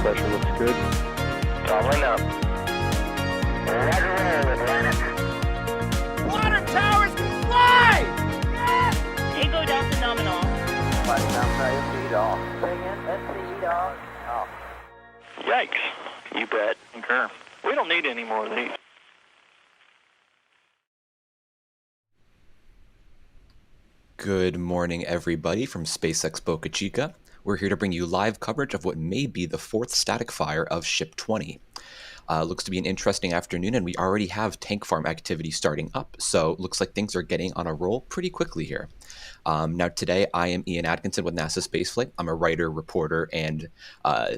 pressure looks good. Following up. Roger, roll, Atlantic. Water towers can fly! Yes! Tango Delta nominal. Fighting down speed off. Bring in, speed off. Off. Yikes. You bet. Okay. We don't need any more of these. Good morning, everybody, from SpaceX Boca Chica. We're here to bring you live coverage of what may be the fourth static fire of Ship 20. Looks to be an interesting afternoon, and we already have tank farm activity starting up, so looks like things are getting on a roll pretty quickly here. Now today, I am Ian Atkinson with NASA Spaceflight. I'm a writer, reporter, and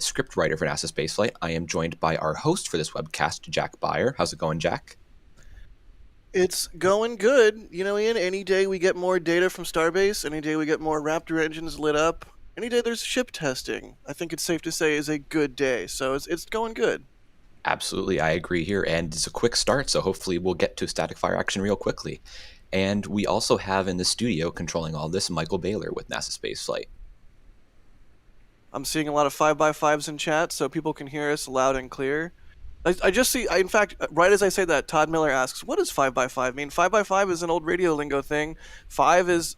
script writer for NASA Spaceflight. I am joined by our host for this webcast, Jack Beyer. How's it going, Jack? It's going good. You know, Ian, any day we get more data from Starbase, any day we get more Raptor engines lit up, any day there's ship testing, I think it's safe to say is a good day. So it's going good. Absolutely, I agree here, and it's a quick start, so hopefully we'll get to static fire action real quickly. And we also have in the studio controlling all this Michael Baylor with NASA Spaceflight. I'm seeing a lot of 5x5s in chat, so people can hear us loud and clear. I just see, in fact, right as I say that, Todd Miller asks, what does 5x5 mean? 5x5 is an old radio lingo thing. 5 is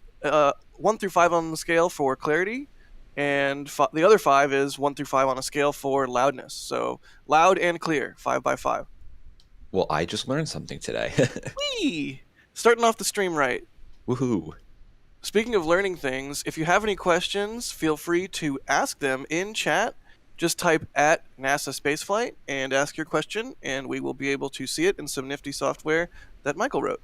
1 through 5 on the scale for clarity, and the other 5 is 1 through 5 on a scale for loudness. So loud and clear, 5x5. Well, I just learned something today. Whee! Starting off the stream right. Woohoo! Speaking of learning things, if you have any questions, feel free to ask them in chat. Just type at NASA Spaceflight and ask your question, and we will be able to see it in some nifty software that Michael wrote.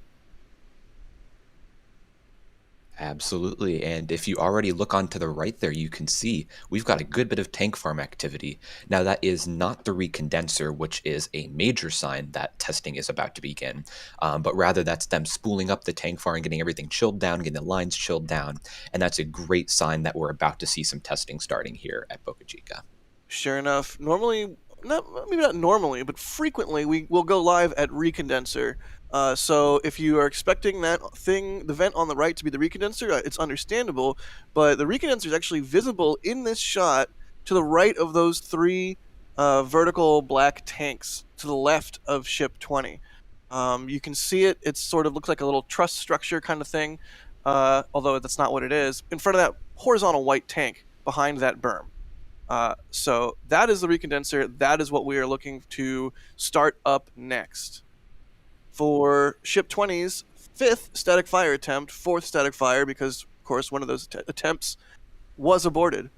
Absolutely, and if you already look onto the right there, you can see we've got a good bit of tank farm activity. Now that is not the recondenser, which is a major sign that testing is about to begin, but rather that's them spooling up the tank farm and getting everything chilled down, getting the lines chilled down, and that's a great sign that we're about to see some testing starting here at Boca Chica. Sure enough, maybe not normally, but frequently we will go live at recondenser. So if you are expecting that thing, the vent on the right to be the recondenser, it's understandable, but the recondenser is actually visible in this shot to the right of those three vertical black tanks to the left of Ship 20. You can see it. It sort of looks like a little truss structure kind of thing, although that's not what it is, in front of that horizontal white tank behind that berm. So that is the recondenser. That is what we are looking to start up next. For Ship 20's fifth static fire attempt, fourth static fire, because, of course, one of those attempts was aborted.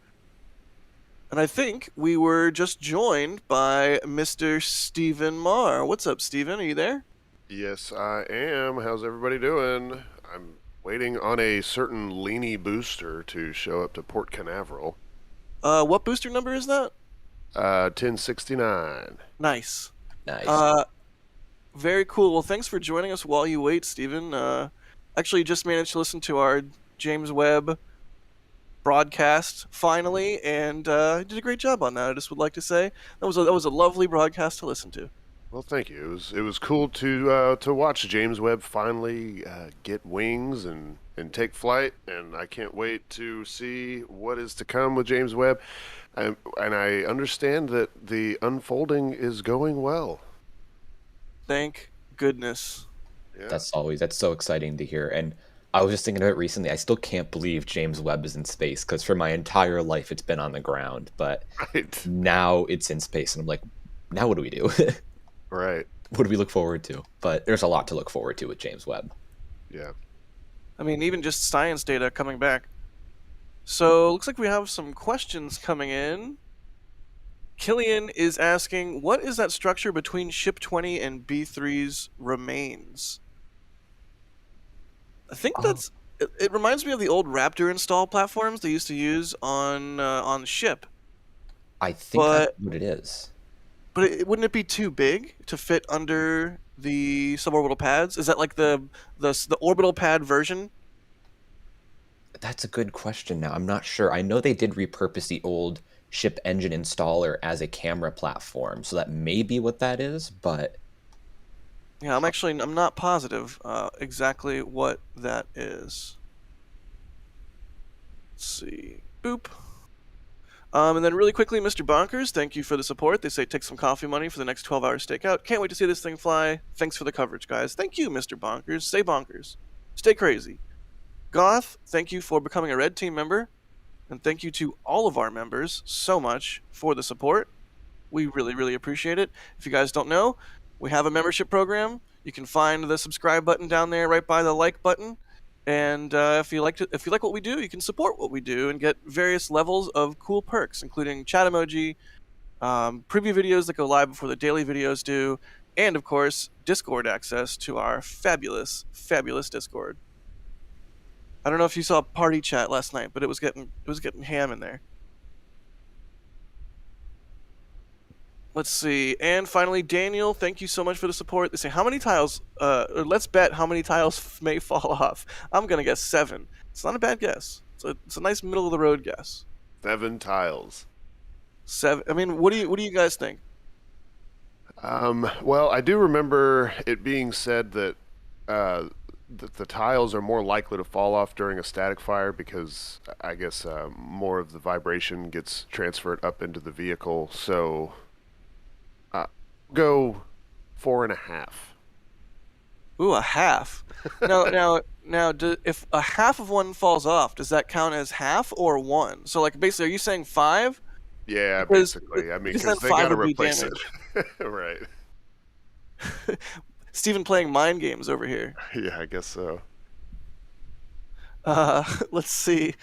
And I think we were just joined by Mr. Stephen Marr. What's up, Stephen? Are you there? Yes, I am. How's everybody doing? I'm waiting on a certain Leany booster to show up to Port Canaveral. What booster number is that? 1069. Nice. Nice. Very cool. Well, thanks for joining us while you wait, Stephen. Actually, just managed to listen to our James Webb broadcast finally, and did a great job on that. I just would like to say that was a lovely broadcast to listen to. Well, thank you. It was cool to watch James Webb finally get wings and take flight, and I can't wait to see what is to come with James Webb. And I understand that the unfolding is going well. Thank goodness. Yeah. That's so exciting to hear. And I was just thinking of it recently. I still can't believe James Webb is in space, because for my entire life it's been on the ground, but Right. now it's in space, and I'm like, now what do we do? Right. What do we look forward to? But there's a lot to look forward to with James Webb. Yeah. I mean, even just science data coming back. So, looks like we have some questions coming in. Killian is asking, what is that structure between Ship 20 and B3's remains? I think that's... It reminds me of the old Raptor install platforms they used to use on the ship. I think that's what it is. But wouldn't it be too big to fit under the suborbital pads? Is that like the orbital pad version? That's a good question now. I'm not sure. I know they did repurpose the old ship engine installer as a camera platform, so that may be what that is, but... Yeah, I'm not positive exactly what that is. Let's see. Boop. And then really quickly, Mr. Bonkers, thank you for the support. They say take some coffee money for the next 12-hour stakeout. Can't wait to see this thing fly. Thanks for the coverage, guys. Thank you, Mr. Bonkers. Stay bonkers. Stay crazy. Goth, thank you for becoming a Red Team member. And thank you to all of our members so much for the support. We really, really appreciate it. If you guys don't know, we have a membership program. You can find the subscribe button down there right by the like button. And if you like what we do, you can support what we do and get various levels of cool perks, including chat emoji, preview videos that go live before the daily videos do, and of course, Discord access to our fabulous, fabulous Discord. I don't know if you saw party chat last night, but it was getting ham in there. Let's see. And finally, Daniel, thank you so much for the support. They say, how many tiles, or let's bet how many tiles may fall off. I'm going to guess 7. It's not a bad guess. It's a nice middle-of-the-road guess. 7 tiles. 7. I mean, what do you guys think? Well, I do remember it being said that the tiles are more likely to fall off during a static fire because I guess more of the vibration gets transferred up into the vehicle. So go 4.5. Ooh, a half. Now, if a half of one falls off, does that count as half or 1? So, like, basically, are you saying 5? Yeah, basically. I mean, because they got to replace it. Right. Steven playing mind games over here. Yeah, I guess so. Let's see.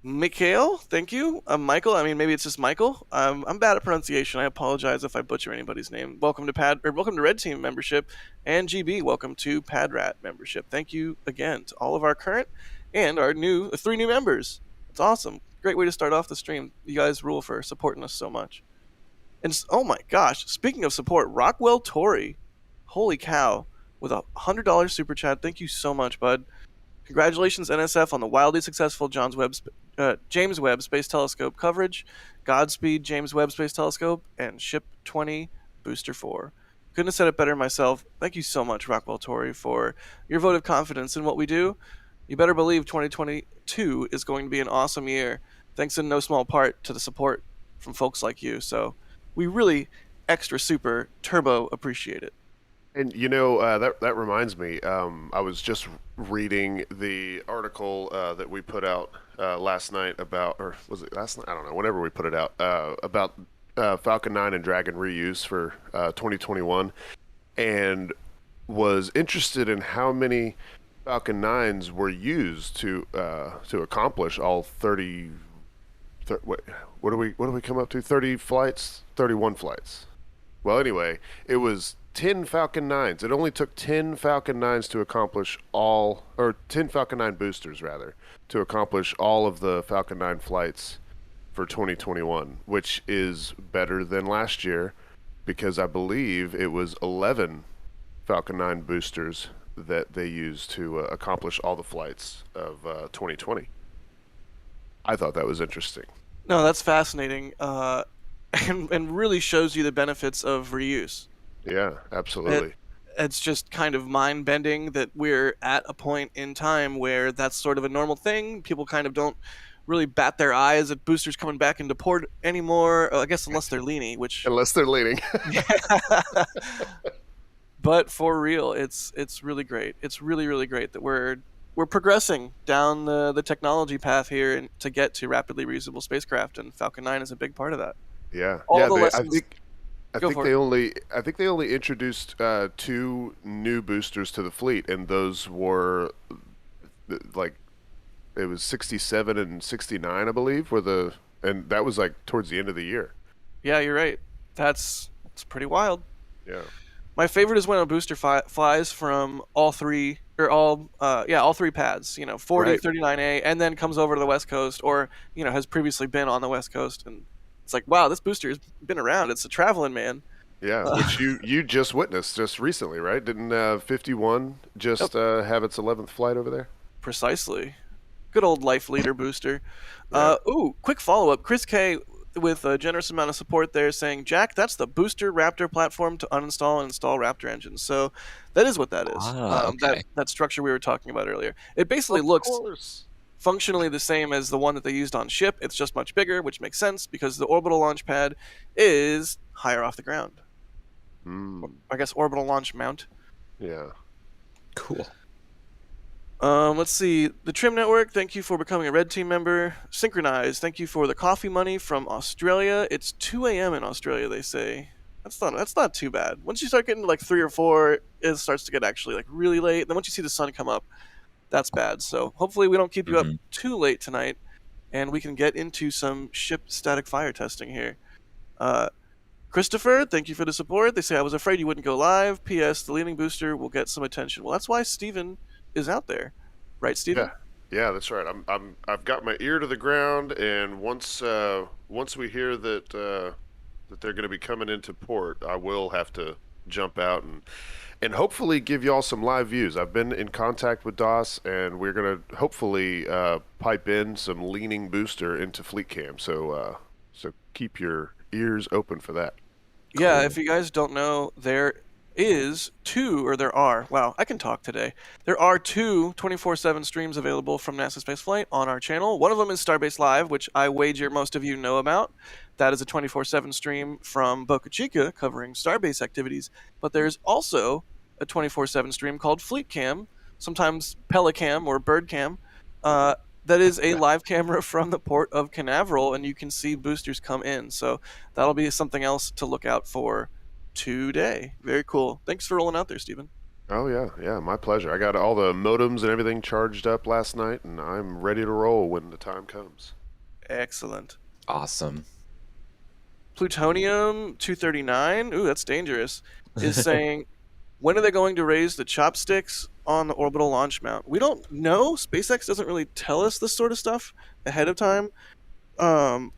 Mikhail, thank you. Michael, I mean, maybe it's just Michael. I'm bad at pronunciation. I apologize if I butcher anybody's name. Welcome to Red Team membership. And GB, welcome to Padrat membership. Thank you again to all of our current and our 3 new members. It's awesome. Great way to start off the stream. You guys rule for supporting us so much. And oh my gosh, speaking of support, Rockwell Tory, holy cow, with a $100 super chat. Thank you so much, bud. Congratulations, NSF, on the wildly successful James Webb Space Telescope coverage. Godspeed, James Webb Space Telescope, and Ship 20 Booster 4. Couldn't have said it better myself. Thank you so much, Rockwell Tory, for your vote of confidence in what we do. You better believe 2022 is going to be an awesome year, thanks in no small part to the support from folks like you. So we really extra super turbo appreciate it. And you know, that reminds me. I was just reading the article that we put out last night about, or was it last night? I don't know. Whenever we put it out about Falcon 9 and Dragon reuse for 2021, and was interested in how many Falcon 9s were used to accomplish all 30. What do we come up to? 30 flights, 31 flights. Well, anyway, it was 10 Falcon 9s. It only took 10 Falcon 9s to accomplish all, or 10 Falcon 9 boosters, rather, to accomplish all of the Falcon 9 flights for 2021, which is better than last year because I believe it was 11 Falcon 9 boosters that they used to accomplish all the flights of 2020. I thought that was interesting. No, that's fascinating, and really shows you the benefits of reuse. Yeah, absolutely. It's just kind of mind-bending that we're at a point in time where that's sort of a normal thing. People kind of don't really bat their eyes at boosters coming back into port anymore. I guess unless they're leaning, which unless they're leaning. But for real, it's really great. It's really, really great that we're progressing down the technology path here and to get to rapidly reusable spacecraft, and Falcon 9 is a big part of that. Yeah, I think they only introduced 2 new boosters to the fleet, and those were like it was 67 and 69, I believe, and that was like towards the end of the year. Yeah, you're right. It's pretty wild. Yeah. My favorite is when a booster flies from all 3 pads, 40, right. 39A, and then comes over to the West Coast, or has previously been on the West Coast, and it's like, wow, this booster has been around. It's a traveling man. Yeah, which you just witnessed just recently, right? Didn't 51 just have its 11th flight over there? Precisely. Good old life leader booster. Yeah. Quick follow-up. Chris K with a generous amount of support there saying, Jack, that's the booster Raptor platform to uninstall and install Raptor engines. So that is what that is. Okay. That structure we were talking about earlier. It basically looks functionally the same as the one that they used on ship. It's just much bigger, which makes sense because the orbital launch pad is higher off the ground. I guess orbital launch mount. Yeah. Cool. Let's see. The Trim Network, thank you for becoming a Red Team member. Synchronized, thank you for the coffee money from Australia. It's 2 a.m. in Australia, they say. That's not too bad. Once you start getting to like 3 or 4, it starts to get actually like really late. Then once you see the sun come up, that's bad. So hopefully we don't keep you up too late tonight, and we can get into some ship static fire testing here. Christopher, thank you for the support. They say I was afraid you wouldn't go live. P.S. The leading booster will get some attention. Well, that's why Steven is out there, right, Steven? Yeah, that's right. I've got my ear to the ground, and once we hear that that they're going to be coming into port, I will have to jump out and hopefully give y'all some live views. I've been in contact with DOS, and we're going to hopefully pipe in some leaning booster into fleet cam. So keep your ears open for that. Yeah, if you guys don't know, there are, wow, I can talk today. There are 2 24/7 streams available from NASA Spaceflight on our channel. One of them is Starbase Live, which I wager most of you know about. That is a 24/7 stream from Boca Chica covering Starbase activities. But there's also a 24/7 stream called Fleet Cam, sometimes Pelicam or Birdcam. That is a live camera from the port of Canaveral, and you can see boosters come in. So that'll be something else to look out for today. Very cool. Thanks for rolling out there, Steven. Oh, yeah, my pleasure. I got all the modems and everything charged up last night, and I'm ready to roll when the time comes. Excellent. Awesome. Plutonium 239, ooh, that's dangerous, is saying, when are they going to raise the chopsticks on the orbital launch mount? We don't know. SpaceX doesn't really tell us this sort of stuff ahead of time. So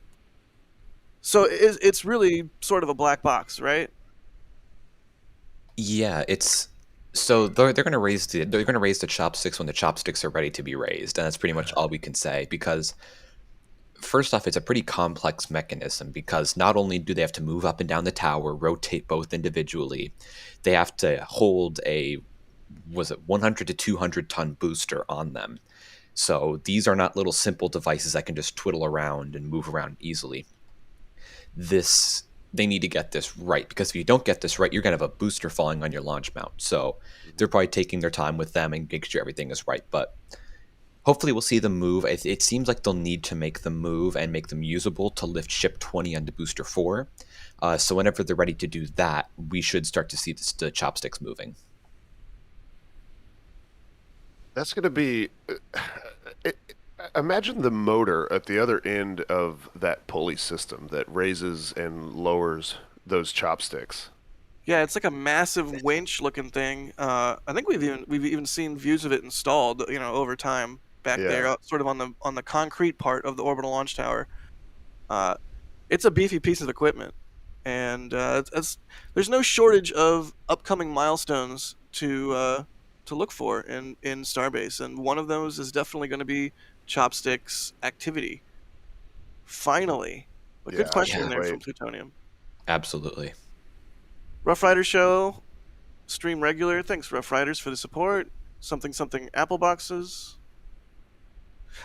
it's really sort of a black box, right? Yeah, it's so they're going to raise the chopsticks when the chopsticks are ready to be raised, and that's pretty much all we can say, because first off, it's a pretty complex mechanism, because not only do they have to move up and down the tower, rotate both individually, they have to hold a 100 to 200 ton booster on them. So these are not little simple devices that can just twiddle around and move around easily. They need to get this right, because if you don't get this right, you're going to have a booster falling on your launch mount. So they're probably taking their time with them and making sure everything is right. But hopefully we'll see them move. It seems like they'll need to make them move and make them usable to lift Ship 20 onto Booster 4. So whenever they're ready to do that, we should start to see the chopsticks moving. That's going to be... imagine the motor at the other end of that pulley system that raises and lowers those chopsticks. Yeah, it's like a massive winch-looking thing. I think we've even seen views of it installed, over time back there, sort of on the concrete part of the orbital launch tower. It's a beefy piece of equipment, and there's no shortage of upcoming milestones to look for in Starbase, and one of those is definitely going to be chopsticks activity. Finally, a good question there from Plutonium. Absolutely. Rough Rider Show, stream regular. Thanks, Rough Riders, for the support. Something Apple boxes.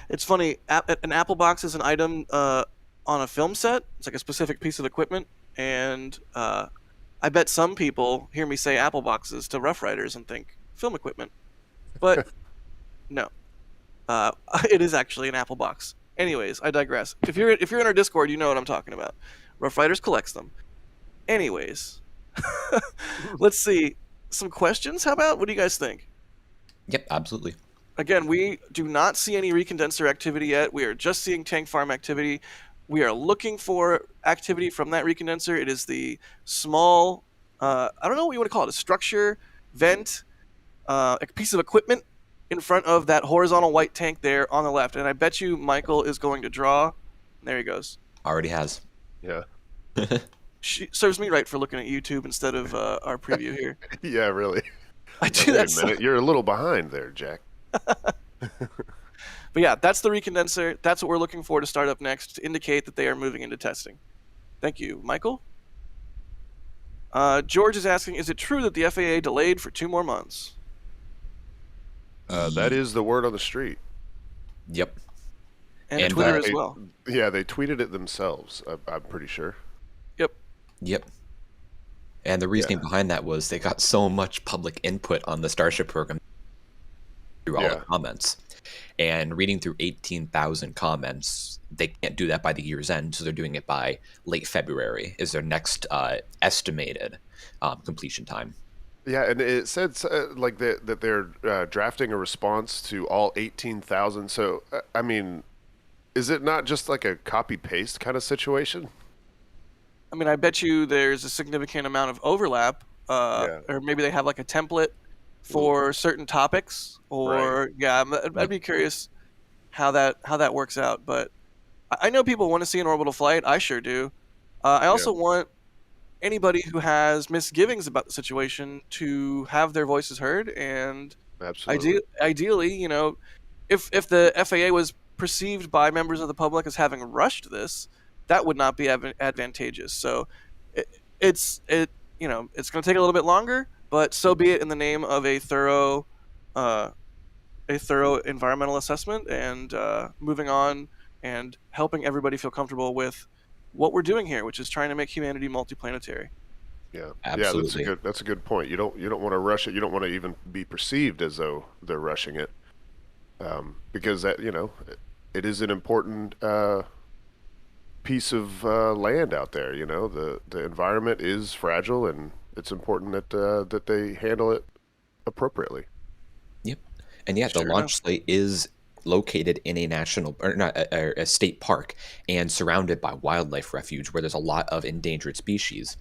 It's funny. An Apple box is an item on a film set. It's like a specific piece of equipment, and I bet some people hear me say Apple boxes to Rough Riders and think film equipment, but no. It is actually an Apple box. Anyways, I digress. If you're in our Discord, you know what I'm talking about. Rough Riders collects them. Anyways, let's see. Some questions? How about? What do you guys think? Yep, absolutely. Again, we do not see any recondenser activity yet. We are just seeing tank farm activity. We are looking for activity from that recondenser. It is the small, I don't know what you want to call it, a structure, vent, a piece of equipment in front of that horizontal white tank there on the left. And I bet you Michael is going to draw. There he goes. Already has. Yeah. Serves me right for looking at YouTube instead of our preview here. Yeah, really. I do that. Wait a minute. You're a little behind there, Jack. But yeah, that's the recondenser. That's what we're looking for to start up next to indicate that they are moving into testing. Thank you, Michael. George is asking, is it true that the FAA delayed for 2 more months? That is the word on the street. Yep. And And, Twitter uh, as well. Yeah, they tweeted it themselves. I'm pretty sure. Yep. Yep. And the reasoning Yeah. behind that was they got so much public input on the Starship program through all the Yeah. comments. And reading through 18,000 comments, they can't do that by the year's end, so they're doing it by late February is their next estimated completion time. Yeah, and it said like that they're drafting a response to all 18,000. So, I mean, is it not just like a copy paste kind of situation? I mean, I bet you there's a significant amount of overlap, Yeah. or maybe they have like a template for certain topics, or yeah, I'd be curious how that works out. But I know people want to see an orbital flight. I sure do. I also want anybody who has misgivings about the situation to have their voices heard, and Absolutely. ideally, if the FAA was perceived by members of the public as having rushed this, that would not be advantageous. So it's going to take a little bit longer, but so be it, in the name of a thorough environmental assessment and moving on and helping everybody feel comfortable with what we're doing here, which is trying to make humanity multiplanetary. Yeah. Absolutely. Yeah, that's a good point. You don't want to rush it. You don't want to even be perceived as though they're rushing it, because that it is an important piece of land out there. The environment is fragile, and it's important that they handle it appropriately. Yep. And yeah, the Sure launch site is located in a national or not a state park and surrounded by wildlife refuge where there's a lot of endangered species.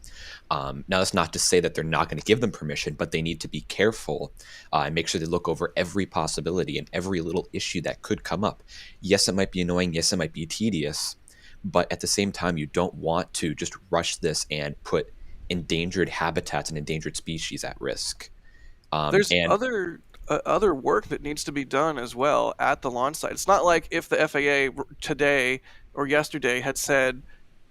Now, that's not to say that they're not going to give them permission, but they need to be careful and make sure they look over every possibility and every little issue that could come up. Yes, it might be annoying. Yes, it might be tedious. But at the same time, you don't want to just rush this and put endangered habitats and endangered species at risk. There's And other work that needs to be done as well at the launch site. It's not like if the FAA today or yesterday had said,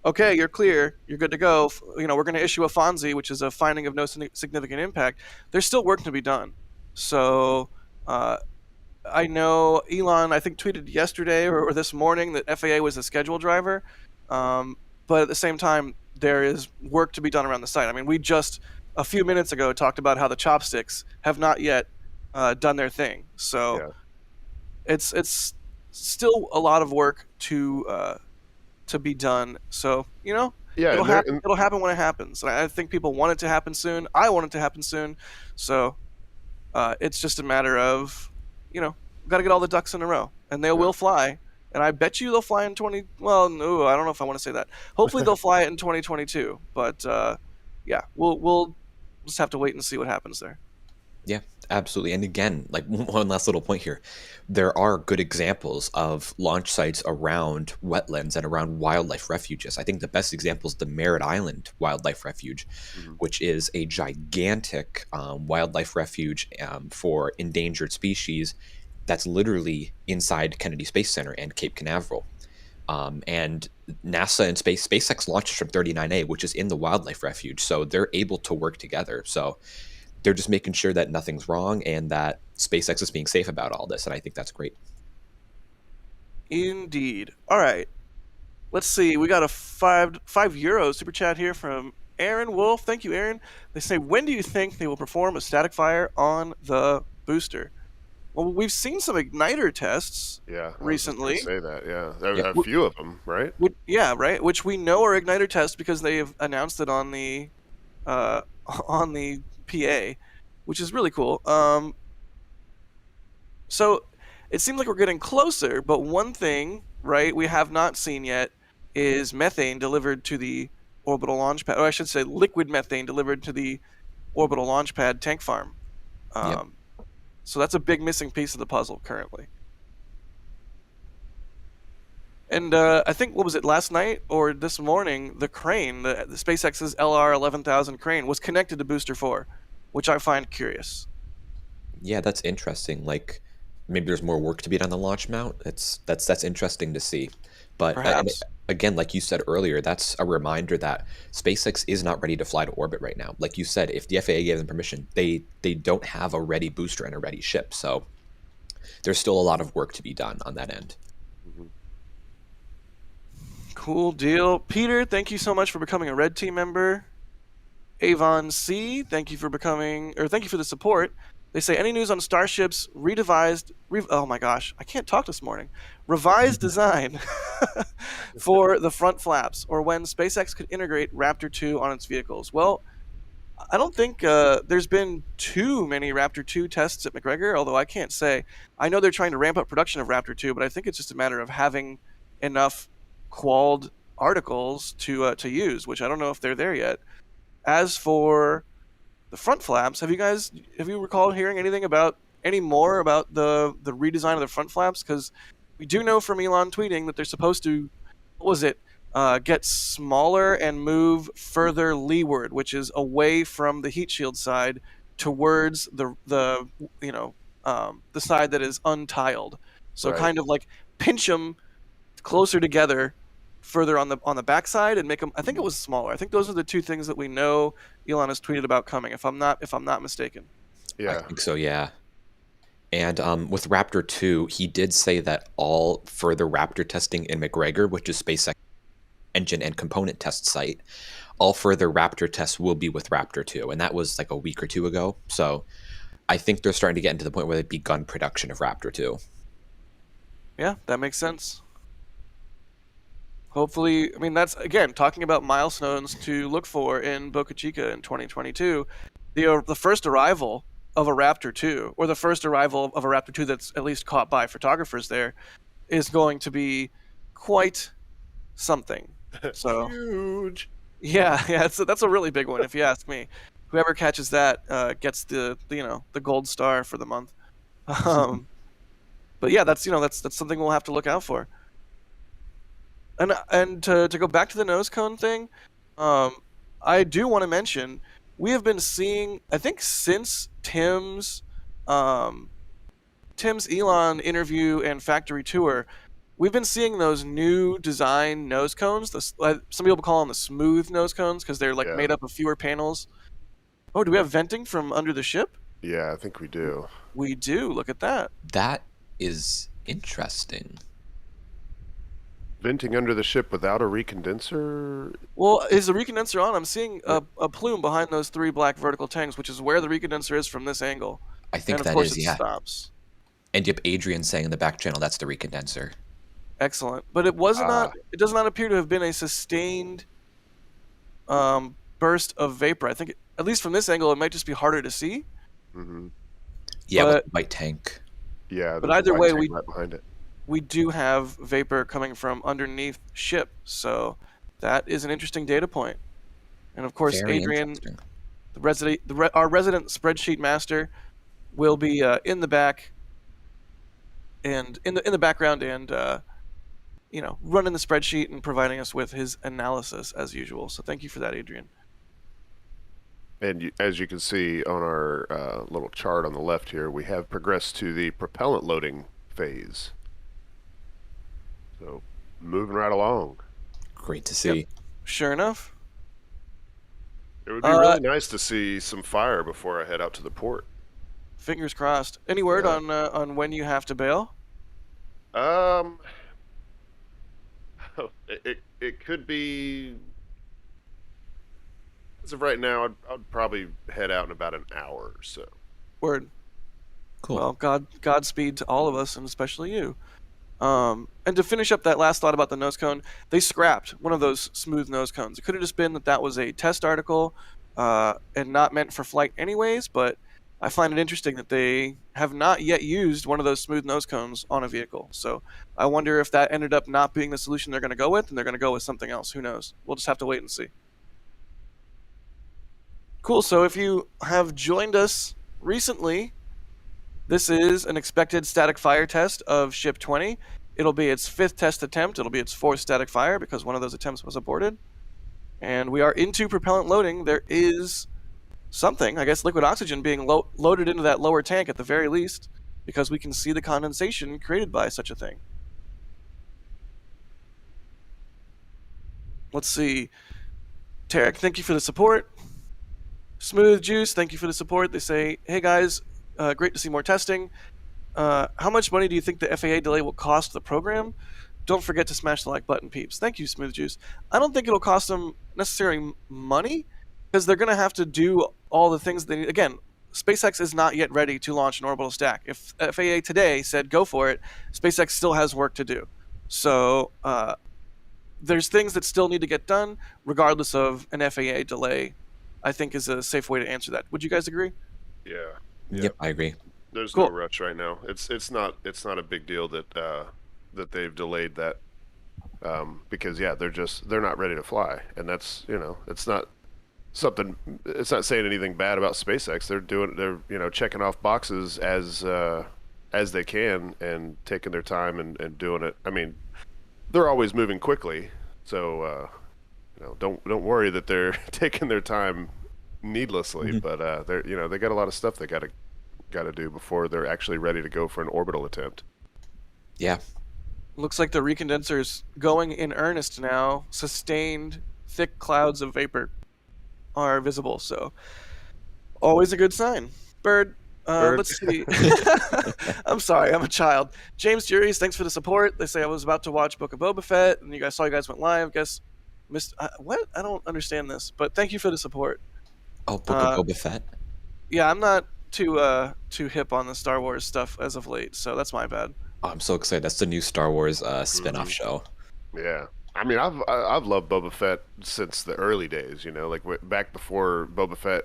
"Okay, you're clear, you're good to go. We're going to issue a FONSI, which is a finding of no significant impact." There's still work to be done. So I know Elon, I think, tweeted yesterday or this morning that FAA was a schedule driver, but at the same time, there is work to be done around the site. I mean, we just a few minutes ago talked about how the chopsticks have not yet done their thing. So it's still a lot of work to be done. So Yeah, it'll and they're- happen. It'll happen when it happens. And I think people want it to happen soon. I want it to happen soon. So it's just a matter of got to get all the ducks in a row, and they will fly. And I bet you they'll fly in 20. Well, no, I don't know if I want to say that. Hopefully they'll fly it in 2022. But yeah, we'll just have to wait and see what happens there. yeah, absolutely. And again, like one last little point here, there are good examples of launch sites around wetlands and around wildlife refuges. I think the best example is the Merritt Island Wildlife Refuge, which is a gigantic wildlife refuge for endangered species that's literally inside Kennedy Space Center and Cape Canaveral. And NASA and SpaceX launched from 39A, which is in the wildlife refuge. So they're able to work together. So they're just making sure that nothing's wrong and that SpaceX is being safe about all this. And I think that's great. Indeed. All right. Let's see. We got a €5 super chat here from Aaron Wolf. Thank you, Aaron. They say, when do you think they will perform a static fire on the booster? Well, we've seen some igniter tests recently. I was just gonna say that, yeah. A few of them, right? Yeah, right. Which we know are igniter tests because they have announced it on the PA, which is really cool. So it seems like we're getting closer, but one thing, right, we have not seen yet is methane delivered to the orbital launch pad, or I should say liquid methane delivered to the orbital launch pad tank farm. Yep. So that's a big missing piece of the puzzle currently. And I think, what was it, last night or this morning, the crane, the SpaceX's LR 11,000 crane, was connected to Booster 4, which I find curious. Yeah, that's interesting. Like maybe there's more work to be done on the launch mount. That's interesting to see. But Perhaps. again, like you said earlier, that's a reminder that SpaceX is not ready to fly to orbit right now. Like you said, if the FAA gave them permission, they don't have a ready booster and a ready ship. So there's still a lot of work to be done on that end. Cool deal. Peter, thank you so much for becoming a Red Team member. Avon C, thank you for the support. They say, any news on Starship's oh my gosh, I can't talk this morning. Revised design for the front flaps, or when SpaceX could integrate Raptor 2 on its vehicles? Well, I don't think there's been too many Raptor 2 tests at McGregor, although I can't say. I know they're trying to ramp up production of Raptor 2, but I think it's just a matter of having enough qualled articles to use, which I don't know if they're there yet. As for the front flaps, have you recalled hearing any more about the redesign of the front flaps? Because we do know from Elon tweeting that they're supposed to, get smaller and move further leeward, which is away from the heat shield side towards the side that is untiled. So Right. kind of like pinch them closer together further on the backside and make them, I think it was smaller. I think those are the two things that we know Elon has tweeted about coming, if I'm not mistaken. I Yeah. think so, yeah. And with Raptor 2, he did say that all further Raptor testing in McGregor, which is SpaceX engine and component test site, all further Raptor tests will be with Raptor 2. And that was like a week or two ago. So I think they're starting to get into the point where they've begun production of Raptor 2. Yeah, that makes sense. Hopefully, I mean, that's, again, talking about milestones to look for in Boca Chica in 2022. The first arrival of a Raptor 2, or the first arrival of a Raptor 2 that's at least caught by photographers there, is going to be quite something. So Huge. yeah, that's a really big one if you ask me. Whoever catches that gets the gold star for the month. But yeah, that's something we'll have to look out for. And to go back to the nose cone thing, I do want to mention we have been seeing, I think since Tim's Elon interview and factory tour, we've been seeing those new design nose cones. Some people call them the smooth nose cones because they're Yeah. made up of fewer panels. Oh, do we have venting from under the ship? Yeah, I think we do. We do. Look at that. That is interesting. Venting under the ship without a recondenser? Well, is the recondenser on? I'm seeing a plume behind those three black vertical tanks, which is where the recondenser is from this angle. I think And of that course is, it yeah. stops. And yep, Adrian saying in the back channel that's the recondenser. Excellent. But it was not. It does not appear to have been a sustained burst of vapor. I think, at least from this angle, it might just be harder to see. Mm-hmm. Yeah, with But- the white tank. Yeah, But there's a either white way, tank right behind it. We do have vapor coming from underneath ship, so that is an interesting data point. And of course, Very Adrian, interesting. our resident spreadsheet master, will be in the back and in the background and running the spreadsheet and providing us with his analysis as usual. So thank you for that, Adrian. And as you can see on our little chart on the left here, we have progressed to the propellant loading phase. So, moving right along. Great to see. Sure enough. It would be really nice to see some fire before I head out to the port. Fingers crossed. Any word Yeah. on when you have to bail? It could be. As of right now, I'd probably head out in about an hour or so. Word. Cool. Well, Godspeed to all of us, and especially you. And to finish up that last thought about the nose cone, they scrapped one of those smooth nose cones. It could have just been that was a test article and not meant for flight anyways, but I find it interesting that they have not yet used one of those smooth nose cones on a vehicle. So I wonder if that ended up not being the solution they're going to go with, and they're going to go with something else. Who knows? We'll just have to wait and see. Cool. So if you have joined us recently, this is an expected static fire test of Ship 20. It'll be its 5th test attempt. It'll be its 4th static fire because one of those attempts was aborted. And we are into propellant loading. There is something, I guess liquid oxygen, being loaded into that lower tank at the very least, because we can see the condensation created by such a thing. Let's see. Tarek, thank you for the support. Smooth Juice, thank you for the support. They say, hey guys, great to see more testing. How much money do you think the FAA delay will cost the program? don't forget to smash the like button, peeps. Thank you, Smooth Juice. I don't think it'll cost them necessarily money, because they're going to have to do all the things they need. Again, SpaceX is not yet ready to launch an orbital stack. If FAA today said go for it, SpaceX still has work to do. So there's things that still need to get done, regardless of an FAA delay, I think is a safe way to answer that. Would you guys agree? Yeah. Yep, I agree. There's Cool. no rush right now. It's not a big deal that that they've delayed that because they're not ready to fly, and that's it's not something. It's not saying anything bad about SpaceX. They're checking off boxes as they can and taking their time and doing it. I mean, they're always moving quickly, so don't worry that they're taking their time needlessly. But they got a lot of stuff they got to do before they're actually ready to go for an orbital attempt. Yeah. Looks like the recondenser's going in earnest now. Sustained thick clouds of vapor are visible, so always a good sign. Bird. Let's see. I'm sorry, I'm a child. James Juries, thanks for the support. They say I was about to watch Book of Boba Fett, and you guys went live. Guess missed. What? I don't understand this, but thank you for the support. Oh, Book of Boba Fett. Yeah, I'm not too hip on the Star Wars stuff as of late, so that's my bad. Oh, I'm so excited. That's the new Star Wars spin-off show. Yeah. I mean, I've loved Boba Fett since the early days, like back before Boba Fett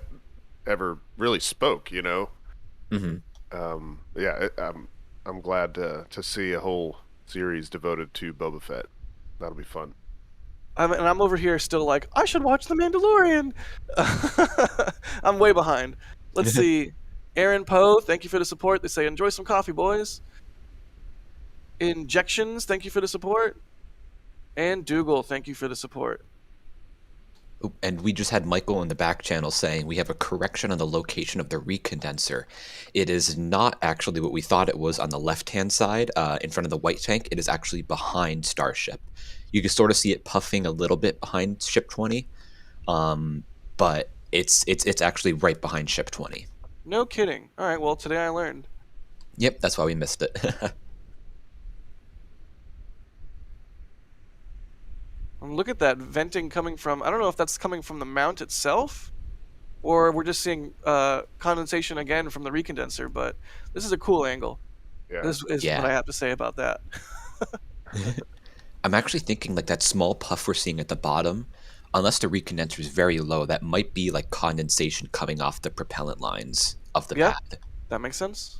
ever really spoke, Mm-hmm. I'm glad to see a whole series devoted to Boba Fett. That'll be fun. And I'm over here still like, I should watch The Mandalorian. I'm way behind. Let's see. Aaron Poe, thank you for the support. They say, enjoy some coffee, boys. Injections, thank you for the support. And Dougal, thank you for the support. And we just had Michael in the back channel saying we have a correction on the location of the recondenser. It is not actually what we thought it was on the left-hand side in front of the white tank. It is actually behind Starship. You can sort of see it puffing a little bit behind Ship 20, but it's actually right behind Ship 20. No kidding. All right, well, today I learned. Yep, that's why we missed it. And look at that venting coming from, I don't know if that's coming from the mount itself, or we're just seeing condensation again from the recondenser, but this is a cool angle. Yeah. This is what I have to say about that. I'm actually thinking like that small puff we're seeing at the bottom, unless the recondenser is very low, that might be like condensation coming off the propellant lines of the pad. That makes sense.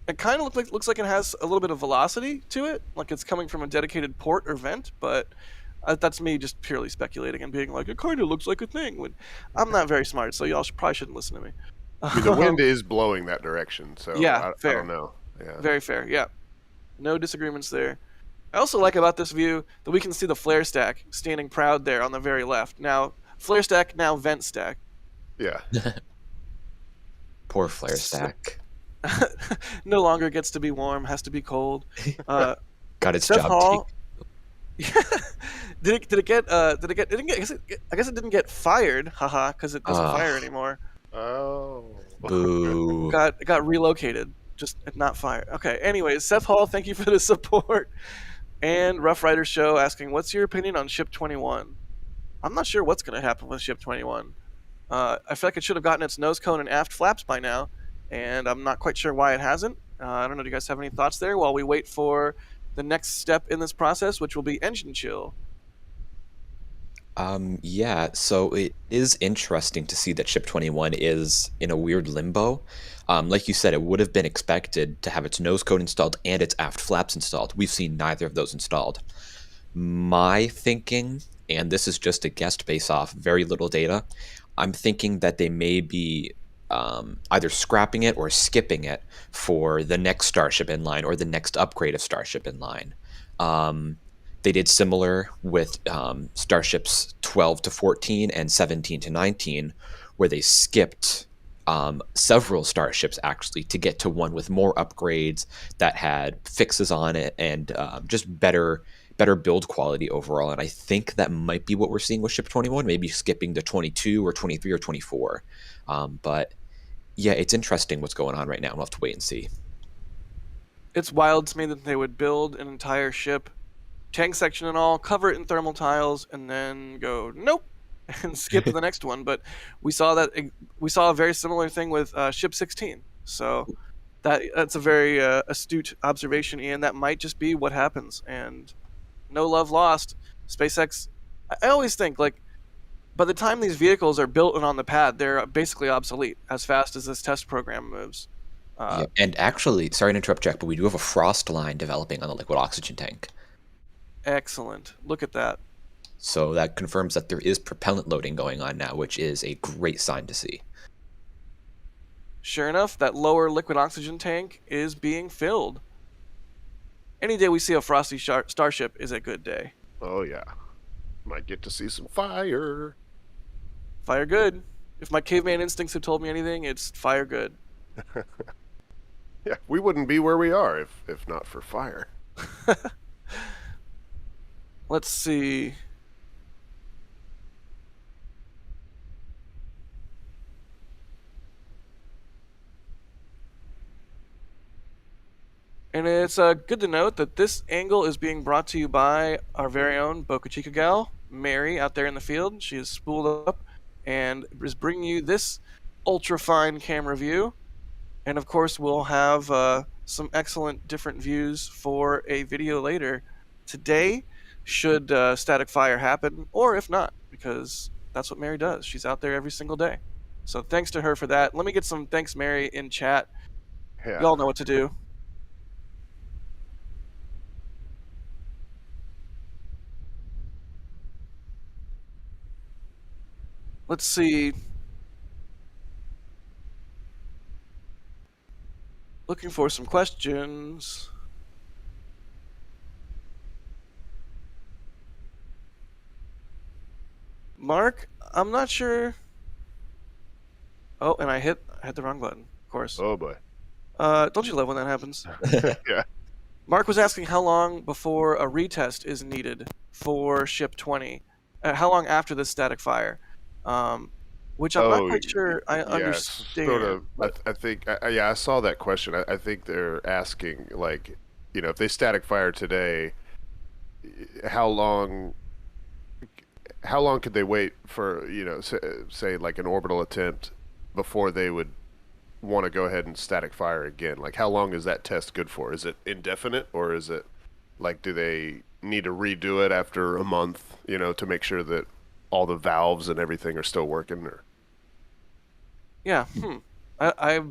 It kind of looks like it has a little bit of velocity to it, like it's coming from a dedicated port or vent, but that's me just purely speculating and being like, it kind of looks like a thing. When I'm not very smart, so y'all probably shouldn't listen to me. I mean, the wind is blowing that direction, so Yeah, I fair. don't know. Yeah. Very fair, yeah. No disagreements there. I also like about this view that we can see the flare stack standing proud there on the very left. Now, flare stack, now vent stack. Yeah. Poor flare stack. No longer gets to be warm, has to be cold. Got its Seth job Hall, Did it get? I guess it didn't get fired. Haha, because it doesn't fire anymore. Oh. Boo. Got relocated, just not fired. Okay. Anyways, Seth Hall, thank you for the support. And Rough Rider Show asking, what's your opinion on Ship 21? I'm not sure what's going to happen with Ship 21. I feel like it should have gotten its nose cone and aft flaps by now, and I'm not quite sure why it hasn't. I don't know. Do you guys have any thoughts there while we wait for the next step in this process, which will be engine chill? Yeah, so it is interesting to see that Ship 21 is in a weird limbo. Like you said, it would have been expected to have its nose cone installed and its aft flaps installed. We've seen neither of those installed. My thinking, and this is just a guess based off very little data, I'm thinking that they may be either scrapping it or skipping it for the next Starship in line or the next upgrade of Starship in line. They did similar with Starships 12 to 14 and 17 to 19, where they skipped several Starships actually to get to one with more upgrades that had fixes on it and just better build quality overall. And I think that might be what we're seeing with Ship 21, maybe skipping to 22 or 23 or 24. But yeah, it's interesting what's going on right now. We'll have to wait and see. It's wild to me that they would build an entire ship tank section and all, cover it in thermal tiles, and then go nope, and skip to the next one. But we saw a very similar thing with Ship 16. So that's a very astute observation, Ian. That might just be what happens, and no love lost. SpaceX. I always think like, by the time these vehicles are built and on the pad, they're basically obsolete as fast as this test program moves. Yeah, and actually, sorry to interrupt, Jack, but we do have a frost line developing on the liquid oxygen tank. Excellent. Look at that. So that confirms that there is propellant loading going on now, which is a great sign to see. Sure enough, that lower liquid oxygen tank is being filled. Any day we see a frosty Starship is a good day. Oh yeah, might get to see some fire. Fire good. If my caveman instincts have told me anything, it's fire good. Yeah, we wouldn't be where we are if not for fire. Let's see. And it's good to note that this angle is being brought to you by our very own Boca Chica gal, Mary, out there in the field. She is spooled up and is bringing you this ultra fine camera view. And of course, we'll have some excellent different views for a video later today, should static fire happen, or if not, because that's what Mary does. She's out there every single day. So thanks to her for that. Let me get some thanks, Mary, in chat. Yeah. Y'all know what to do. Let's see. Looking for some questions. Mark, I'm not sure. Oh, and I hit the wrong button, of course. Oh boy. Don't you love when that happens? Yeah. Mark was asking how long before a retest is needed for Ship 20. How long after this static fire? Which I'm not quite sure I understand. Sort of. I think. Yeah, I saw that question. I think they're asking, like, if they static fire today, how long could they wait for, say like an orbital attempt before they would want to go ahead and static fire again? Like, how long is that test good for? Is it indefinite, or is it like, do they need to redo it after a month, to make sure that all the valves and everything are still working? Or Yeah. I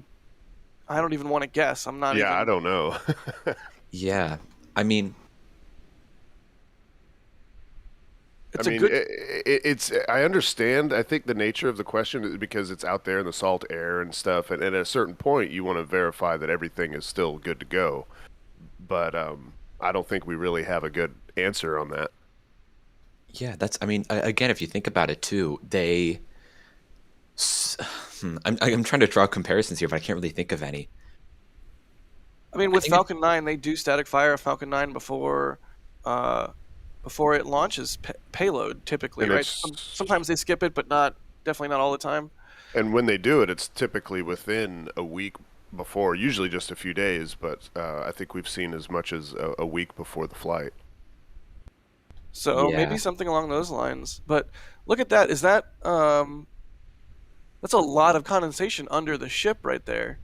don't even want to guess. I'm not. I don't know. Yeah, I mean, it's. I understand. I think the nature of the question is because it's out there in the salt air and stuff, and at a certain point, you want to verify that everything is still good to go. But I don't think we really have a good answer on that. yeah, I mean, again, if you think about it too, I'm trying to draw comparisons here, but I can't really think of any. I mean, with Falcon 9, they do static fire a Falcon 9 before it launches payload, typically, And right? Sometimes they skip it, but definitely not all the time. And when they do it, it's typically within a week before, usually just a few days, but I think we've seen as much as a week before the flight. So Yeah. maybe something along those lines. But look at that. Is that that's a lot of condensation under the ship right there.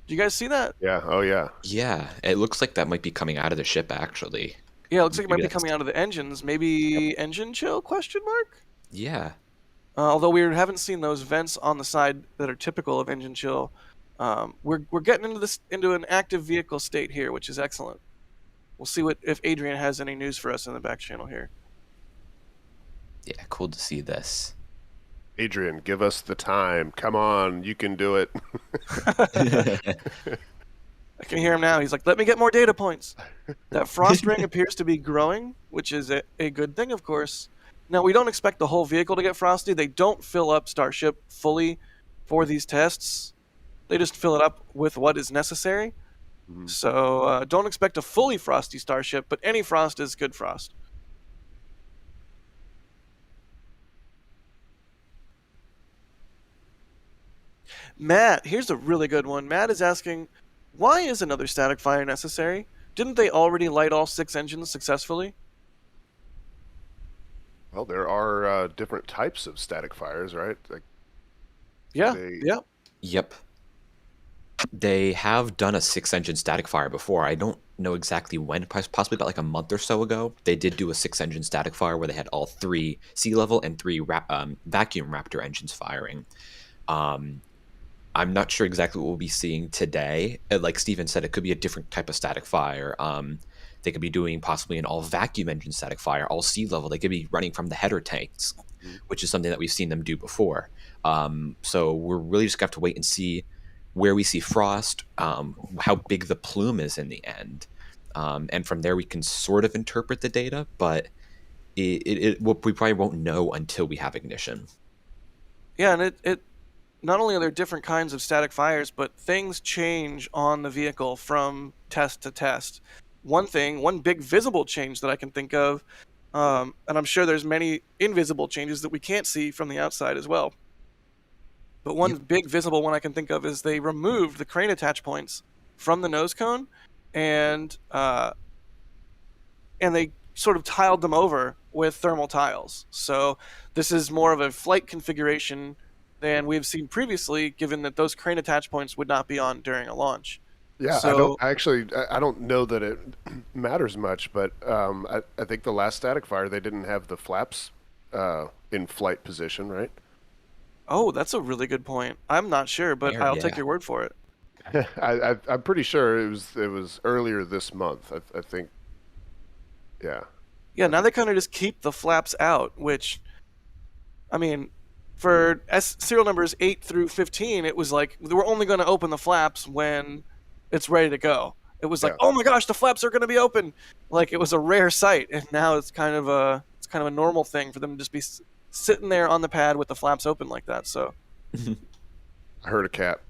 Do you guys see that? Yeah. Oh, yeah. Yeah, it looks like that might be coming out of the ship, actually. Yeah, it looks like it might Maybe be coming out of the engines. Maybe engine chill, question mark? Yeah. Although we haven't seen those vents on the side that are typical of engine chill. We're getting into an active vehicle state here, which is excellent. We'll see if Adrian has any news for us in the back channel here. Yeah, cool to see this. Adrian, give us the time. Come on, you can do it. I can hear him now. He's like, let me get more data points. That frost ring appears to be growing, which is a good thing, of course. Now, we don't expect the whole vehicle to get frosty. They don't fill up Starship fully for these tests. They just fill it up with what is necessary. Mhm. So don't expect a fully frosty Starship, but any frost is good frost. Matt, here's a really good one. Matt is asking, why is another static fire necessary? Didn't they already light all 6 engines successfully? Well, there are different types of static fires, right? Like Yeah, they. yeah. Yep. They have done a 6-engine static fire before. I don't know exactly when, possibly about like a month or so ago. They did do a 6-engine static fire where they had all 3 sea level and 3 vacuum Raptor engines firing. Um, I'm not sure exactly what we'll be seeing today. Like Steven said, it could be a different type of static fire. They could be doing possibly an all vacuum engine static fire, all sea level. They could be running from the header tanks, which is something that we've seen them do before. So we're really just going to have to wait and see where we see frost, how big the plume is in the end. And from there, we can sort of interpret the data, but we probably won't know until we have ignition. Yeah, and it not only are there different kinds of static fires, but things change on the vehicle from test to test. One big visible change that I can think of, and I'm sure there's many invisible changes that we can't see from the outside as well. But one Yep. big visible one I can think of is they removed the crane attach points from the nose cone, and they sort of tiled them over with thermal tiles. So this is more of a flight configuration than we've seen previously, given that those crane attach points would not be on during a launch. Yeah, So, I don't know that it matters much, but I think the last static fire they didn't have the flaps in flight position, right? oh, that's a really good point. I'm not sure, but There, I'll take yeah. your word for it. I'm pretty sure it was earlier this month. I think, yeah. Yeah, now they kind of just keep the flaps out, which, I mean, for serial numbers 8 through 15, it was like we're only going to open the flaps when it's ready to go. It was like, Yeah. oh my gosh, the flaps are going to be open. Like it was a rare sight, and now it's kind of a normal thing for them to just be sitting there on the pad with the flaps open like that. So I heard a cat.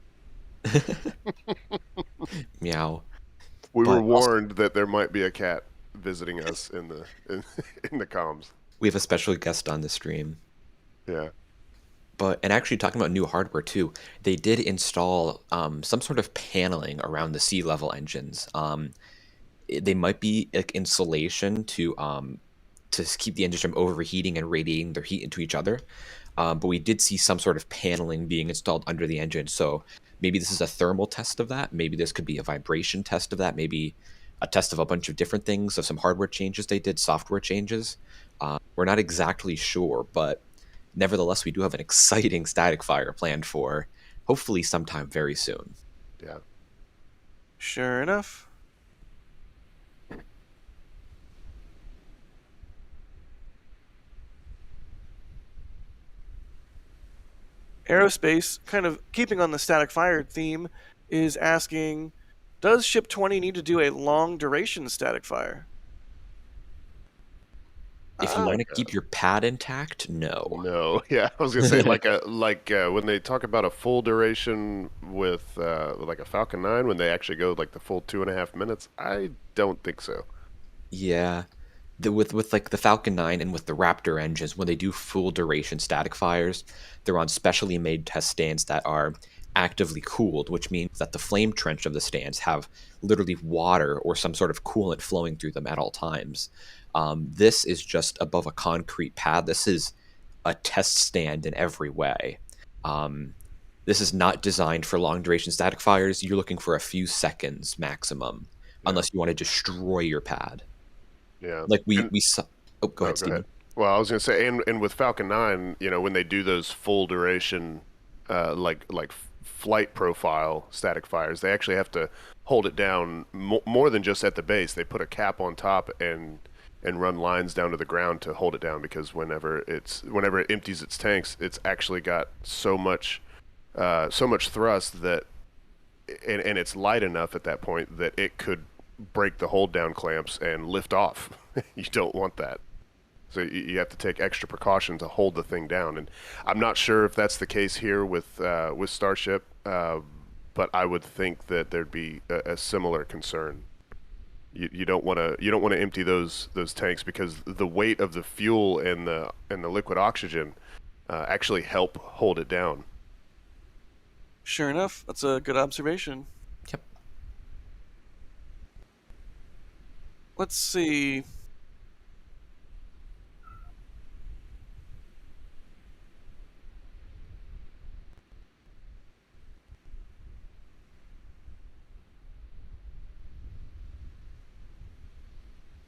Meow. We were But also, warned that there might be a cat visiting us in the in the comms. we have a special guest on the stream. Yeah. And actually talking about new hardware too, they did install some sort of paneling around the sea level engines. They might be like insulation to keep the engines from overheating and radiating their heat into each other. But we did see some sort of paneling being installed under the engine. So maybe this is a thermal test of that. Maybe this could be a vibration test of that. Maybe a test of a bunch of different things, of some hardware changes they did, software changes. We're not exactly sure, but nevertheless, we do have an exciting static fire planned for hopefully sometime very soon. Yeah. sure enough. Aerospace, kind of keeping on the static fire theme, is asking, does Ship 20 need to do a long duration static fire? If you want to keep your pad intact, no. No, yeah, I was gonna say when they talk about a full duration with like a Falcon 9, when they actually go like the full 2.5 minutes, I don't think so. Yeah. With like the Falcon 9 and with the Raptor engines, when they do full duration static fires, they're on specially made test stands that are actively cooled, which means that the flame trench of the stands have literally water or some sort of coolant flowing through them at all times. This is just above a concrete pad. This is a test stand in every way. This is not designed for long duration static fires. You're looking for a few seconds maximum, unless you want to destroy your pad. Yeah. Like And- we saw. Oh, go ahead, Go Steven. ahead. Well, I was gonna say, and with Falcon 9, when they do those full duration, like flight profile static fires, they actually have to hold it down more than just at the base. They put a cap on top and run lines down to the ground to hold it down, because whenever it empties its tanks, it's actually got so much thrust that, and it's light enough at that point that it could break the hold down clamps and lift off. You don't want that. So you have to take extra precaution to hold the thing down. And I'm not sure if that's the case here with Starship, but I would think that there'd be a similar concern. You don't want to empty those tanks, because the weight of the fuel and the liquid oxygen actually help hold it down. Sure enough, that's a good observation. Yep. Let's see.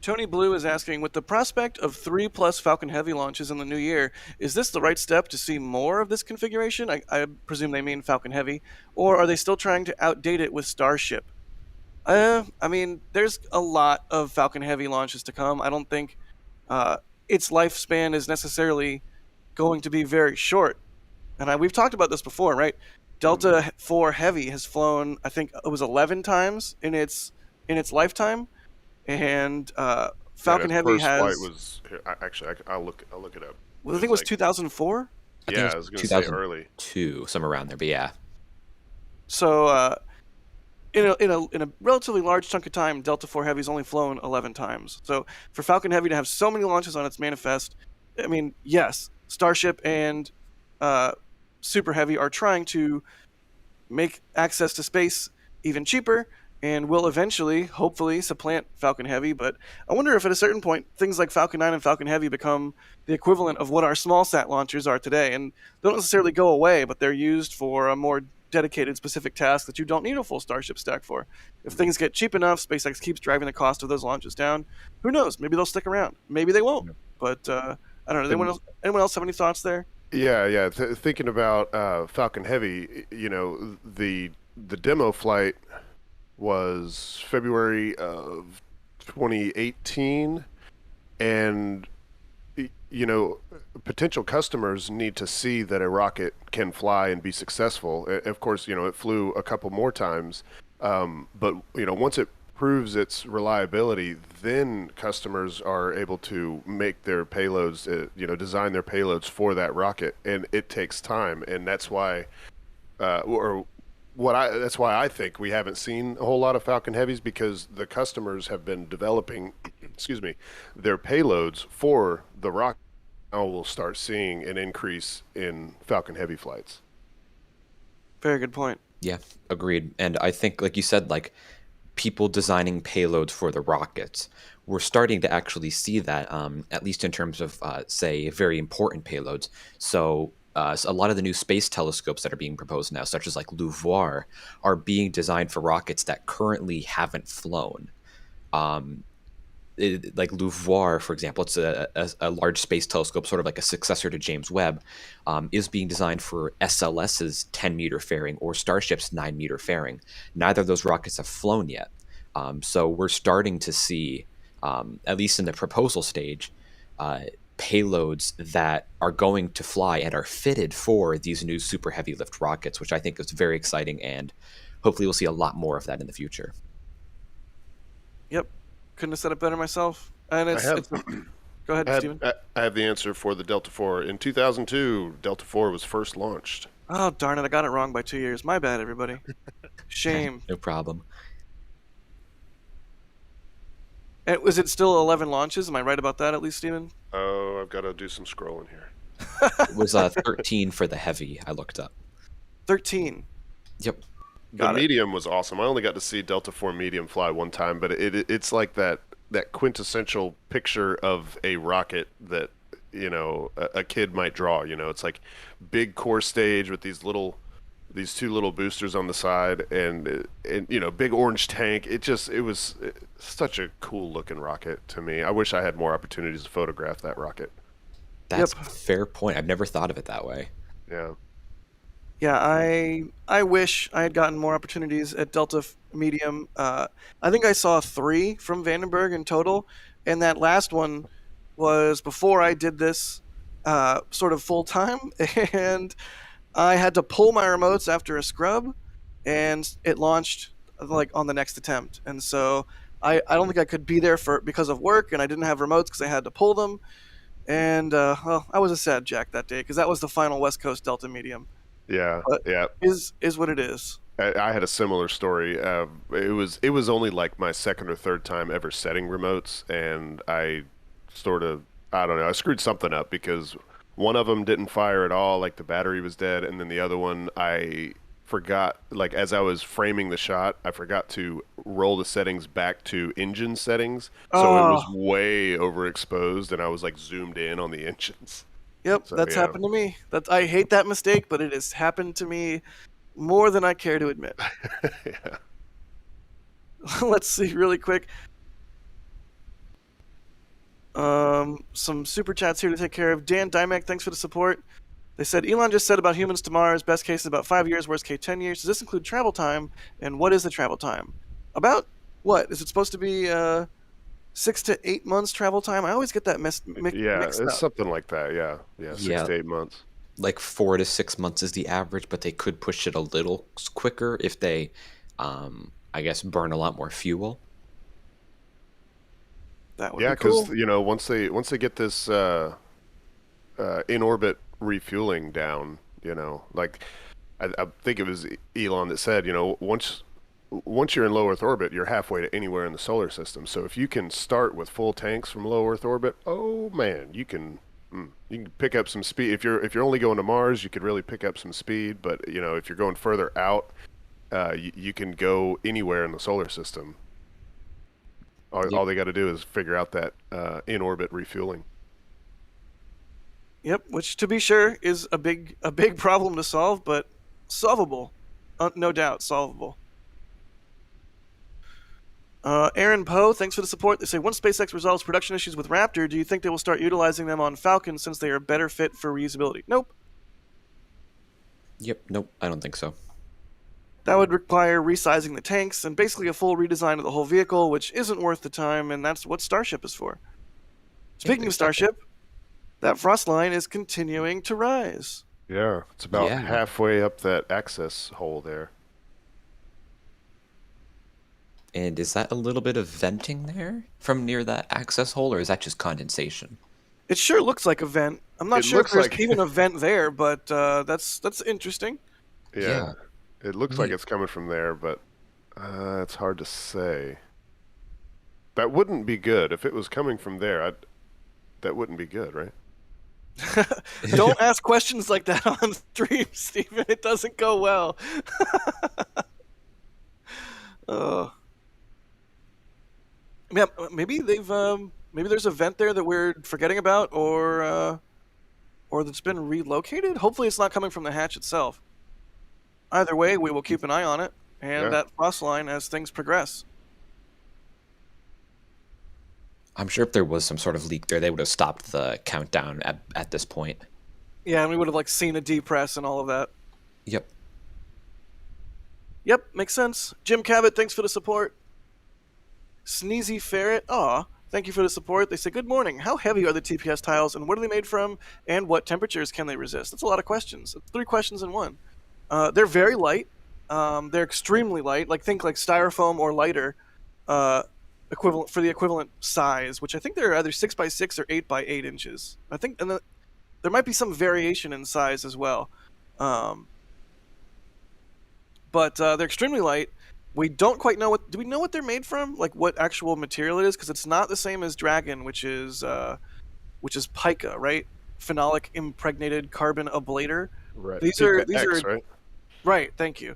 Tony Blue is asking, with the prospect of 3+ Falcon Heavy launches in the new year, is this the right step to see more of this configuration? I presume they mean Falcon Heavy. Or are they still trying to outdate it with Starship? I mean, there's a lot of Falcon Heavy launches to come. I don't think its lifespan is necessarily going to be very short. And we've talked about this before, right? Delta 4 Heavy has flown, I think it was 11 times in its lifetime, and Falcon its Heavy first has. flight was I'll look it up. Well, I think it was 2004. I think Yeah, it I was going to say early. 2002, somewhere around there, but yeah. So in a relatively large chunk of time, Delta 4 Heavy's only flown 11 times. So for Falcon Heavy to have so many launches on its manifest, I mean, yes, Starship and Super Heavy are trying to make access to space even cheaper and will eventually, hopefully, supplant Falcon Heavy. But I wonder if at a certain point, things like Falcon 9 and Falcon Heavy become the equivalent of what our small sat launchers are today. And they don't necessarily go away, but they're used for a more dedicated specific task that you don't need a full Starship stack for. If things get cheap enough, SpaceX keeps driving the cost of those launches down. Who knows? Maybe they'll stick around. Maybe they won't. But I don't know. Anyone else have any thoughts there? Yeah. Thinking about Falcon Heavy, the demo flight was February of 2018, and potential customers need to see that a rocket can fly and be successful. Of course, it flew a couple more times, but once it proves its reliability, then customers are able to make their payloads, design their payloads for that rocket, and it takes time, and that's why, that's why I think we haven't seen a whole lot of Falcon Heavies, because the customers have been developing, their payloads for the rocket. Now we'll start seeing an increase in Falcon Heavy flights. Very good point. Yeah, agreed. And I think, like you said, like people designing payloads for the rockets, we're starting to actually see that, at least in terms of, say, very important payloads. So a lot of the new space telescopes that are being proposed now, such as like LUVOIR, are being designed for rockets that currently haven't flown. Like LUVOIR, for example, it's a large space telescope, sort of like a successor to James Webb, is being designed for SLS's 10-meter fairing or Starship's 9-meter fairing. Neither of those rockets have flown yet. So we're starting to see, at least in the proposal stage, payloads that are going to fly and are fitted for these new super heavy lift rockets, which I think is very exciting, and hopefully we'll see a lot more of that in the future. Yep. Couldn't have said it better myself. And go ahead, Steven. I have the answer for the Delta 4. In 2002, Delta 4 was first launched. Oh, darn it. I got it wrong by 2 years. My bad, everybody. Shame. No problem. And was it still 11 launches? Am I right about that, at least, Steven? Oh, I've got to do some scrolling here. It was 13 for the heavy, I looked up. 13. Yep. The medium was awesome. I only got to see Delta 4 medium fly one time, but it's like that quintessential picture of a rocket that a kid might draw. It's like big core stage with these two little boosters on the side, and big orange tank. It was such a cool looking rocket to me. I wish I had more opportunities to photograph that rocket. That's a fair point. I've never thought of it that way. Yeah. Yeah, I wish I had gotten more opportunities at Delta Medium. I think I saw 3 from Vandenberg in total, and that last one was before I did this sort of full time, and I had to pull my remotes after a scrub, and it launched like on the next attempt. And so I don't think I could be there because of work, and I didn't have remotes because I had to pull them. And well, I was a sad Jack that day because that was the final West Coast Delta Medium. Yeah, But yeah. is what it is. I had a similar story. It was only like my second or third time ever setting remotes, and I don't know, I screwed something up because one of them didn't fire at all, like the battery was dead, and then the other one I forgot, like as I was framing the shot, I forgot to roll the settings back to engine settings, so it was way overexposed, and I was like zoomed in on the engines. Yep, So, that's yeah. happened to me. I hate that mistake, but it has happened to me more than I care to admit. Yeah. Let's see really quick. Some super chats here to take care of. Dan Dymek, thanks for the support. They said, Elon just said about humans to Mars, best case is about 5 years, worst case 10 years. Does this include travel time? And what is the travel time? About what? Is it supposed to be 6 to 8 months travel time? I always get that mixed it's up. something like that. Yeah, 6 to 8 months. Like 4 to 6 months is the average, but they could push it a little quicker if they, I guess, burn a lot more fuel. That would be cool. because once they get this in orbit refueling down, like I think it was Elon that said, once you're in low Earth orbit, you're halfway to anywhere in the solar system. So if you can start with full tanks from low Earth orbit, oh man, you can pick up some speed. If you're only going to Mars, you could really pick up some speed. But if you're going further out, you can go anywhere in the solar system. All they got to do is figure out that in orbit refueling. Yep, which to be sure is a big problem to solve, but solvable, no doubt solvable. Aaron Poe, thanks for the support. They say, once SpaceX resolves production issues with Raptor, do you think they will start utilizing them on Falcon since they are better fit for reusability? Nope. Yep, nope, I don't think so. That would require resizing the tanks and basically a full redesign of the whole vehicle, which isn't worth the time, and that's what Starship is for. Speaking of Starship, that frost line is continuing to rise. Yeah, it's about halfway up that access hole there. And is that a little bit of venting there from near that access hole, or is that just condensation? It sure looks like a vent. I'm not sure if there's even a vent there, but that's interesting. Yeah. It looks like it's coming from there, but it's hard to say. That wouldn't be good. If it was coming from there, that wouldn't be good, right? Don't ask questions like that on stream, Stephen. It doesn't go well. Yeah, maybe there's a vent there that we're forgetting about, or that's been relocated. Hopefully, it's not coming from the hatch itself. Either way, we will keep an eye on it and that frost line as things progress. I'm sure if there was some sort of leak there, they would have stopped the countdown at this point. Yeah, and we would have seen a depress and all of that. Yep. Yep, makes sense. Jim Cabot, thanks for the support. Sneezy Ferret, thank you for the support. They say, good morning. How heavy are the TPS tiles and what are they made from and what temperatures can they resist? That's a lot of questions. That's 3 questions in one. They're very light. They're extremely light. Think styrofoam or lighter, equivalent for the equivalent size, which I think they're either 6x6 or 8x8 inches. I think, and there might be some variation in size as well. But they're extremely light. We don't quite know do we know what they're made from? What actual material it is? Because it's not the same as Dragon, which is pica, right? Phenolic impregnated carbon ablator. Right. These are right? Right, thank you.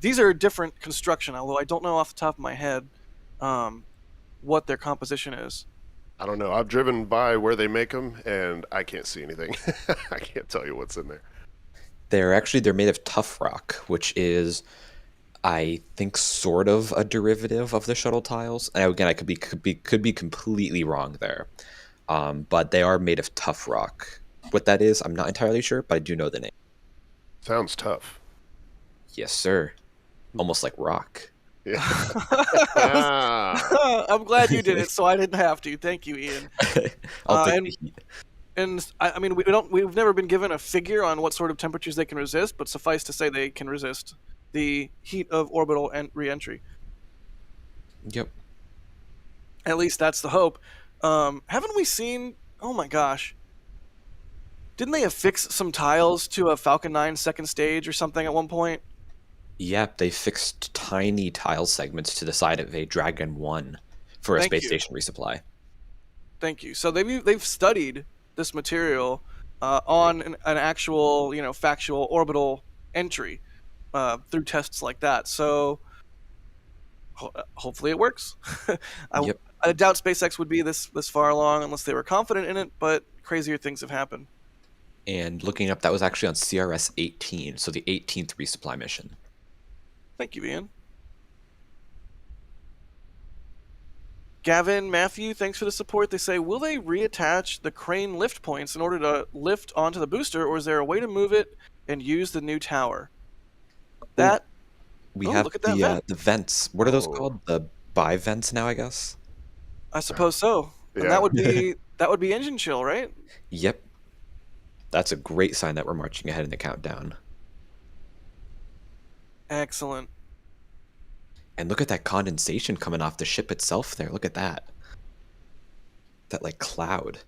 These are different construction, although I don't know off the top of my head what their composition is. I don't know. I've driven by where they make them, and I can't see anything. I can't tell you what's in there. They're made of tough rock, which is, I think, sort of a derivative of the shuttle tiles. And again, I could be completely wrong there, but they are made of tough rock. What that is, I'm not entirely sure, but I do know the name. Sounds tough. Yes, sir. Almost like rock. Yeah. I'm glad you did it, so I didn't have to. Thank you, Ian. I'll take the heat. And I mean, we've never been given a figure on what sort of temperatures they can resist, but suffice to say they can resist the heat of orbital re-entry. Yep. At least that's the hope. Haven't we seen? Oh my gosh! Didn't they affix some tiles to a Falcon 9 second stage or something at one point? Yep, they fixed tiny tile segments to the side of a Dragon 1 for a space station resupply. Thank you. So they've studied this material on an actual, factual orbital entry through tests like that. So hopefully it works. Yep. I doubt SpaceX would be this far along unless they were confident in it, but crazier things have happened. And looking up, that was actually on CRS-18, so the 18th resupply mission. Thank you, Ian. Gavin, Matthew, thanks for the support. They say, will they reattach the crane lift points in order to lift onto the booster, or is there a way to move it and use the new tower? That. We Oh, have look at that vent. the vents. What are those Oh. called? The bi vents now, I guess. I suppose so. And Yeah. that would be engine chill, right? Yep. That's a great sign that we're marching ahead in the countdown. Excellent. And look at that condensation coming off the ship itself there. Look at that. That like cloud.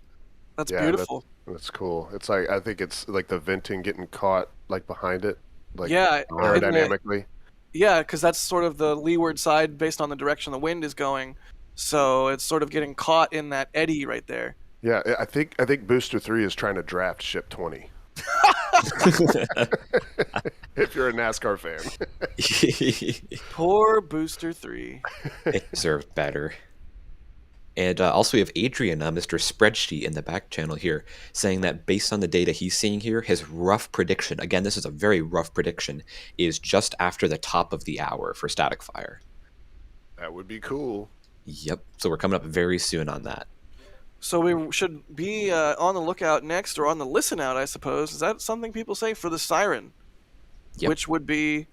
That's Yeah, beautiful. That's cool. It's like, I think it's like the venting getting caught like behind it, like Yeah, aerodynamically. Yeah, because that's sort of the leeward side based on the direction the wind is going. So it's sort of getting caught in that eddy right there. Yeah, I think Booster 3 is trying to draft Ship 20. If you're a NASCAR fan. Poor Booster 3. It deserved better. And also we have Adrian, Mr. Spreadsheet, in the back channel here, saying that based on the data he's seeing here, his rough prediction, again, this is a very rough prediction, is just after the top of the hour for static fire. That would be cool. Yep. So we're coming up very soon on that. So we should be on the lookout next, or on the listen out, I suppose. Is that something people say, for the siren? Yep. Which would be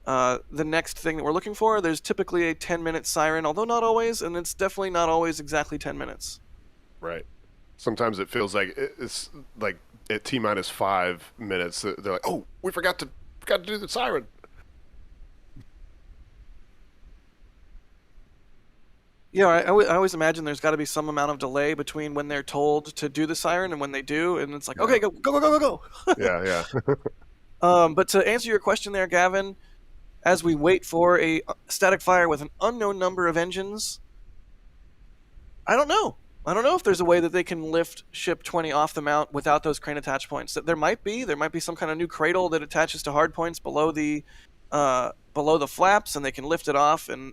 the next thing that we're looking for. There's typically a 10-minute siren, although not always, and it's definitely not always exactly 10 minutes. Right. Sometimes it feels like it's like at T-minus 5 minutes, they're like, oh, we forgot to do the siren. Yeah, I always imagine there's got to be some amount of delay between when they're told to do the siren and when they do, and it's like, okay, go, go, go, go, go, go. Yeah. But to answer your question there, Gavin, as we wait for a static fire with an unknown number of engines, I don't know. I don't know if there's a way that they can lift Ship 20 off the mount without those crane attach points. There might be. There might be some kind of new cradle that attaches to hard points below the flaps, and they can lift it off and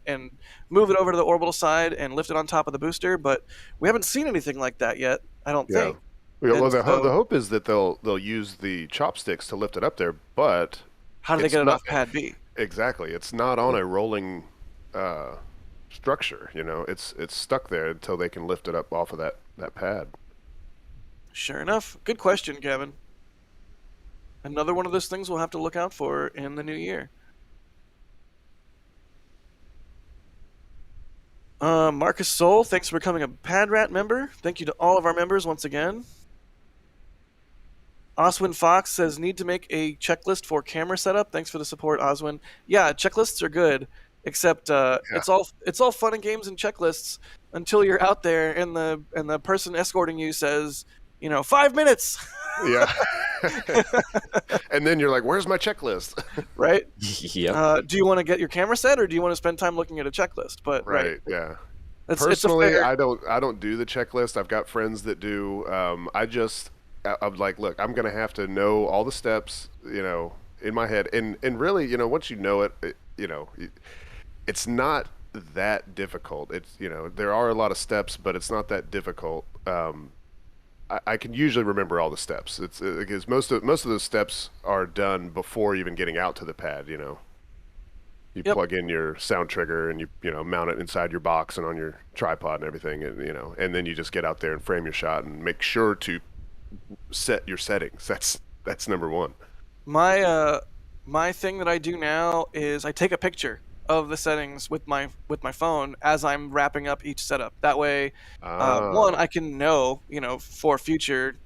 move it over to the orbital side and lift it on top of the booster. But we haven't seen anything like that yet, I don't think. Well, the hope is that they'll use the chopsticks to lift it up there, but how do they get it off Pad B? Exactly. It's not on a rolling structure, It's stuck there until they can lift it up off of that pad. Sure enough. Good question, Gavin. Another one of those things we'll have to look out for in the new year. Marcus Soul, thanks for becoming a Pad Rat member. Thank you to all of our members once again. Oswin Fox says, need to make a checklist for camera setup. Thanks for the support, Oswin. Yeah, checklists are good, except it's all fun and games and checklists until you're out there and the person escorting you says, 5 minutes. Yeah. And then you're like, where's my checklist? Right? Yep. Do you want to get your camera set, or do you want to spend time looking at a checklist? But right. Yeah. Personally, I don't do the checklist. I've got friends that do. I'm like, look, I'm gonna have to know all the steps, in my head, and really, once you know it, it's not that difficult. It's there are a lot of steps, but it's not that difficult. I can usually remember all the steps. It's because most of those steps are done before even getting out to the pad. You plug in your sound trigger and you mount it inside your box and on your tripod and everything, and and then you just get out there and frame your shot and make sure to set your settings. That's number one. My thing that I do now is I take a picture of the settings with my phone as I'm wrapping up each setup. That way, one, I can know, for future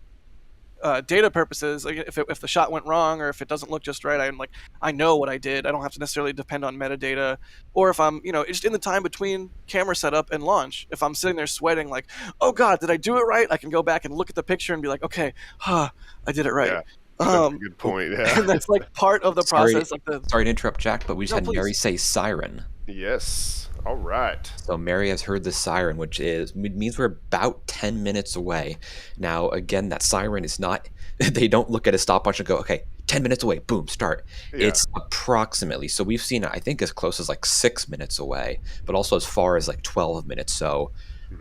data purposes, like if the shot went wrong or if it doesn't look just right, I know what I did. I don't have to necessarily depend on metadata. Or if I'm, just in the time between camera setup and launch, if I'm sitting there sweating like, oh God, did I do it right? I can go back and look at the picture and be like, okay, I did it right. Yeah. That's a good point. Yeah. And that's like part of the process. Sorry to interrupt, Jack, but we just had please. Mary say siren. Yes. All right. So Mary has heard the siren, which means we're about 10 minutes away. Now, again, that siren is not, they don't look at a stopwatch and go, okay, 10 minutes away, boom, start. Yeah. It's approximately, so we've seen it, I think, as close as like 6 minutes away, but also as far as like 12 minutes. So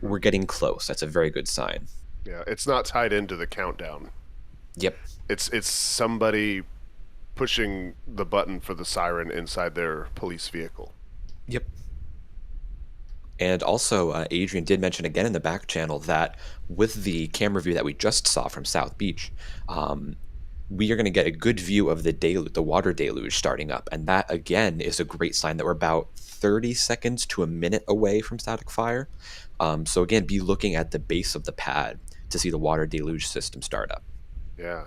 we're getting close. That's a very good sign. Yeah. It's not tied into the countdown. Yep. It's somebody pushing the button for the siren inside their police vehicle. Yep. And also, Adrian did mention again in the back channel that with the camera view that we just saw from South Beach, we are going to get a good view of the water deluge starting up. And that, again, is a great sign that we're about 30 seconds to a minute away from static fire. So again, be looking at the base of the pad to see the water deluge system start up. Yeah.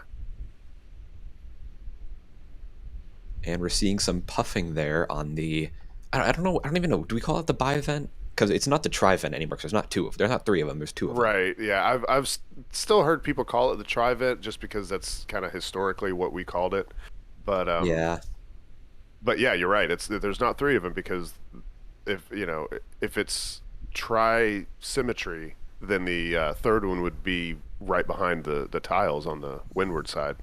And we're seeing some puffing there on the, I don't even know, do we call it the bi-vent? Because it's not the tri-vent anymore, because there's not three of them, there's two of them. Right. Yeah. I've still heard people call it the tri-vent just because that's kind of historically what we called it. But Yeah. But yeah, you're right. There's not three of them because if it's tri-symmetry, then the third one would be right behind the tiles on the windward side.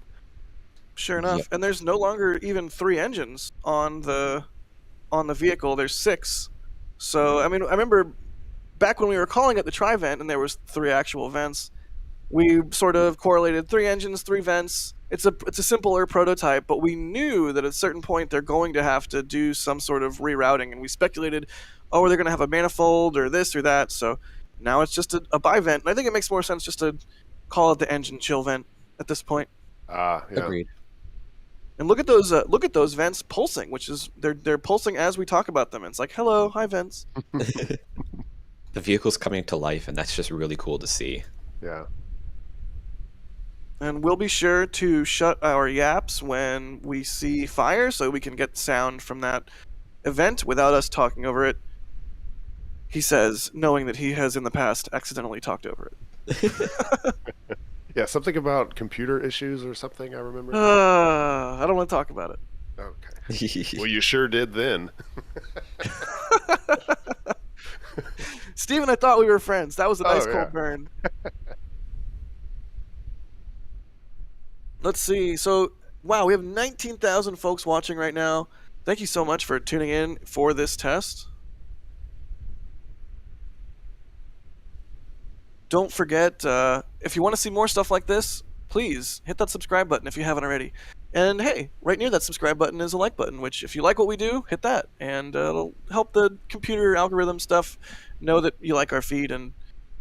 Sure enough. Yep. And there's no longer even 3 engines on the vehicle. There's 6. So I mean, I remember back when we were calling it the tri-vent and there was 3 actual vents, we sort of correlated 3 engines, 3 vents. It's a simpler prototype, but we knew that at a certain point they're going to have to do some sort of rerouting, and we speculated, oh, they're going to have a manifold or this or that. So now it's just a bi-vent, and I think it makes more sense just to call it the engine chill vent at this point. Yeah. Agreed. And look at those vents pulsing, which is they're pulsing as we talk about them. It's like, hello, hi vents. The vehicle's coming to life, and that's just really cool to see. Yeah. And we'll be sure to shut our yaps when we see fire so we can get sound from that event without us talking over it. He says, knowing that he has in the past accidentally talked over it. Yeah, something about computer issues or something, I remember. I don't want to talk about it. Okay. Well, you sure did then. Steven, I thought we were friends. That was a nice yeah. cold burn. Let's see. So, wow, we have 19,000 folks watching right now. Thank you so much for tuning in for this test. Don't forget, if you want to see more stuff like this, please hit that subscribe button if you haven't already. And hey, right near that subscribe button is a like button, which if you like what we do, hit that. And it'll help the computer algorithm stuff know that you like our feed and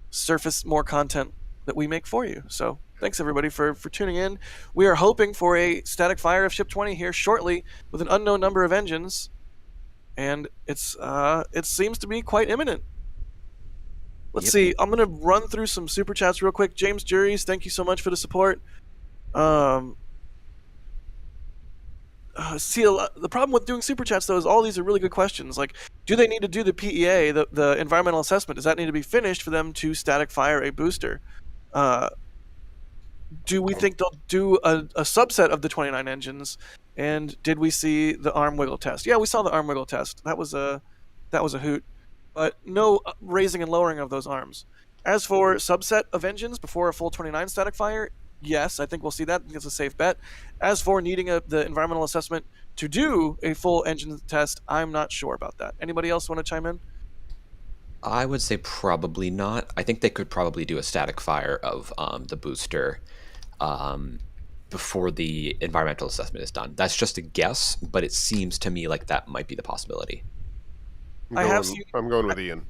surface more content that we make for you. So thanks everybody for tuning in. We are hoping for a static fire of Ship 20 here shortly with an unknown number of engines. And it seems to be quite imminent. Let's see. I'm going to run through some super chats real quick. James Juries, thank you so much for the support. The problem with doing super chats, though, is all these are really good questions. Like, do they need to do the PEA, the environmental assessment? Does that need to be finished for them to static fire a booster? Do we think they'll do a subset of the 29 engines? And did we see the arm wiggle test? Yeah, we saw the arm wiggle test. That was a hoot. But no raising and lowering of those arms. As for subset of engines before a full 29 static fire, yes, I think we'll see that. I think it's a safe bet. As for needing the environmental assessment to do a full engine test, I'm not sure about that. Anybody else want to chime in? I would say probably not. I think they could probably do a static fire of the booster before the environmental assessment is done. That's just a guess, but it seems to me like that might be the possibility. I'm going with Ian.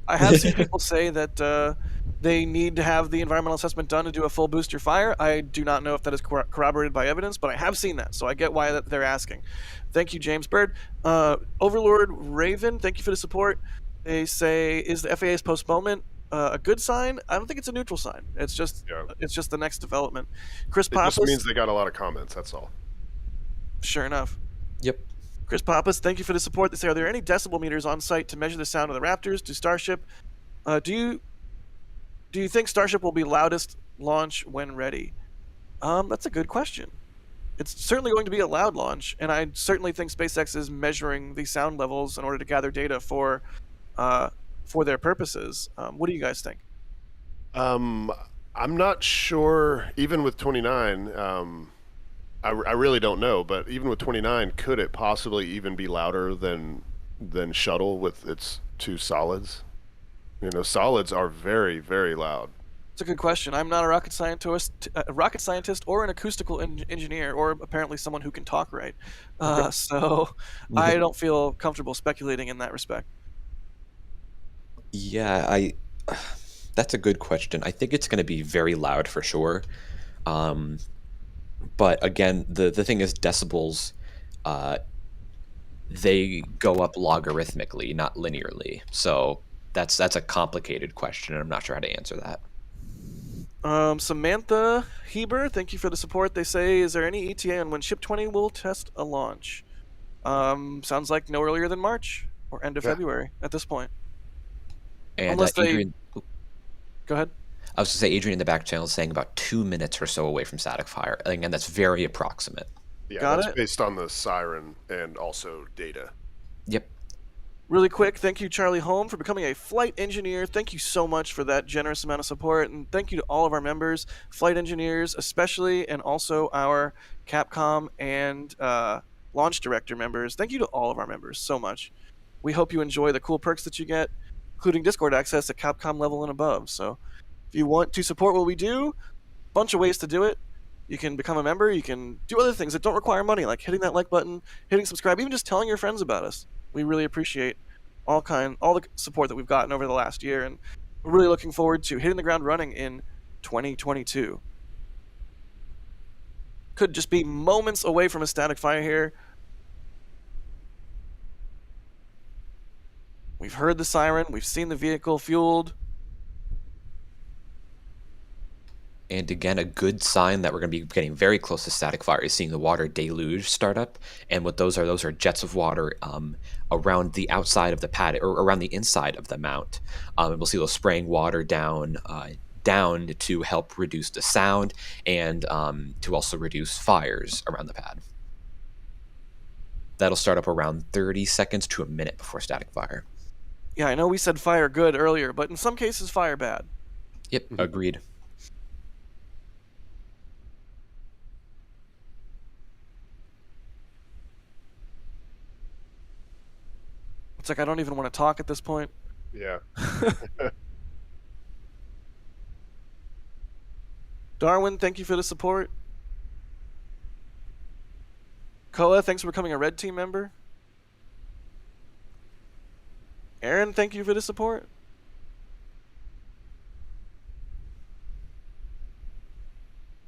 I have seen people say that they need to have the environmental assessment done to do a full booster fire. I do not know if that is corroborated by evidence, but I have seen that, so I get why they're asking. Thank you, James Bird. Overlord Raven, thank you for the support. They say, is the FAA's postponement a good sign? I don't think it's a neutral sign. It's just the next development. Chris Pappas, it just means they got a lot of comments, that's all. Sure enough. Yep. Chris Pappas, thank you for the support. They say, are there any decibel meters on site to measure the sound of the Raptors? Do Starship? Do you think Starship will be loudest launch when ready? That's a good question. It's certainly going to be a loud launch, and I certainly think SpaceX is measuring the sound levels in order to gather data for their purposes. What do you guys think? I'm not sure. Even with 29. I really don't know, but even with 29, could it possibly even be louder than Shuttle with its 2 solids? You know, solids are very, very loud. It's a good question. I'm not a rocket scientist or an acoustical engineer, or apparently someone who can talk right. So I don't feel comfortable speculating in that respect. Yeah, that's a good question. I think it's going to be very loud for sure. Um, but again, the thing is decibels, uh, they go up logarithmically, not linearly. So that's a complicated question, and I'm not sure how to answer that. Samantha Heber, thank you for the support. They say, is there any ETA on when Ship 20 will test a launch? Sounds like no earlier than March or end of Yeah. February at this point. And Unless they Adrian, go ahead. I was to say Adrian in the back channel is saying about 2 minutes or so away from static fire. Again, that's very approximate. Yeah, Got that's it. based on the siren and also data. Yep. Really quick, thank you, Charlie Holm, for becoming a flight engineer. Thank you so much for that generous amount of support. And thank you to all of our members, flight engineers especially, and also our Capcom and launch director members. Thank you to all of our members so much. We hope you enjoy the cool perks that you get, including Discord access at Capcom level and above. So if you want to support what we do, bunch of ways to do it. You can become a member. You can do other things that don't require money, like hitting that like button, hitting subscribe, even just telling your friends about us. We really appreciate all the support that we've gotten over the last year, and we're really looking forward to hitting the ground running in 2022. Could just be moments away from a static fire here. We've heard the siren. We've seen the vehicle fueled. And again, a good sign that we're going to be getting very close to static fire is seeing the water deluge start up. And what those are jets of water around the outside of the pad or around the inside of the mount. And we'll see those spraying water down to help reduce the sound and to also reduce fires around the pad. That'll start up around 30 seconds to a minute before static fire. Yeah, I know we said fire good earlier, but in some cases, fire bad. Yep, agreed. It's like I don't even want to talk at this point. Yeah. Darwin, thank you for the support. Koa, thanks for becoming a red team member. Aaron, thank you for the support.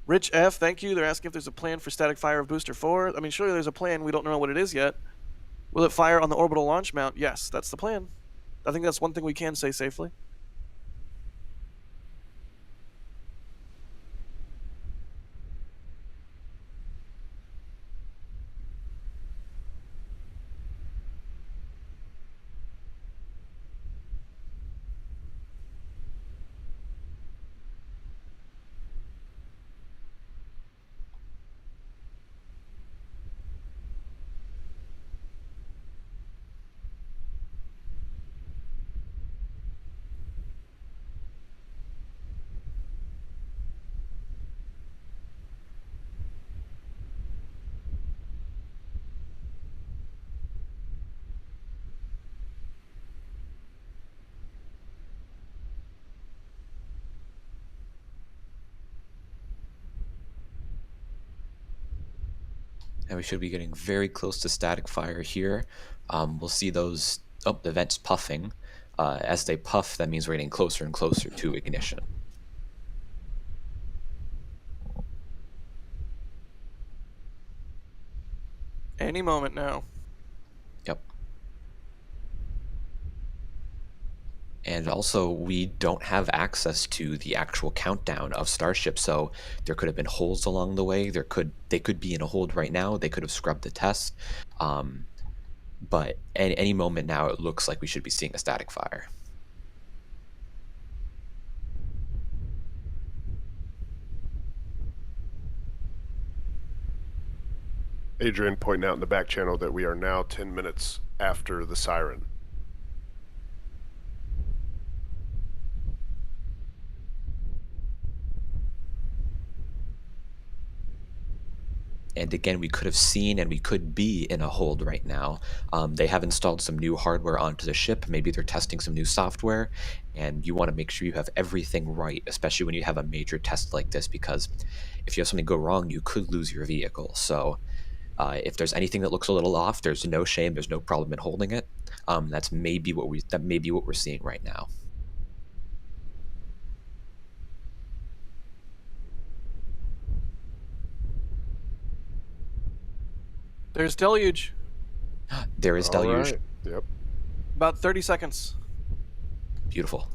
Rich F, thank you. They're asking if there's a plan for static fire of Booster 4. I mean, surely there's a plan. We don't know what it is yet. Will it fire on the orbital launch mount? Yes, that's the plan. I think that's one thing we can say safely. And we should be getting very close to static fire here. We'll see those, the vents puffing. As they puff, that means we're getting closer and closer to ignition. Any moment now. Yep. And also, we don't have access to the actual countdown of Starship, so there could have been holes along the way. They could be in a hold right now. They could have scrubbed the test. But at any moment now, it looks like we should be seeing a static fire. Adrian pointing out in the back channel that we are now 10 minutes after the siren. And again, we could have seen and we could be in a hold right now. They have installed some new hardware onto the ship. Maybe they're testing some new software, and you want to make sure you have everything right, especially when you have a major test like this, because if you have something go wrong, you could lose your vehicle. So If there's anything that looks a little off, there's no shame. There's no problem in holding it. That may be what we're seeing right now. There's deluge. There is All deluge. right. Yep. About 30 seconds. Beautiful.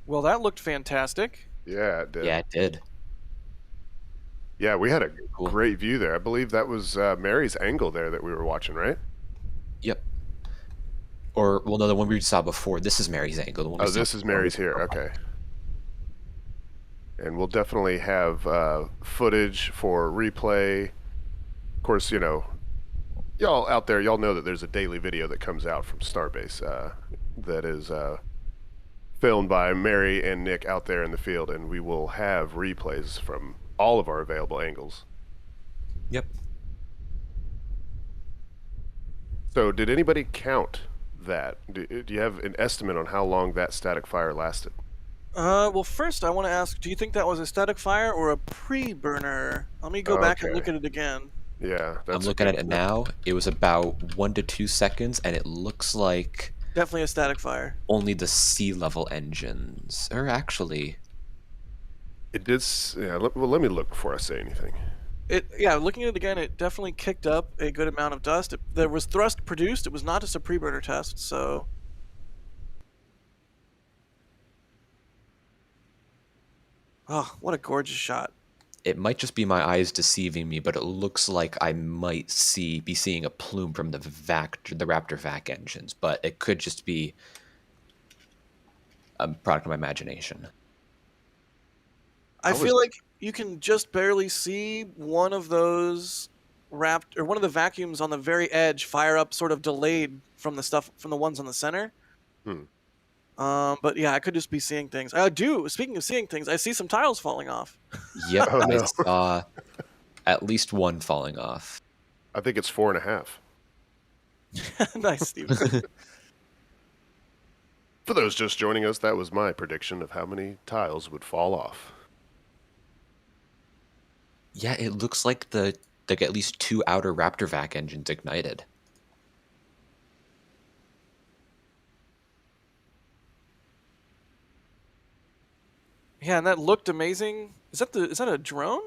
Well, that looked fantastic. Yeah, it did. Yeah, it did. Yeah, we had a Cool. great view there. I believe that was Mary's angle there that we were watching, right? Yep. Or, well, no, the one we saw before. This is Mary's angle. The one we Oh, saw this is before. Mary's here. Okay. And we'll definitely have footage for replay. Of course, you know, y'all out there, y'all know that there's a daily video that comes out from Starbase that is filmed by Mary and Nick out there in the field, and we will have replays from all of our available angles. Yep. So did anybody count that? Do you have an estimate on how long that static fire lasted? Well, first I want to ask, do you think that was a static fire or a pre-burner? Let me go back and Okay. look at it again. Yeah, I'm that's looking at it now. It was about 1 to 2 seconds, and it looks like Definitely a static fire. only the sea level engines. Or actually, It did. Yeah. Well, let me look before I say anything. Yeah, looking at it again, it definitely kicked up a good amount of dust. There was thrust produced. It was not just a pre-burner test, so... Oh, what a gorgeous shot. it might just be my eyes deceiving me, but it looks like I might be seeing a plume from the Raptor vac engines, but it could just be a product of my imagination. I feel like you can just barely see one of those one of the vacuums on the very edge fire up, sort of delayed from the ones on the center. But yeah, I could just be seeing things. I do. Speaking of seeing things, I see some tiles falling off. Yep, Oh, no. I saw at least one falling off. I think it's 4.5. Nice, Steven. For those just joining us, that was my prediction of how many tiles would fall off. Yeah, it looks like at least 2 outer Raptor vac engines ignited. Yeah, and that looked amazing. Is that a drone?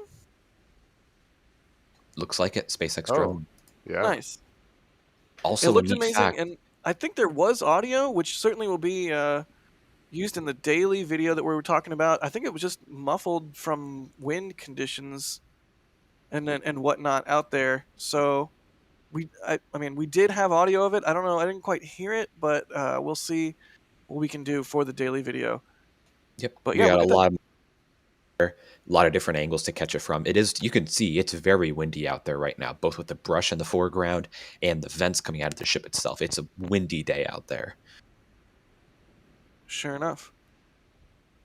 Looks like it, SpaceX Oh. drone. Yeah. Nice. Also, It looked a neat amazing, fact, and I think there was audio, which certainly will be used in the daily video that we were talking about. I think it was just muffled from wind conditions and whatnot out there. So I mean, we did have audio of it. I don't know. I didn't quite hear it, but we'll see what we can do for the daily video. Yep, But we yeah, got look a lot of different angles to catch it from. You can see it's very windy out there right now, both with the brush in the foreground and the vents coming out of the ship itself. It's a windy day out there. Sure enough.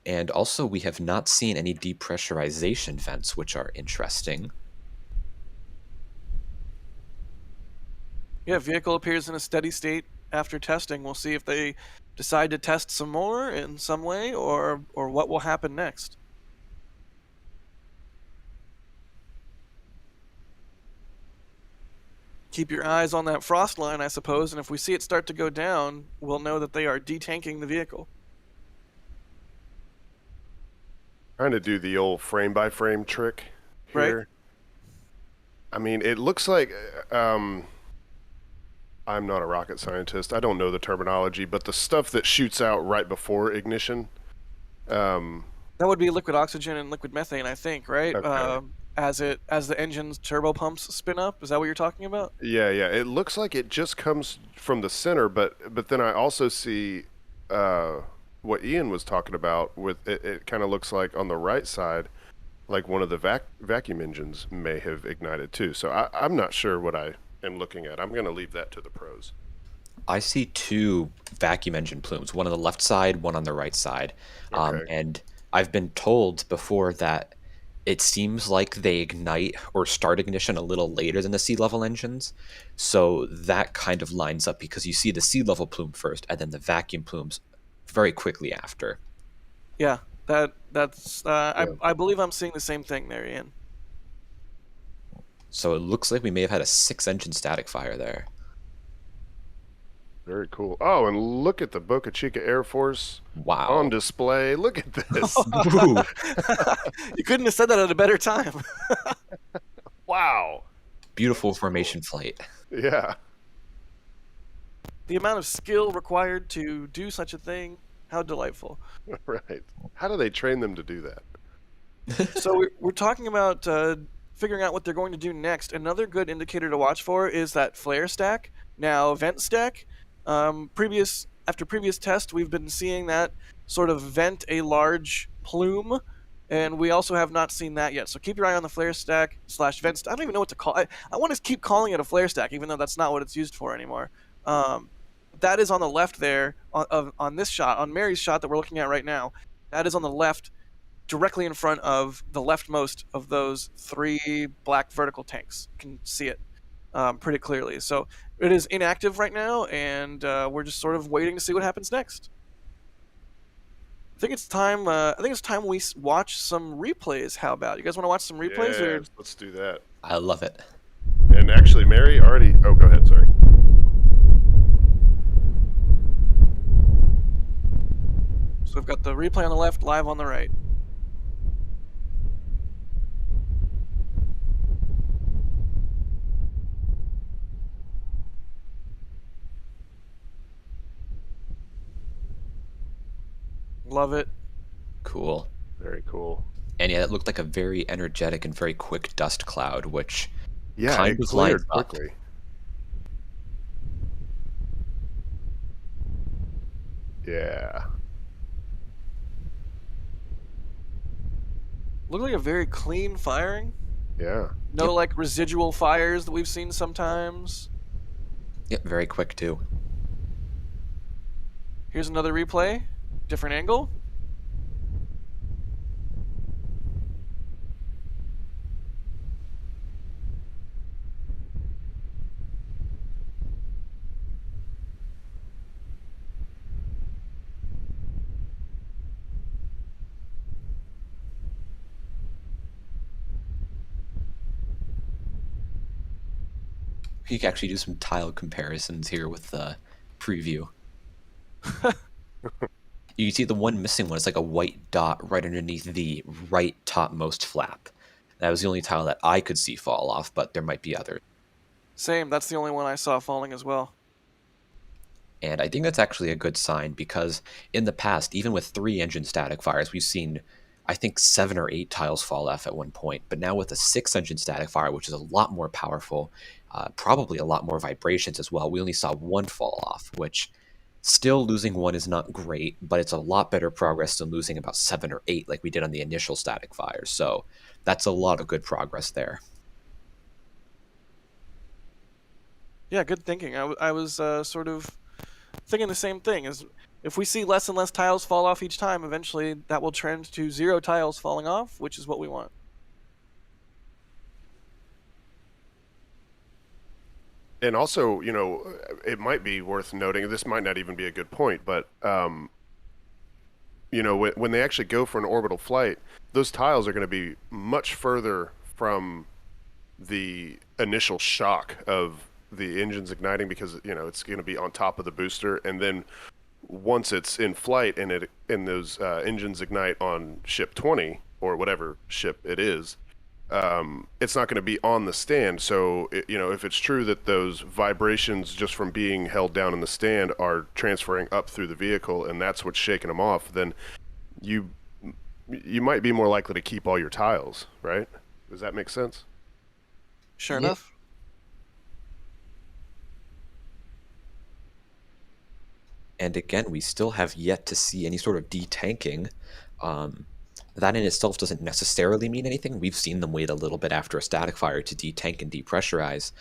And also, we have not seen any depressurization vents, which are interesting. Yeah, vehicle appears in a steady state after testing. We'll see if they decide to test some more in some way, or what will happen next. Keep your eyes on that frost line, I suppose, and if we see it start to go down, we'll know that they are detanking the vehicle. Trying to do the old frame by frame trick here. Right. I mean, it looks like I'm not a rocket scientist. I don't know the terminology, but the stuff that shoots out right before ignition. That would be liquid oxygen and liquid methane, I think, right? Okay. as the engine's turbo pumps spin up. Is that what you're talking about? Yeah, yeah. It looks like it just comes from the center, but then I also see what Ian was talking about with it. It kind of looks like on the right side, like one of the vacuum engines may have ignited too. So I'm not sure what I am looking at. I'm going to leave that to the pros. I see two vacuum engine plumes, one on the left side, one on the right side. Okay. And I've been told before that it seems like they ignite or start ignition a little later than the sea level engines. So that kind of lines up because you see the sea level plume first and then the vacuum plumes very quickly after. Yeah, that's Yeah. I believe I'm seeing the same thing there, Ian. So it looks like we may have had a 6-engine static fire there. Very cool. Oh, and look at the Boca Chica Air Force Wow. on display. Look at this. Ooh. You couldn't have said that at a better time. Wow. Beautiful formation flight. Yeah. The amount of skill required to do such a thing, how delightful. Right. How do they train them to do that? So we're talking about figuring out what they're going to do next. Another good indicator to watch for is that flare stack, now vent stack. After previous tests, we've been seeing that sort of vent a large plume, and we also have not seen that yet. So keep your eye on the flare stack / vent stack. I don't even know what to call it. I want to keep calling it a flare stack, even though that's not what it's used for anymore. That is on the left there on this shot, on Mary's shot that we're looking at right now. That is on the left, directly in front of the leftmost of those 3 black vertical tanks. You can see it pretty clearly. So it is inactive right now, and we're just sort of waiting to see what happens next. I think it's time. We watch some replays. How about you guys want to watch some replays? Yeah, Or let's do that. I love it. And actually, Mary already... Oh, go ahead. Sorry. so we've got the replay on the left, live on the right. Love it. Cool. Very cool. And yeah, it looked like a very energetic and very quick dust cloud, which Yeah, kind it of cleared lines up. quickly. Yeah. Looked like a very clean firing. Yeah. No Yep. like residual fires that we've seen sometimes. Yep, very quick too. Here's another replay, different angle. You can actually do some tile comparisons here with the preview. You can see the one missing one is like a white dot right underneath the right topmost flap. That was the only tile that I could see fall off, but there might be others. Same, that's the only one I saw falling as well. And I think that's actually a good sign because in the past, even with 3-engine static fires, we've seen, I think, 7 or 8 tiles fall off at one point. But now with a 6-engine static fire, which is a lot more powerful, probably a lot more vibrations as well, we only saw 1 fall off, which still losing 1 is not great, but it's a lot better progress than losing about 7 or 8 like we did on the initial static fires. So that's a lot of good progress there. Yeah, good thinking. I was sort of thinking the same thing. As if we see less and less tiles fall off each time, eventually that will trend to 0 tiles falling off, which is what we want. And also, you know, it might be worth noting, this might not even be a good point, but, you know, when they actually go for an orbital flight, those tiles are going to be much further from the initial shock of the engines igniting because, you know, it's going to be on top of the booster. And then once it's in flight and those engines ignite on ship 20 or whatever ship it is, it's not going to be on the stand. So, you know, if it's true that those vibrations just from being held down in the stand are transferring up through the vehicle and that's what's shaking them off, then you might be more likely to keep all your tiles, right? Does that make sense? Sure Yeah. enough. And again, we still have yet to see any sort of detanking. That in itself doesn't necessarily mean anything. We've seen them wait a little bit after a static fire to detank and depressurize.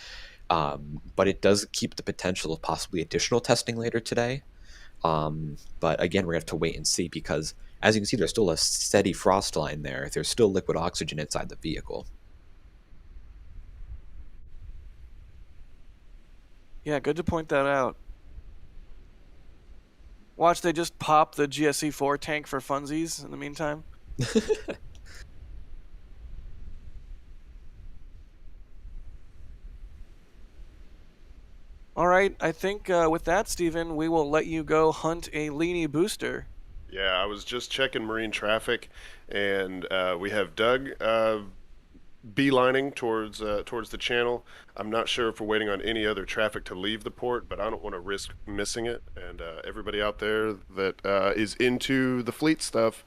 But it does keep the potential of possibly additional testing later today. But again, we're going to have to wait and see because, as you can see, there's still a steady frost line there. There's still liquid oxygen inside the vehicle. Yeah, good to point that out. Watch, they just pop the GSE-4 tank for funsies in the meantime. All right, I think with that, Steven, we will let you go hunt a leany booster. Yeah, I was just checking marine traffic, and we have Doug beelining towards the channel. I'm not sure if we're waiting on any other traffic to leave the port, but I don't want to risk missing it. And everybody out there that is into the fleet stuff,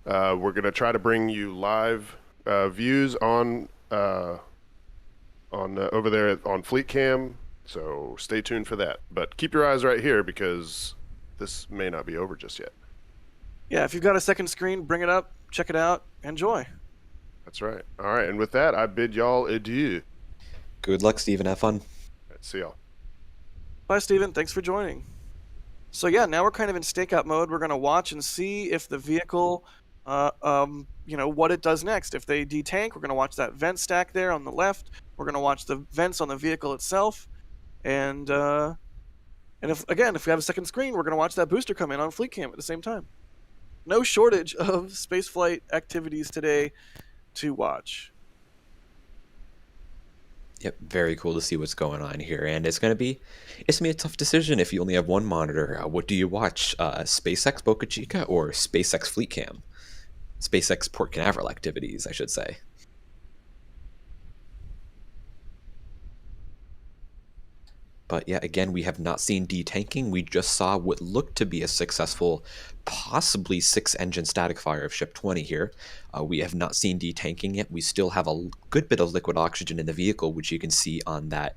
we're gonna try to bring you live views on over there on Fleet Cam. So stay tuned for that. But keep your eyes right here because this may not be over just yet. Yeah, if you've got a second screen, bring it up, check it out, enjoy. That's right. All right, and with that, I bid y'all adieu. Good luck, Steven. Have fun. See y'all. Bye, Steven. Thanks for joining. So yeah, now we're kind of in stakeout mode. We're going to watch and see if the vehicle, what it does next. If they detank, we're going to watch that vent stack there on the left. We're going to watch the vents on the vehicle itself. And if we have a second screen, we're going to watch that booster come in on Fleet Cam at the same time. No shortage of spaceflight activities today to watch. Yep, very cool to see what's going on here, and it's gonna be a tough decision if you only have one monitor. What do you watch? SpaceX Boca Chica or SpaceX Fleet Cam? SpaceX Port Canaveral activities, I should say. But yeah, again, we have not seen detanking. We just saw what looked to be a successful, possibly 6-engine static fire of Ship 20 here. We have not seen detanking yet. We still have a good bit of liquid oxygen in the vehicle, which you can see on that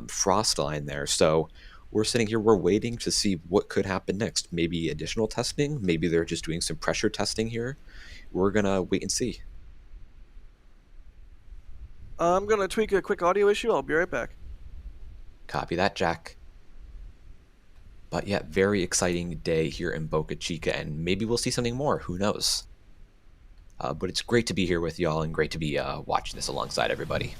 frost line there. So we're sitting here, we're waiting to see what could happen next. Maybe additional testing. Maybe they're just doing some pressure testing here. We're going to wait and see. I'm going to tweak a quick audio issue. I'll be right back. Copy that, Jack. But yeah, very exciting day here in Boca Chica, and maybe we'll see something more. Who knows? But it's great to be here with y'all and great to be watching this alongside everybody.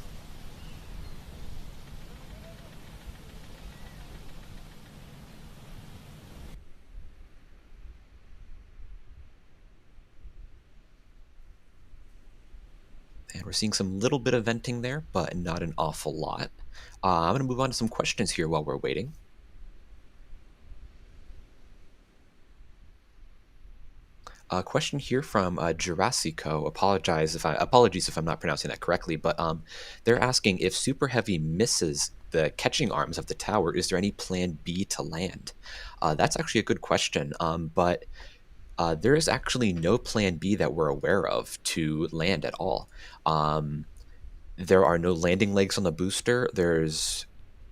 And we're seeing some little bit of venting there, but not an awful lot. I'm going to move on to some questions here while we're waiting. A question here from Jurassico. Apologies if I'm not pronouncing that correctly, but they're asking if Super Heavy misses the catching arms of the tower, is there any plan B to land? That's actually a good question, but there is actually no plan B that we're aware of to land at all. There are no landing legs on the booster. There's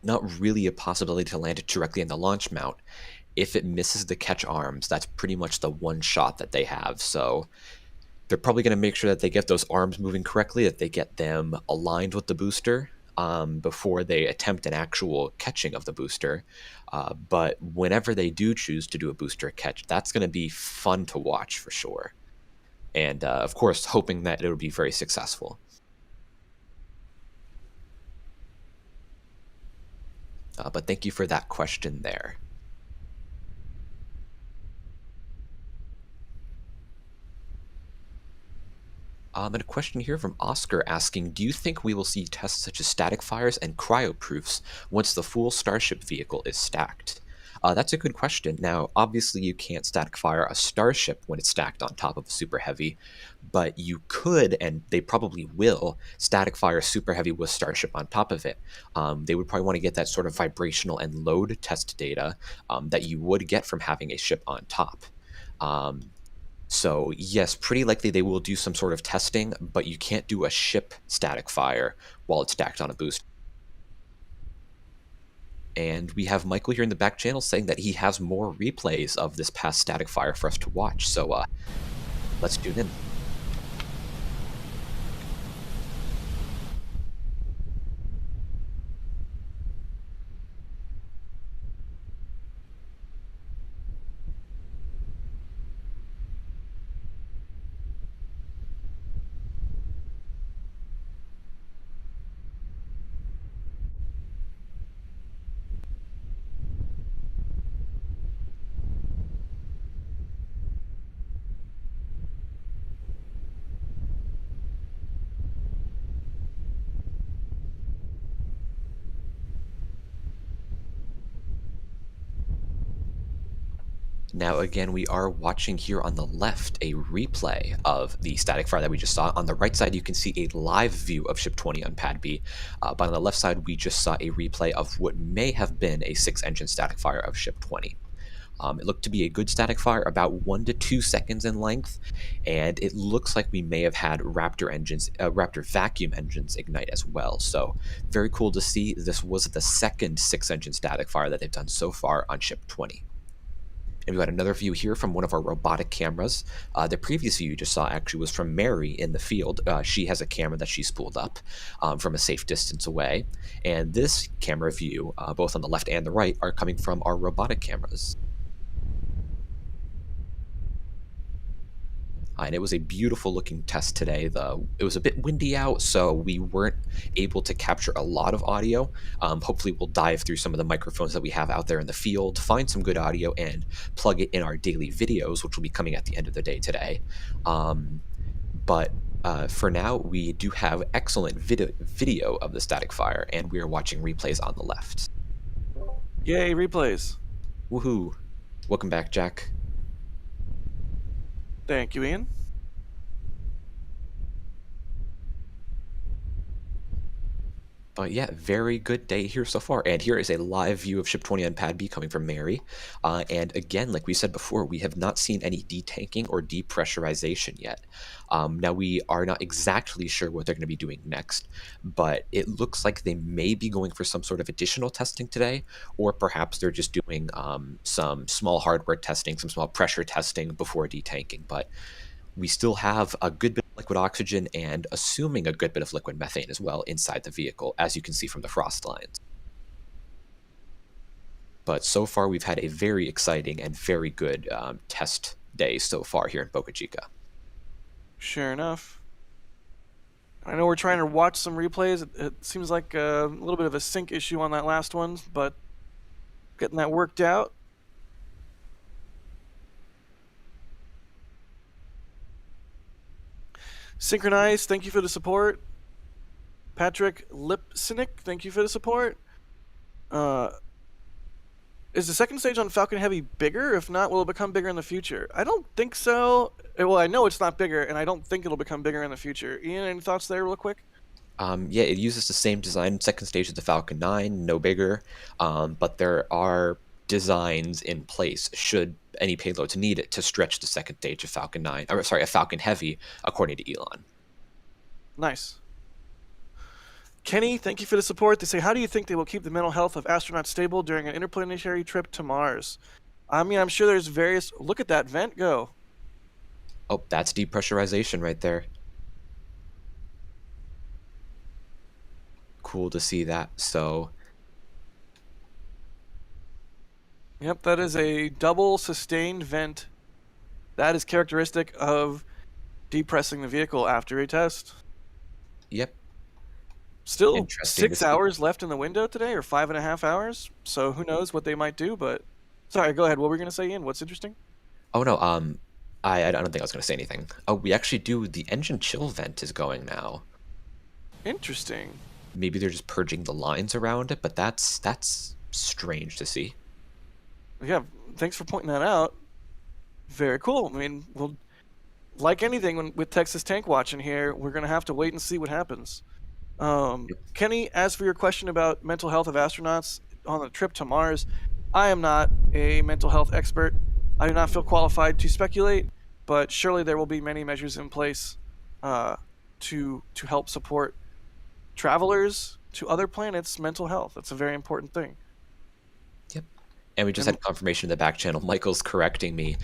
not really a possibility to land it directly in the launch mount. If it misses the catch arms, that's pretty much the one shot that they have. So they're probably going to make sure that they get those arms moving correctly, that they get them aligned with the booster before they attempt an actual catching of the booster. But whenever they do choose to do a booster catch, that's going to be fun to watch for sure. And of course, hoping that it'll be very successful. But thank you for that question there. And a question here from Oscar asking, do you think we will see tests such as static fires and cryoproofs once the full Starship vehicle is stacked? That's a good question. Now, obviously you can't static fire a Starship when it's stacked on top of a Super Heavy, but you could, and they probably will, static fire Super Heavy with Starship on top of it. They would probably want to get that sort of vibrational and load test data that you would get from having a ship on top. So yes, pretty likely they will do some sort of testing, but you can't do a ship static fire while it's stacked on a boost. And we have Michael here in the back channel saying that he has more replays of this past static fire for us to watch. So let's tune in. Now, again, we are watching here on the left a replay of the static fire that we just saw. On the right side, you can see a live view of Ship 20 on Pad B. But on the left side, we just saw a replay of what may have been a 6-engine static fire of Ship 20. It looked to be a good static fire, about 1 to 2 seconds in length, and it looks like we may have had Raptor vacuum engines ignite as well. So very cool to see. This was the second 6-engine static fire that they've done so far on Ship 20. And we got another view here from one of our robotic cameras. The previous view you just saw actually was from Mary in the field. She has a camera that she spooled up from a safe distance away. And this camera view, both on the left and the right, are coming from our robotic cameras. And it was a beautiful looking test today. It was a bit windy out, so we weren't able to capture a lot of audio. Hopefully we'll dive through some of the microphones that we have out there in the field, find some good audio, and plug it in our daily videos, which will be coming at the end of the day today. But for now, we do have excellent video of the static fire, and we are watching replays on the left. Yay, replays. Woohoo. Welcome back, Jack. Thank you, Ian. But yeah, very good day here so far. And here is a live view of Ship 20 on Pad B coming from Mary. And again, like we said before, we have not seen any detanking or depressurization yet. Now, we are not exactly sure what they're going to be doing next, but it looks like they may be going for some sort of additional testing today, or perhaps they're just doing some small hardware testing, some small pressure testing before detanking. But we still have a good bit of liquid oxygen and assuming a good bit of liquid methane as well inside the vehicle, as you can see from the frost lines. But so far, we've had a very exciting and very good test day so far here in Boca Chica. Sure enough. I know we're trying to watch some replays. It seems like a little bit of a sync issue on that last one, but getting that worked out. Synchronized, thank you for the support. Patrick Lipsinick, thank you for the support. Is the second stage on Falcon Heavy bigger? If not, will it become bigger in the future? I don't think so. Well, I know it's not bigger, and I don't think it'll become bigger in the future. Ian, any thoughts there real quick? Yeah, it uses the same design. Second stage of the Falcon 9, no bigger. But there are designs in place should any payloads need it to stretch the second stage of Falcon 9, or sorry, a Falcon Heavy, according to Elon. Nice. Kenny, thank you for the support. They say, how do you think they will keep the mental health of astronauts stable during an interplanetary trip to Mars? I mean, I'm sure there's various... Look at that vent go. Oh, that's depressurization right there. Cool to see that. So... Yep, that is a double sustained vent. That is characteristic of depressing the vehicle after a test. Yep. Still 6 hours left in the window today, or 5.5 hours. So who knows what they might do, but... Sorry, go ahead. What were we going to say, Ian? What's interesting? Oh, no, I don't think I was going to say anything. Oh, we actually do... The engine chill vent is going now. Interesting. Maybe they're just purging the lines around it, but that's strange to see. Yeah, thanks for pointing that out. Very cool. I mean, well, like anything with Texas Tank Watching here, we're going to have to wait and see what happens. Kenny, as for your question about mental health of astronauts on the trip to Mars, I am not a mental health expert. I do not feel qualified to speculate, but surely there will be many measures in place to help support travelers to other planets' mental health. That's a very important thing. Yep. And we just had confirmation in the back channel. Michael's correcting me.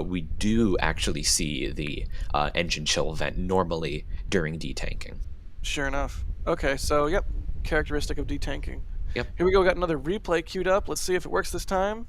We do actually see the engine chill event normally during detanking. Sure enough. Okay, so yep, characteristic of detanking. Yep. Here we go. Got another replay queued up. Let's see if it works this time.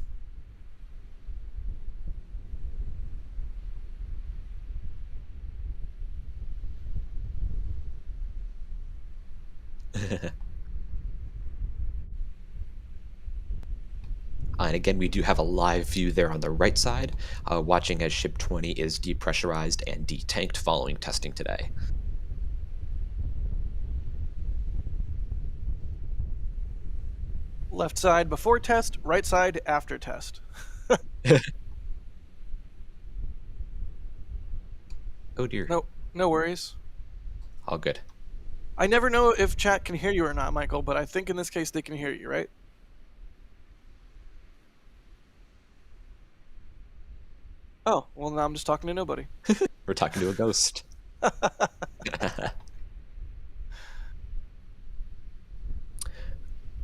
And again, we do have a live view there on the right side, watching as Ship 20 is depressurized and detanked following testing today. Left side before test, right side after test. Oh dear. No worries. All good. I never know if chat can hear you or not, Michael, but I think in this case they can hear you, right? Oh, well now I'm just talking to nobody. We're talking to a ghost.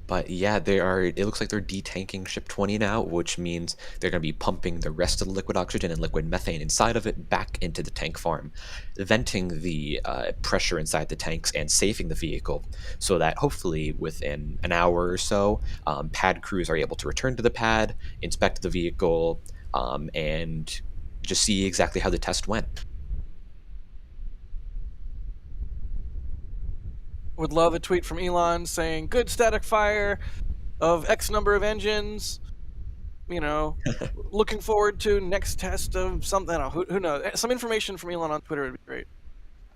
But yeah, it looks like they're detanking Ship 20 now, which means they're going to be pumping the rest of the liquid oxygen and liquid methane inside of it back into the tank farm, venting the pressure inside the tanks and saving the vehicle, so that hopefully within an hour or so, pad crews are able to return to the pad, inspect the vehicle, and just see exactly how the test went. Would love a tweet from Elon saying, good static fire of X number of engines. You know, looking forward to next test of something. Who knows? Some information from Elon on Twitter would be great.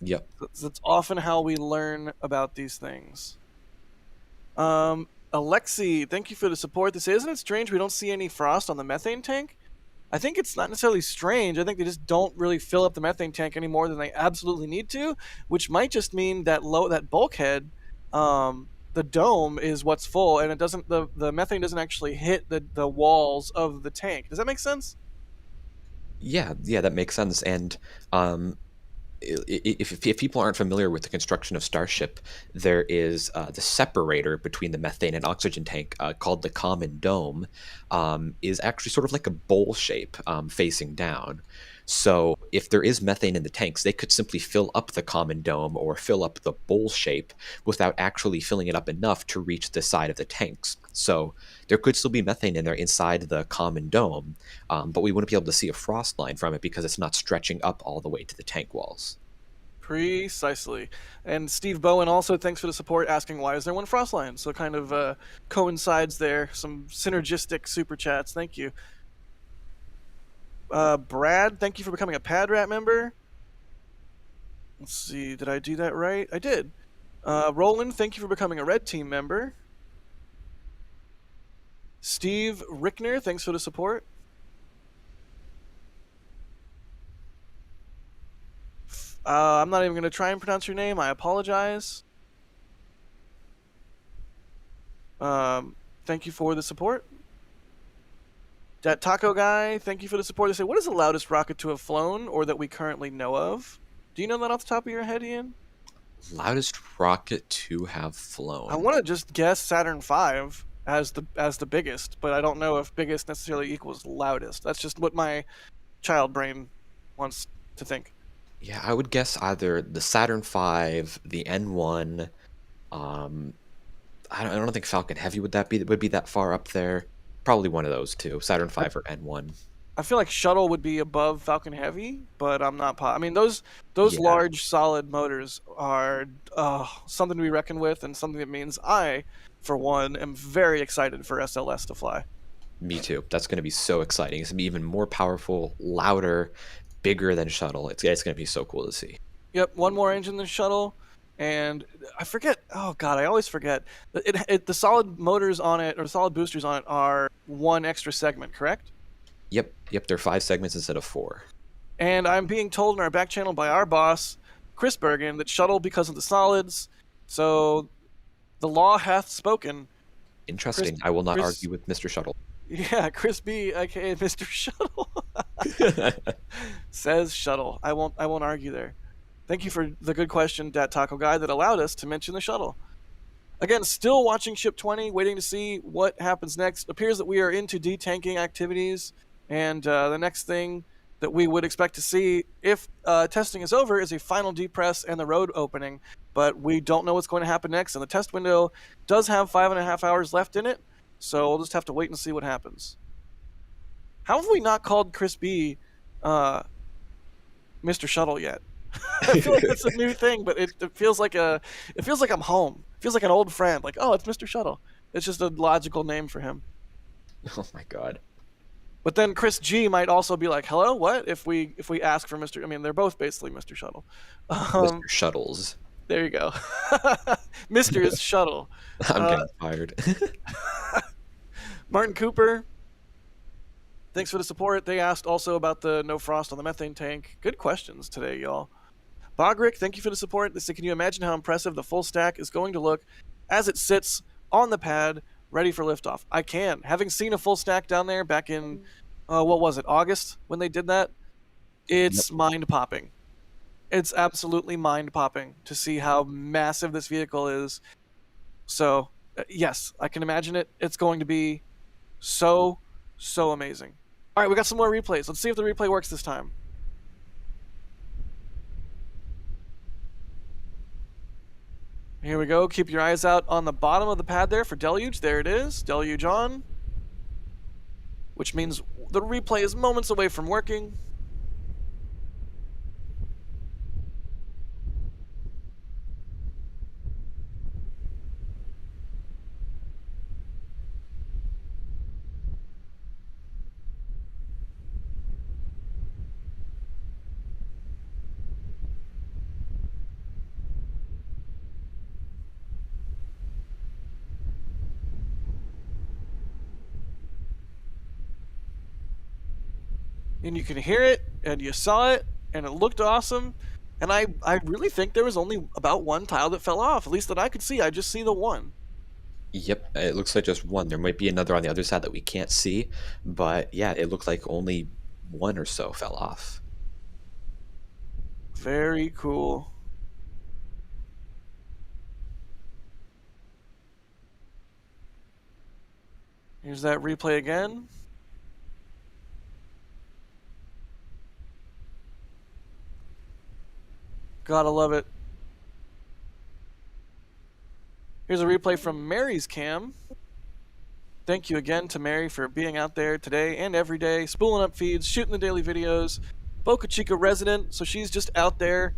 Yep. That's often how we learn about these things. Alexi, thank you for the support. Isn't it strange we don't see any frost on the methane tank? I think it's not necessarily strange. I think they just don't really fill up the methane tank any more than they absolutely need to, which might just mean that that bulkhead, the dome is what's full, and it doesn't. The methane doesn't actually hit the walls of the tank. Does that make sense? Yeah, that makes sense. And if people aren't familiar with the construction of Starship, there is the separator between the methane and oxygen tank called the common dome, is actually sort of like a bowl shape facing down. So if there is methane in the tanks, they could simply fill up the common dome or fill up the bowl shape without actually filling it up enough to reach the side of the tanks. So there could still be methane in there inside the common dome, but we wouldn't be able to see a frost line from it because it's not stretching up all the way to the tank walls. Precisely. And Steve Bowen also, thanks for the support, asking why is there one frost line? So kind of coincides there. Some synergistic super chats. Thank you. Brad, thank you for becoming a Pad Rat member. Let's see, did I do that right? I did. Roland, thank you for becoming a Red Team member. Steve Rickner, thanks for the support. I'm not even going to try and pronounce your name. I apologize. Thank you for the support. That Taco Guy, thank you for the support. They say, what is the loudest rocket to have flown or that we currently know of? Do you know that off the top of your head, Ian? Loudest rocket to have flown. I want to just guess Saturn V as the biggest, but I don't know if biggest necessarily equals loudest. That's just what my child brain wants to think. Yeah, I would guess either the Saturn V, the N1. I don't think Falcon Heavy would be that far up there. Probably one of those two, Saturn V or N1. I feel like Shuttle would be above Falcon Heavy, but I'm not positive. I mean, those large solid motors are something to be reckoned with, and something that means I, for one, am very excited for SLS to fly. Me too. That's going to be so exciting. It's going to be even more powerful, louder, bigger than Shuttle. It's going to be so cool to see. Yep, one more engine than Shuttle, and I forget. Oh God, I always forget. The solid motors on it, or solid boosters on it, are one extra segment, correct? Yep. They're 5 segments instead of 4. And I'm being told in our back channel by our boss, Chris Bergen, that Shuttle because of the solids. So the law hath spoken. Interesting. I will not argue with Mr. Shuttle. Yeah, Chris B, aka Mr. Shuttle. Says shuttle. I won't argue there. Thank you for the good question, Dat Taco Guy, that allowed us to mention the shuttle. Again, still watching Ship 20, waiting to see what happens next. Appears that we are into detanking activities, and the next thing that we would expect to see if testing is over is a final depress and the road opening. But we don't know what's going to happen next, and the test window does have 5.5 hours left in it, so we'll just have to wait and see what happens. How have we not called Chris B Mr. Shuttle yet? I feel like that's a new thing, but it feels like I'm home. It feels like an old friend. Like, oh, it's Mr. Shuttle. It's just a logical name for him. Oh my god. But then Chris G might also be like, hello, what? If we ask for Mr. I mean, they're both basically Mr. Shuttle. Mr. Shuttles. There you go. Mr. Shuttle. I'm getting tired. Martin Cooper, thanks for the support. They asked also about the no frost on the methane tank. Good questions today, y'all. Bogrick, thank you for the support. They say, can you imagine how impressive the full stack is going to look as it sits on the pad, ready for liftoff? I can. Having seen a full stack down there back in, what was it, August, when they did that? It's mind-popping. It's absolutely mind-popping to see how massive this vehicle is. So, yes, I can imagine it. It's going to be so amazing. All right, we got some more replays. Let's see if the replay works this time. Here we go. Keep your eyes out on the bottom of the pad there for Deluge. There it is. Deluge on. Which means the replay is moments away from working. And you can hear it, and you saw it, and it looked awesome. And I really think there was only about one tile that fell off, at least that I could see. I just see the one. Yep, it looks like just one. There might be another on the other side that we can't see, but yeah, it looked like only one or so fell off. Very cool. Here's that replay again. Gotta love it. Here's a replay from Mary's cam. Thank you again to Mary for being out there today and every day, spooling up feeds, shooting the daily videos. Boca Chica resident, so she's just out there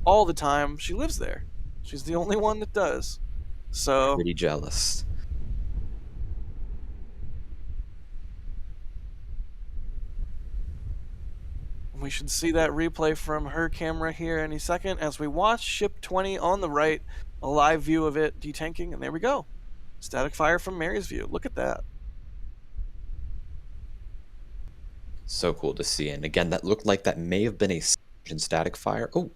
all the time. She lives there. She's the only one that does. So Pretty jealous. we should see that replay from her camera here any second as we watch Ship 20 on the right, a live view of it detanking, and there we go. Static fire from Mary's view. Look at that. So cool to see. And again, that looked like that may have been a static fire. Oh,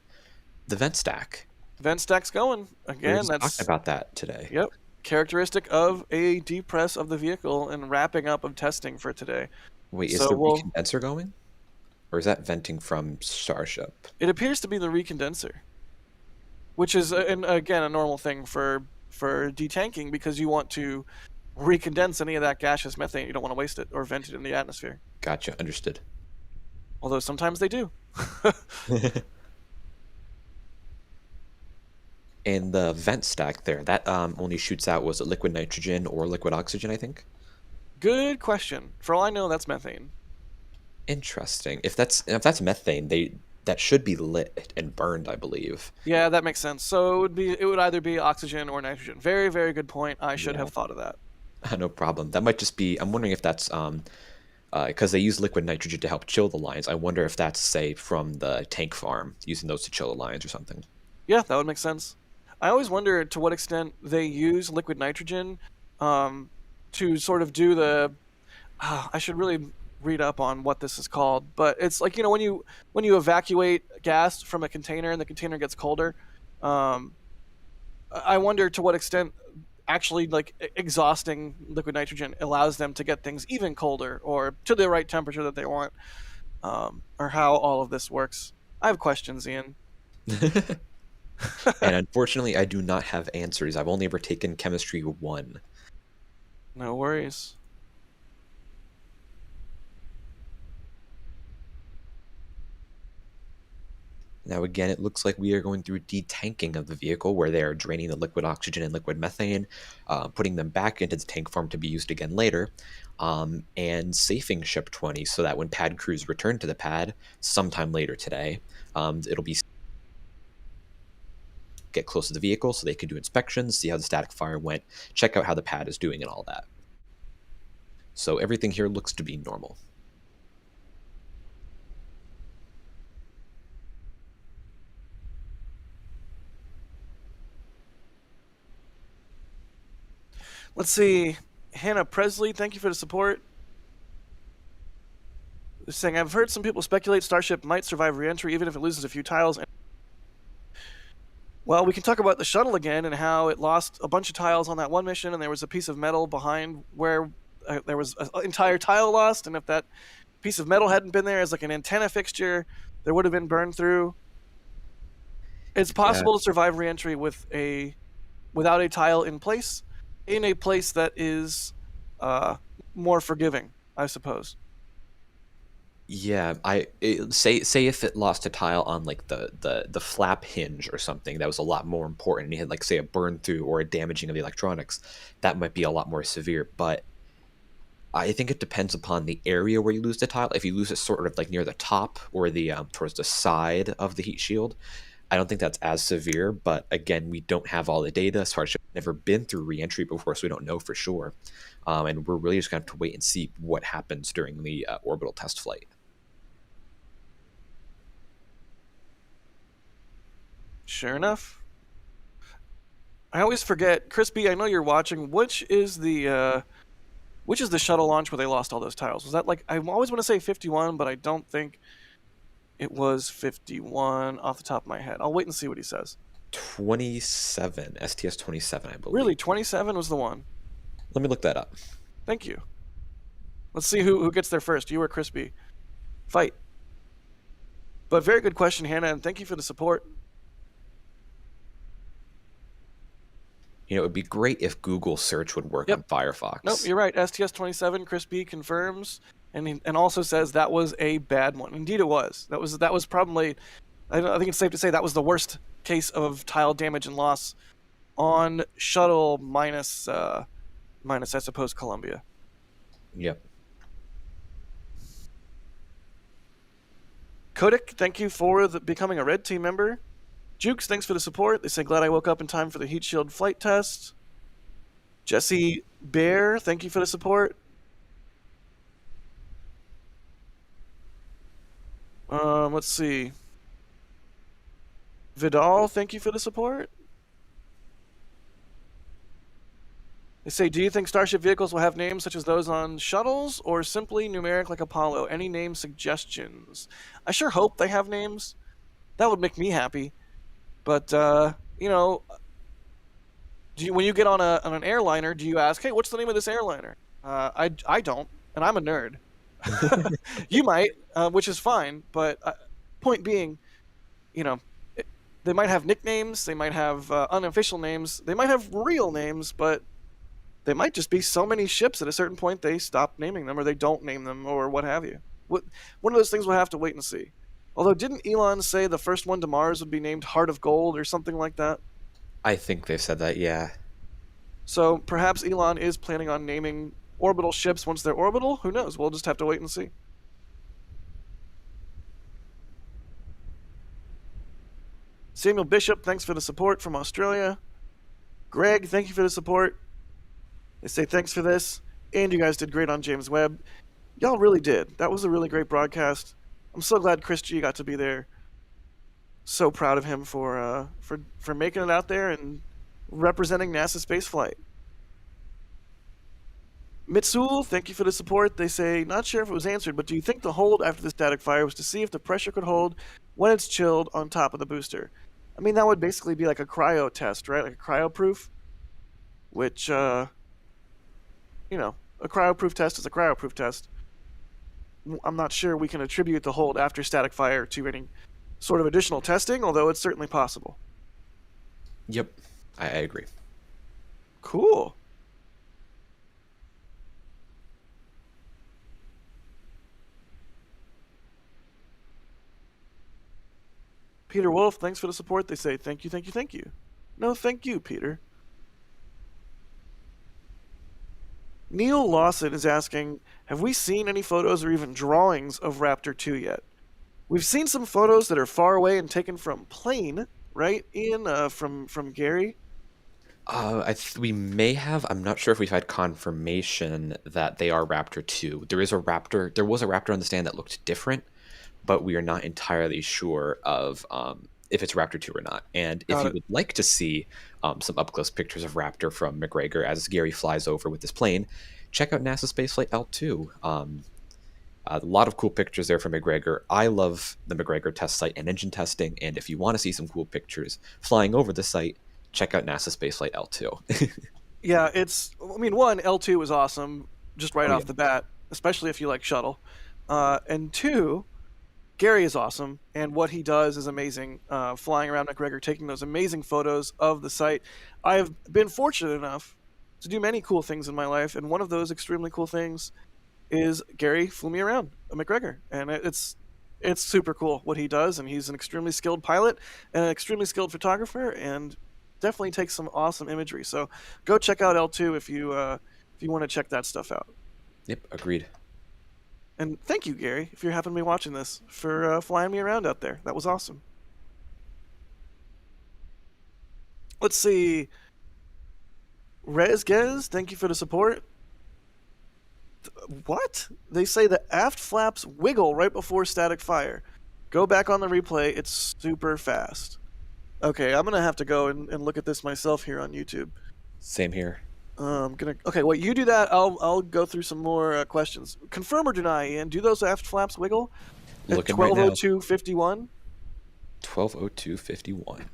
the vent stack. Vent stack's going. Again, that's talking about that today. Yep. Characteristic of a depress of the vehicle and wrapping up of testing for today. Wait, is the recondenser going? Or is that venting from Starship? It appears to be the recondenser, which is, again, a normal thing for detanking because you want to recondense any of that gaseous methane. You don't want to waste it or vent it in the atmosphere. Gotcha, understood. Although sometimes they do. And the vent stack there, that only shoots out, was it liquid nitrogen or liquid oxygen, I think? Good question. For all I know, that's methane. Interesting. If that's methane, that should be lit and burned, I believe. Yeah, that makes sense. So it would either be oxygen or nitrogen. Very, very good point. I should have thought of that. No problem. That might just be, I'm wondering if that's because they use liquid nitrogen to help chill the lines. I wonder if that's, say, from the tank farm, using those to chill the lines or something. Yeah, that would make sense. I always wonder to what extent they use liquid nitrogen to sort of do the. I should really read up on what this is called, but it's like, when you evacuate gas from a container and the container gets colder. I wonder to what extent actually like exhausting liquid nitrogen allows them to get things even colder or to the right temperature that they want. or how all of this works. I have questions, Ian. And unfortunately, I do not have answers. I've only ever taken Chemistry 1. No worries. Now again, it looks like we are going through detanking of the vehicle, where they are draining the liquid oxygen and liquid methane, putting them back into the tank farm to be used again later, and safing Ship 20 so that when pad crews return to the pad sometime later today, it'll be get close to the vehicle so they can do inspections, see how the static fire went, check out how the pad is doing and all that. So everything here looks to be normal. Let's see. Hannah Presley, thank you for the support. They're saying, I've heard some people speculate Starship might survive re-entry even if it loses a few tiles. Well, we can talk about the shuttle again and how it lost a bunch of tiles on that one mission, and there was a piece of metal behind where there was an entire tile lost, and if that piece of metal hadn't been there as like an antenna fixture, there would have been burned through. It's possible to survive re-entry without a tile in place, in a place that is more forgiving, I suppose. Yeah, say if it lost a tile on like the flap hinge or something, that was a lot more important. And you had like say a burn through or a damaging of the electronics, that might be a lot more severe. But I think it depends upon the area where you lose the tile. If you lose it sort of like near the top or the towards the side of the heat shield, I don't think that's as severe. But again, we don't have all the data. Starship never been through re-entry before, so we don't know for sure. And we're really just going to have to wait and see what happens during the orbital test flight. Sure enough. I always forget, Crispy, I know you're watching. Which is the shuttle launch where they lost all those tiles? Was that like, I always want to say 51, but I don't think it was 51 off the top of my head. I'll wait and see what he says. 27, STS 27, I believe. Really, 27 was the one. Let me look that up. Thank you. Let's see who gets there first, you or Crispy. Fight. But very good question, Hannah, and thank you for the support. You know, it would be great if Google search would work on Firefox. Nope, you're right. STS-27, Crispy confirms, and also says that was a bad one. Indeed, it was. That was probably, I think it's safe to say that was the worst case of tile damage and loss on shuttle minus I suppose Columbia. Yep. Kodik, thank you for becoming a Red Team member. Jukes, thanks for the support. They say, glad I woke up in time for the heat shield flight test. Jesse Bear, thank you for the support. Let's see. Vidal, thank you for the support. They say, do you think Starship vehicles will have names such as those on shuttles or simply numeric like Apollo? Any name suggestions? I sure hope they have names. That would make me happy. But, you know, when you get on an airliner, do you ask, hey, what's the name of this airliner? I don't, and I'm a nerd. You might, which is fine, but point being, you know, they might have nicknames, they might have unofficial names, they might have real names, but they might just be so many ships at a certain point they stop naming them or they don't name them or what have you. One of those things we'll have to wait and see. Although, didn't Elon say the first one to Mars would be named Heart of Gold or something like that? I think they've said that, yeah. So perhaps Elon is planning on naming orbital ships once they're orbital? Who knows? We'll just have to wait and see. Samuel Bishop, thanks for the support from Australia. Greg, thank you for the support. They say thanks for this. And you guys did great on James Webb. Y'all really did. That was a really great broadcast. I'm so glad Chris G got to be there. So proud of him for making it out there and representing NASA spaceflight. Mitsul, thank you for the support. They say, not sure if it was answered, but do you think the hold after the static fire was to see if the pressure could hold when it's chilled on top of the booster? I mean, that would basically be like a cryo test, right? Like a cryo-proof, which, you know, a cryo-proof test is a cryo-proof test. I'm not sure we can attribute the hold after static fire to any sort of additional testing, although it's certainly possible. Yep, I agree. Cool. Peter Wolf, thanks for the support. They say, thank you, thank you, thank you. No, thank you, Peter. Neil Lawson is asking, have we seen any photos or even drawings of Raptor 2 yet? We've seen some photos that are far away and taken from plane, right, Ian, from Gary? We may have. I'm not sure if we've had confirmation that they are Raptor 2. There was a Raptor on the stand that looked different, but we are not entirely sure of if it's Raptor 2 or not. And if you would like to see some up-close pictures of Raptor from McGregor as Gary flies over with this plane, check out NASA Spaceflight L2. A lot of cool pictures there from McGregor. I love the McGregor test site and engine testing, and if you want to see some cool pictures flying over the site, check out NASA Spaceflight L2. Yeah, one, L2 was awesome just right off the bat, especially if you like shuttle. And two, Gary is awesome, and what he does is amazing. Flying around McGregor, taking those amazing photos of the site. I have been fortunate enough to do many cool things in my life, and one of those extremely cool things is Gary flew me around at McGregor, and it's super cool what he does, and he's an extremely skilled pilot and an extremely skilled photographer, and definitely takes some awesome imagery. So go check out L2 if you want to check that stuff out. Yep, agreed. And thank you, Gary, if you're happen to be watching this, for flying me around out there. That was awesome. Let's see. Rezgez, thank you for the support. What? They say the aft flaps wiggle right before static fire. Go back on the replay. It's super fast. Okay, I'm going to have to go and look at this myself here on YouTube. Same here. Okay, well, you do that. I'll go through some more questions. Confirm or deny, Ian? Do those aft flaps wiggle? Looking right now. 12:02:51. 12:02:51.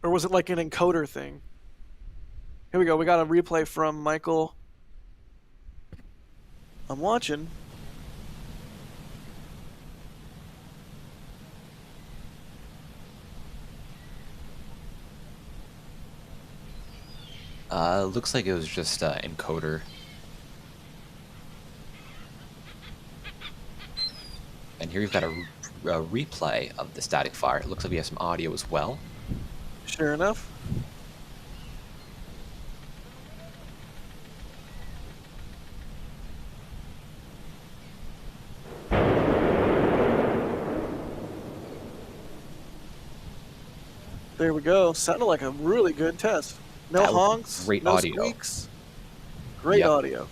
Or was it like an encoder thing? Here we go. We got a replay from Michael. I'm watching. Looks like it was just encoder. And here we've got a replay of the static fire. It looks like we have some audio as well. Sure enough. There we go. Sounded like a really good test. No That was honks, great no audio. squeaks. Great Yep. audio.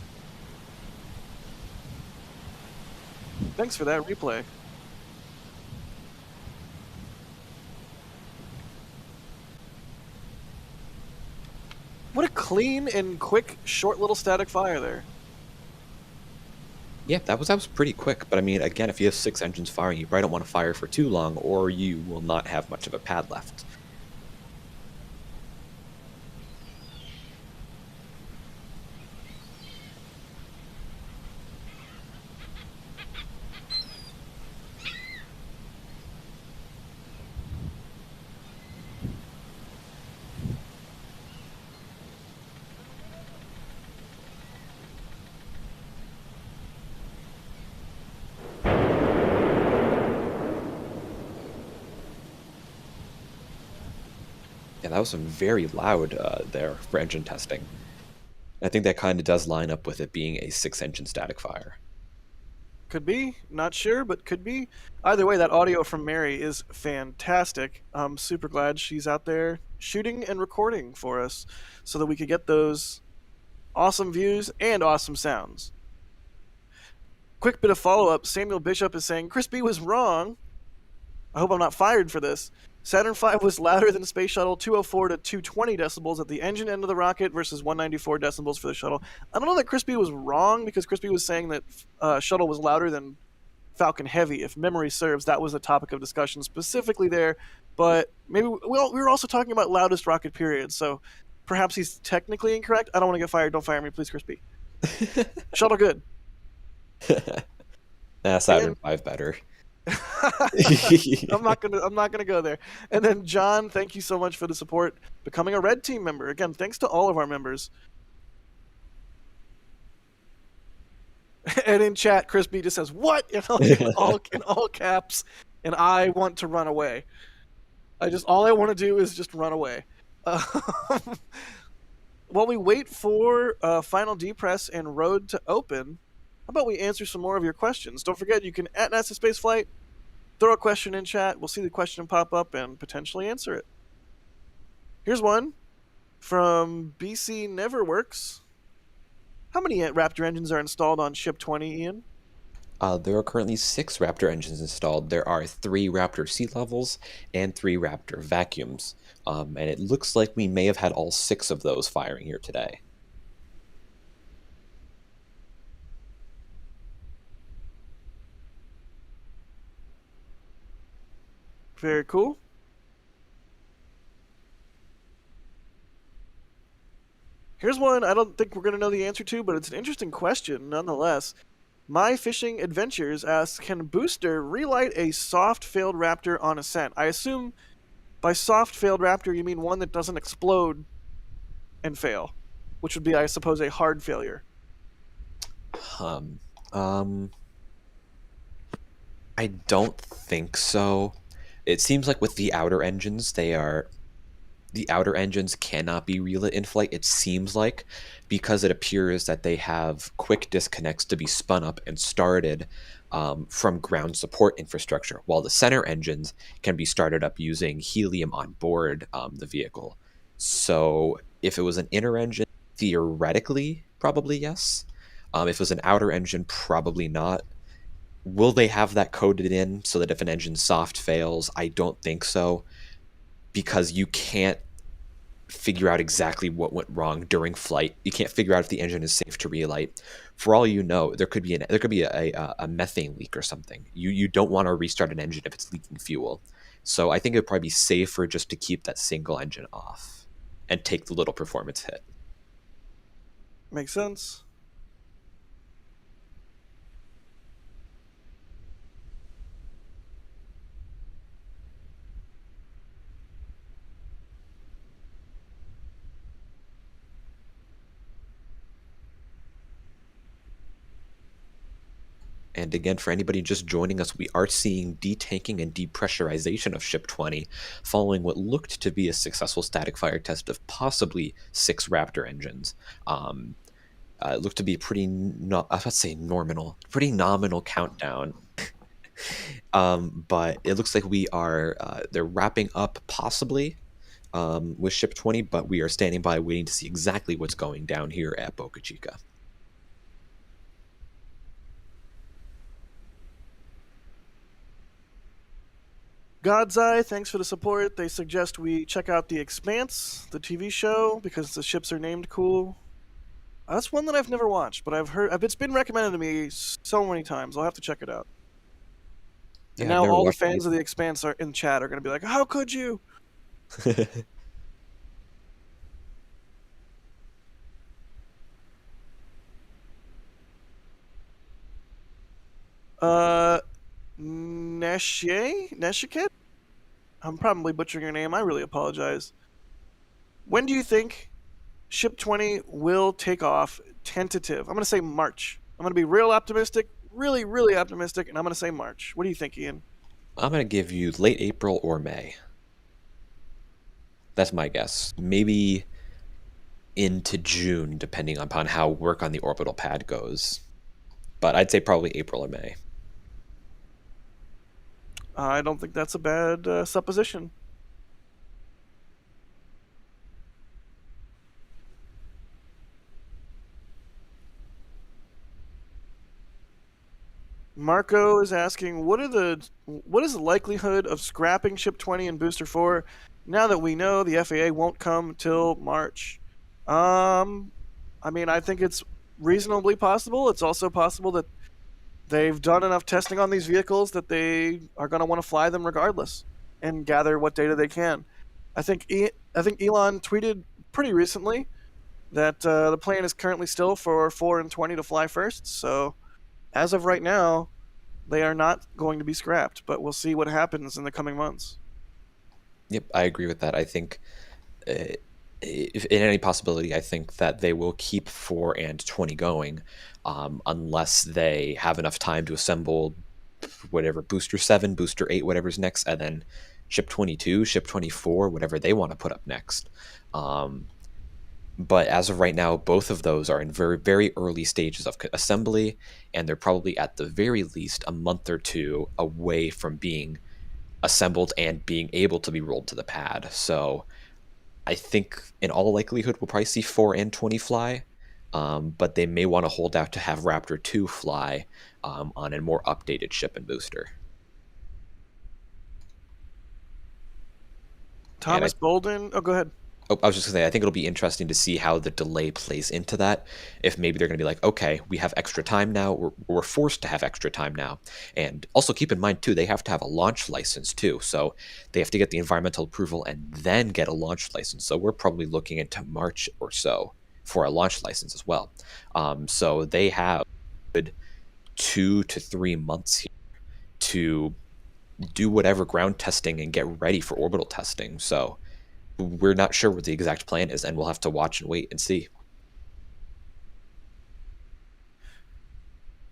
Thanks for that replay. What a clean and quick, short little static fire there. Yeah, that was pretty quick. But I mean, again, if you have 6 engines firing, you probably don't want to fire for too long, or you will not have much of a pad left. Yeah, that was some very loud there for engine testing. I think that kind of does line up with it being a 6-engine static fire. Could be. Not sure, but could be. Either way, that audio from Mary is fantastic. I'm super glad she's out there shooting and recording for us so that we could get those awesome views and awesome sounds. Quick bit of follow-up. Samuel Bishop is saying, Chris B was wrong. I hope I'm not fired for this. Saturn V was louder than the Space Shuttle, 204 to 220 decibels at the engine end of the rocket versus 194 decibels for the shuttle. I don't know that Crispy was wrong, because Crispy was saying that shuttle was louder than Falcon Heavy. If memory serves, that was a topic of discussion specifically there. But maybe we were also talking about loudest rocket period, so perhaps he's technically incorrect. I don't want to get fired. Don't fire me, please, Crispy. Shuttle good. Saturn V better. I'm not gonna go there. And then John, thank you so much for the support, becoming a red team member. Again, thanks to all of our members. And in chat, Chris B just says, "What?" in all caps, and I want to run away. All I want to do is just run away. While we wait for Final D-Press and Road to open, how about we answer some more of your questions? Don't forget, you can at NASA Spaceflight throw a question in chat. We'll see the question pop up and potentially answer it. Here's one from BC Neverworks. How many Raptor engines are installed on Ship 20, Ian? There are currently 6 Raptor engines installed. There are 3 Raptor sea levels and 3 Raptor vacuums. And it looks like we may have had all 6 of those firing here today. Very cool. Here's one I don't think we're going to know the answer to, but it's an interesting question nonetheless. My Fishing Adventures asks, can Booster relight a soft failed Raptor on ascent? I assume by soft failed Raptor you mean one that doesn't explode and fail, which would be, I suppose, a hard failure. I don't think so. It seems like with the outer engines, the outer engines cannot be relit in flight, it seems like, because it appears that they have quick disconnects to be spun up and started from ground support infrastructure, while the center engines can be started up using helium on board the vehicle. So if it was an inner engine, theoretically, probably yes. If it was an outer engine, probably not. Will they have that coded in so that if an engine soft fails? I don't think so, because you can't figure out exactly what went wrong during flight. You can't figure out if the engine is safe to relight. For all you know, there could be a methane leak or something. You don't want to restart an engine if it's leaking fuel. So I think it would probably be safer just to keep that single engine off and take the little performance hit. Makes sense. And again, for anybody just joining us, we are seeing detanking and depressurization of Ship 20 following what looked to be a successful static fire test of possibly 6 Raptor engines. It looked to be pretty nominal countdown. But it looks like they're wrapping up possibly with Ship 20, but we are standing by waiting to see exactly what's going down here at Boca Chica. God's Eye, thanks for the support. They suggest we check out The Expanse, the TV show, because the ships are named cool. That's one that I've never watched, but it's been recommended to me so many times. I'll have to check it out. Yeah, and now all the fans of The Expanse are in chat are going to be like, how could you? Neshiket? I'm probably butchering your name. I really apologize. When do you think Ship 20 will take off? Tentative. I'm going to say March. I'm going to be real optimistic, really, really optimistic, and I'm going to say March. What do you think, Ian? I'm going to give you late April or May. That's my guess. Maybe into June, depending upon how work on the orbital pad goes. But I'd say probably April or May. I don't think that's a bad supposition. Marco is asking, what is the likelihood of scrapping Ship 20 and Booster 4 now that we know the FAA won't come till March? I mean, I think it's reasonably possible. It's also possible that they've done enough testing on these vehicles that they are going to want to fly them regardless and gather what data they can. I think Elon tweeted pretty recently that the plan is currently still for 4 and 20 to fly first. So as of right now, they are not going to be scrapped, but we'll see what happens in the coming months. Yep, I agree with that. I think if in any possibility, I think that they will keep 4 and 20 going, unless they have enough time to assemble whatever booster 7, booster 8, whatever's next, and then ship 22, ship 24, whatever they want to put up next. But as of right now, both of those are in very, very early stages of assembly, and they're probably at the very least a month or two away from being assembled and being able to be rolled to the pad. So I think in all likelihood we'll probably see 4 and 20 fly, but they may want to hold out to have Raptor 2 fly on a more updated ship and booster. Thomas Bolden. Oh, go ahead. Oh, I was just going to say, I think it'll be interesting to see how the delay plays into that. If maybe they're going to be like, okay, we have extra time now. We're forced to have extra time now. And also keep in mind, too, they have to have a launch license, too. So they have to get the environmental approval and then get a launch license. So we're probably looking into March or so for a launch license as well. So they have 2 to 3 months here to do whatever ground testing and get ready for orbital testing. So we're not sure what the exact plan is, and we'll have to watch and wait and see.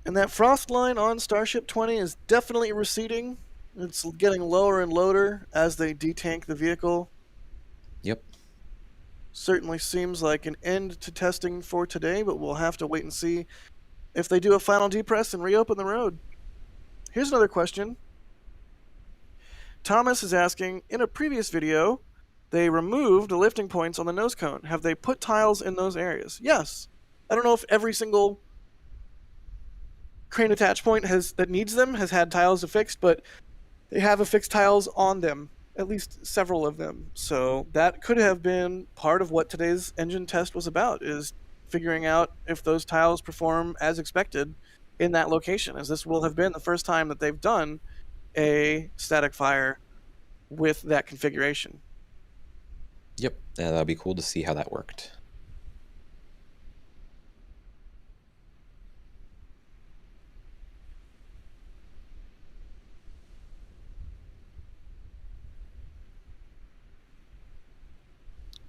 And that frost line on Starship 20 is definitely receding. It's getting lower and lower as they detank the vehicle. Yep. Certainly seems like an end to testing for today, but we'll have to wait and see if they do a final depress and reopen the road. Here's another question. Thomas is asking, in a previous video, they removed the lifting points on the nose cone. Have they put tiles in those areas? Yes. I don't know if every single crane attach point that needs them has had tiles affixed, but they have affixed tiles on them, at least several of them. So that could have been part of what today's engine test was about, is figuring out if those tiles perform as expected in that location, as this will have been the first time that they've done a static fire with that configuration. Yep, yeah, that'd be cool to see how that worked.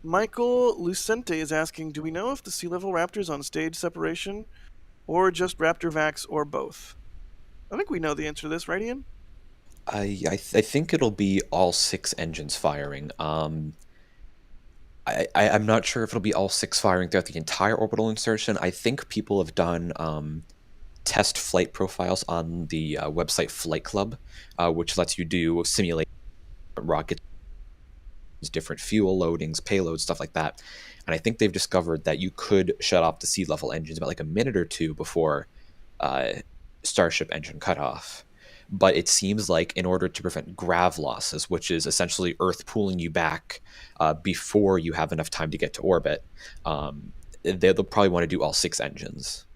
Michael Lucente is asking, do we know if the sea level Raptor's on stage separation or just Raptor Vax or both? I think we know the answer to this, right, Ian? I think it'll be all 6 engines firing. I'm not sure if it'll be all 6 firing throughout the entire orbital insertion. I think people have done test flight profiles on the website Flight Club, which lets you simulate rockets, different fuel loadings, payloads, stuff like that. And I think they've discovered that you could shut off the sea level engines about like a minute or two before Starship engine cutoff. But it seems like in order to prevent grav losses, which is essentially Earth pulling you back before you have enough time to get to orbit, they'll probably want to do all 6 engines.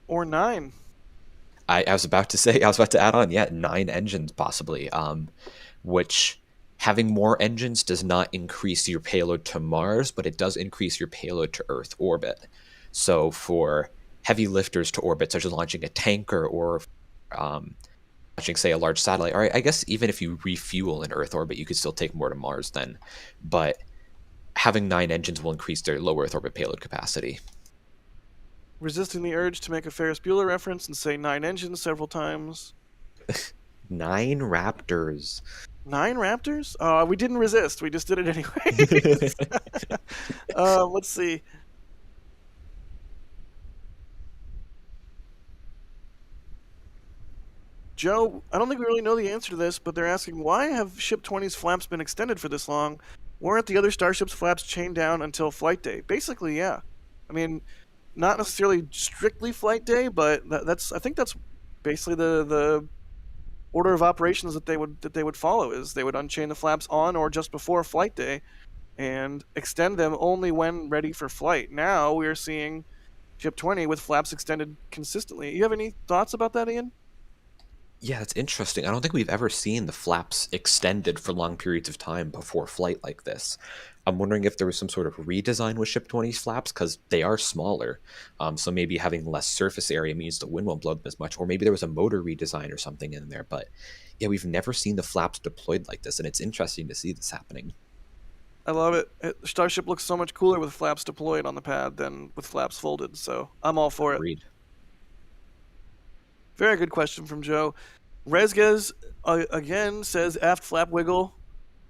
Or 9. I was about to add on, 9 engines possibly, which having more engines does not increase your payload to Mars, but it does increase your payload to Earth orbit. So for heavy lifters to orbit, such as launching a tanker or launching, say, a large satellite, or I guess even if you refuel in Earth orbit, you could still take more to Mars then. But having 9 engines will increase their low Earth orbit payload capacity. Resisting the urge to make a Ferris Bueller reference and say 9 engines several times. 9 Raptors. 9 Raptors? We didn't resist. We just did it anyway. Let's see. Joe, I don't think we really know the answer to this, but they're asking, why have Ship 20's flaps been extended for this long? Weren't the other Starship's flaps chained down until flight day? Basically, yeah. I mean, not necessarily strictly flight day, but I think that's basically the order of operations that they would follow, is they would unchain the flaps on or just before flight day and extend them only when ready for flight. Now we are seeing Ship 20 with flaps extended consistently. You have any thoughts about that, Ian? Yeah, it's interesting. I don't think we've ever seen the flaps extended for long periods of time before flight like this. I'm wondering if there was some sort of redesign with Ship 20's flaps because they are smaller. So maybe having less surface area means the wind won't blow them as much, or maybe there was a motor redesign or something in there. But yeah, we've never seen the flaps deployed like this, and it's interesting to see this happening. I love it. Starship looks so much cooler with flaps deployed on the pad than with flaps folded, so I'm all for it. Agreed. Very good question from Joe. Rezgez again says aft flap wiggle.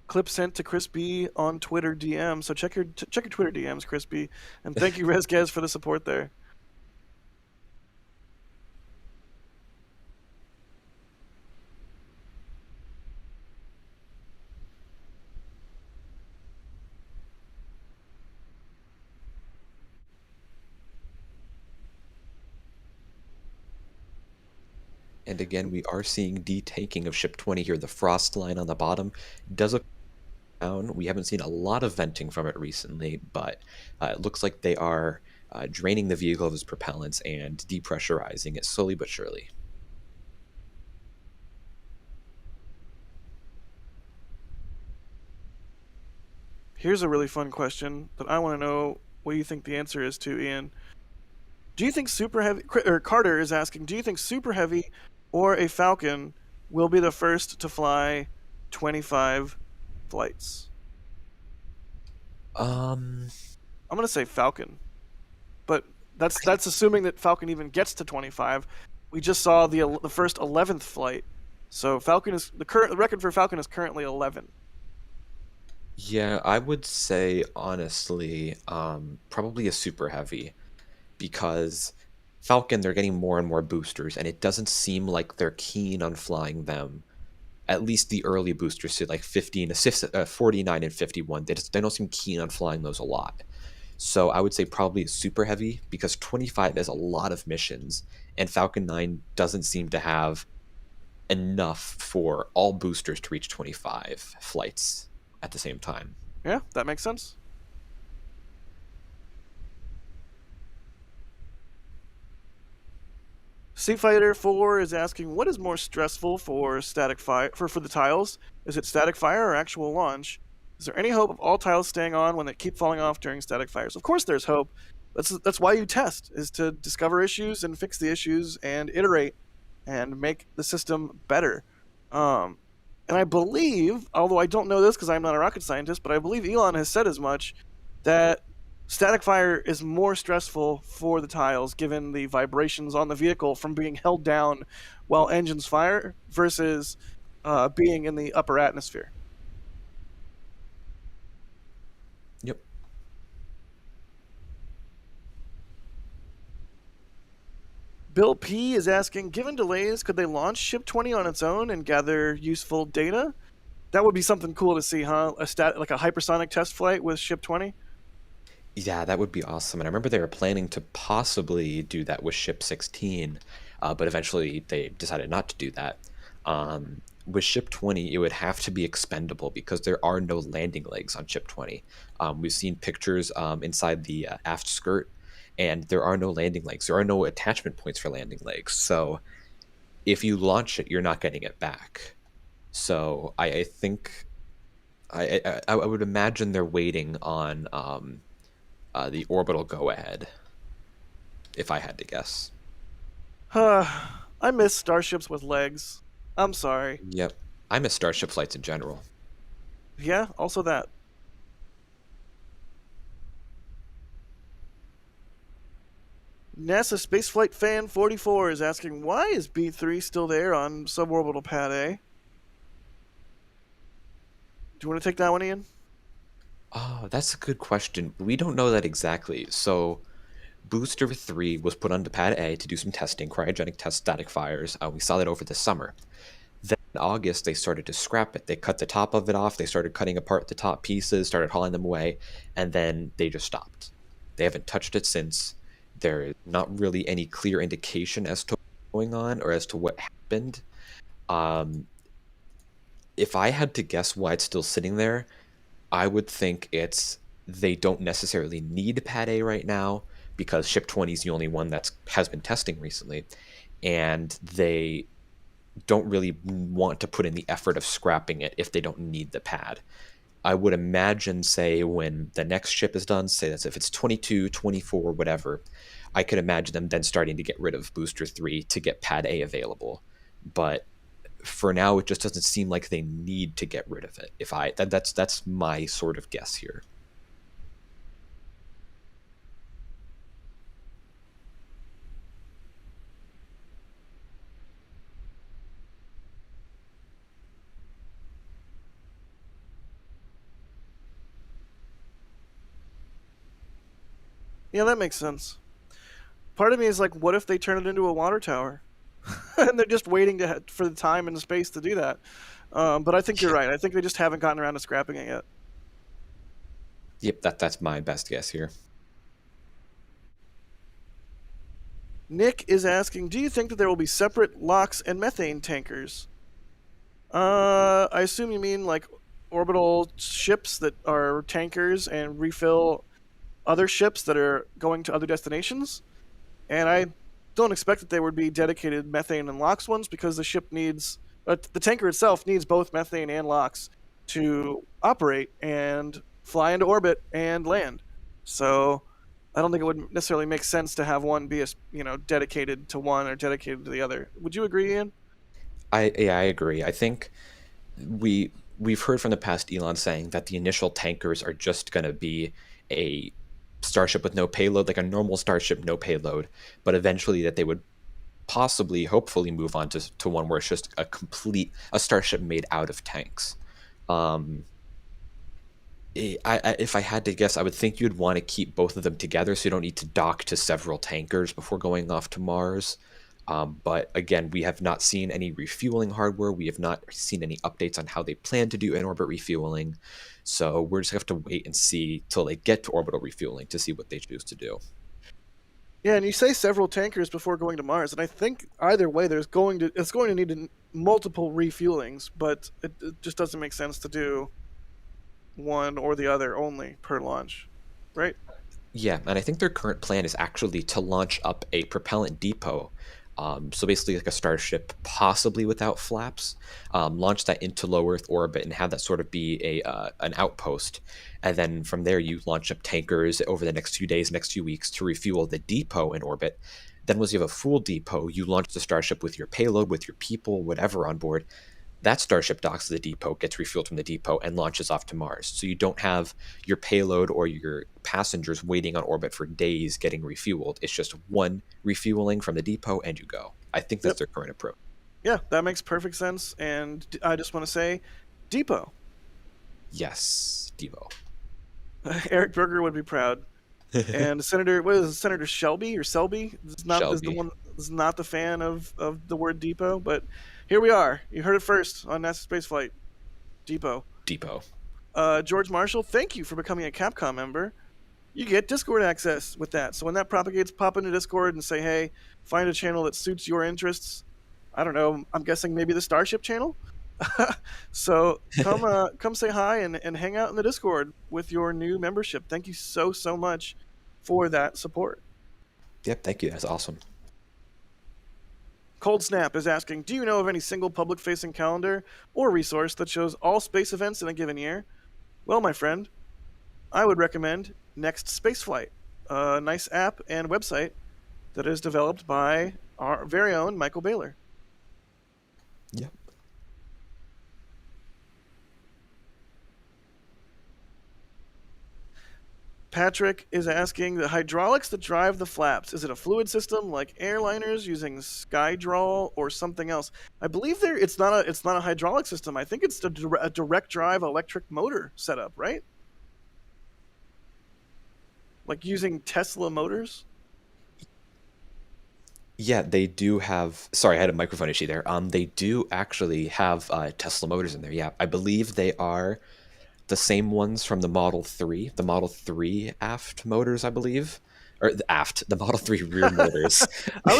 Clip sent to Chris B on Twitter DM. So check your Twitter DMs, Chris B. And thank you, Rezgez, for the support there. And again, we are seeing detaking of Ship 20 here. The frost line on the bottom does look down. We haven't seen a lot of venting from it recently, but it looks like they are draining the vehicle of its propellants and depressurizing it slowly but surely. Here's a really fun question that I want to know what you think the answer is to, Ian. Do you think Super Heavy, or Carter is asking, do you think Super Heavy or a Falcon will be the first to fly 25 flights? Um, I'm going to say Falcon. But that's assuming that Falcon even gets to 25. We just saw the first 11th flight. So Falcon is the record for Falcon is currently 11. yeah, I would say honestly, probably a Super Heavy because Falcon, they're getting more and more boosters, and it doesn't seem like they're keen on flying them. At least the early boosters, to like 49 and 51, they don't seem keen on flying those a lot. So I would say probably a Super Heavy because 25 has a lot of missions, and Falcon 9 doesn't seem to have enough for all boosters to reach 25 flights at the same time. Yeah, that makes sense. Sea Fighter 4 is asking, what is more stressful for static fire for the tiles? Is it static fire or actual launch? Is there any hope of all tiles staying on when they keep falling off during static fires? Of course there's hope. That's why you test, is to discover issues and fix the issues and iterate and make the system better. And I believe, although I don't know this because I'm not a rocket scientist, but I believe Elon has said as much, that static fire is more stressful for the tiles given the vibrations on the vehicle from being held down while engines fire versus being in the upper atmosphere. Yep. Bill P is asking, given delays, could they launch Ship 20 on its own and gather useful data? That would be something cool to see, huh? Like a hypersonic test flight with Ship 20? Yeah, that would be awesome. And I remember they were planning to possibly do that with Ship 16, but eventually they decided not to do that. With Ship 20, it would have to be expendable because there are no landing legs on Ship 20. We've seen pictures inside the aft skirt, and there are no landing legs. There are no attachment points for landing legs. So if you launch it, you're not getting it back. So I think I would imagine they're waiting on the orbital go-ahead, if I had to guess. I miss starships with legs. I'm sorry. Yep. I miss Starship flights in general. Yeah, also that. NASA Spaceflight Fan 44 is asking, why is B3 still there on suborbital pad A? Do you want to take that one, Ian? Oh, that's a good question. We don't know that exactly. So, Booster 3 was put onto Pad A to do some testing, cryogenic test static fires. We saw that over the summer. Then in August, they started to scrap it. They cut the top of it off. They started cutting apart the top pieces, started hauling them away, and then they just stopped. They haven't touched it since. There's not really any clear indication as to what's going on or as to what happened. If I had to guess why it's still sitting there, I would think it's they don't necessarily need Pad A right now because Ship 20 is the only one that has been testing recently, and they don't really want to put in the effort of scrapping it if they don't need the pad. I would imagine, say, when the next ship is done, say that's if it's 22, 24, whatever, I could imagine them then starting to get rid of Booster 3 to get Pad A available. But for now, it just doesn't seem like they need to get rid of it. That's my sort of guess here. Yeah, that makes sense. Part of me is like, what if they turn it into a water tower? And they're just waiting for the time and the space to do that. But I think you're right. I think they just haven't gotten around to scrapping it yet. Yep, that's my best guess here. Nick is asking, do you think that there will be separate LOX and methane tankers? I assume you mean like orbital ships that are tankers and refill other ships that are going to other destinations. And I don't expect that there would be dedicated methane and LOX ones because the ship needs, the tanker itself needs both methane and LOX to operate and fly into orbit and land. So I don't think it would necessarily make sense to have one be dedicated to one or dedicated to the other. Would you agree, Ian? I agree. I think we've heard from the past Elon saying that the initial tankers are just going to be a starship with no payload, like a normal starship, no payload, but eventually that they would possibly, hopefully, move on to one where it's just a starship made out of tanks. If I had to guess, I would think you'd want to keep both of them together so you don't need to dock to several tankers before going off to Mars. But again, we have not seen any refueling hardware. We have not seen any updates on how they plan to do in-orbit refueling. So we're just going to have to wait and see till they get to orbital refueling to see what they choose to do. Yeah, and you say several tankers before going to Mars, and I think either way, it's going to need multiple refuelings, but it just doesn't make sense to do one or the other only per launch, right? Yeah, and I think their current plan is actually to launch up a propellant depot. So basically like a Starship, possibly without flaps, launch that into low Earth orbit and have that sort of be an outpost. And then from there, you launch up tankers over the next few days, next few weeks to refuel the depot in orbit. Then once you have a full depot, you launch the Starship with your payload, with your people, whatever on board. That Starship docks to the depot, gets refueled from the depot, and launches off to Mars. So you don't have your payload or your passengers waiting on orbit for days getting refueled. It's just one refueling from the depot and you go. I think that's their current approach. Yeah, that makes perfect sense. And I just want to say, depot. Yes, depot. Eric Berger would be proud. And Senator Shelby or Selby is not the fan of the word depot, but here we are. You heard it first on NASA Spaceflight. Depot. George Marshall, thank you for becoming a Capcom member. You get Discord access with that. So when that propagates, pop into Discord and say, hey, find a channel that suits your interests. I don't know. I'm guessing maybe the Starship channel. So come say hi and hang out in the Discord with your new membership. Thank you so much for that support. Yep, thank you. That's awesome. Cold Snap is asking, do you know of any single public-facing calendar or resource that shows all space events in a given year? Well, my friend, I would recommend Next Spaceflight, a nice app and website that is developed by our very own Michael Baylor. Yep. Patrick is asking, the hydraulics that drive the flaps, is it a fluid system like airliners using Skydraw or something else? I believe it's not a hydraulic system. I think it's a direct drive electric motor setup, right? Like using Tesla motors? Yeah, they do have. Sorry, I had a microphone issue there. They do actually have Tesla motors in there. Yeah, I believe they are the same ones from the Model 3, the Model 3 aft motors, I believe, or the Model 3 rear motors. I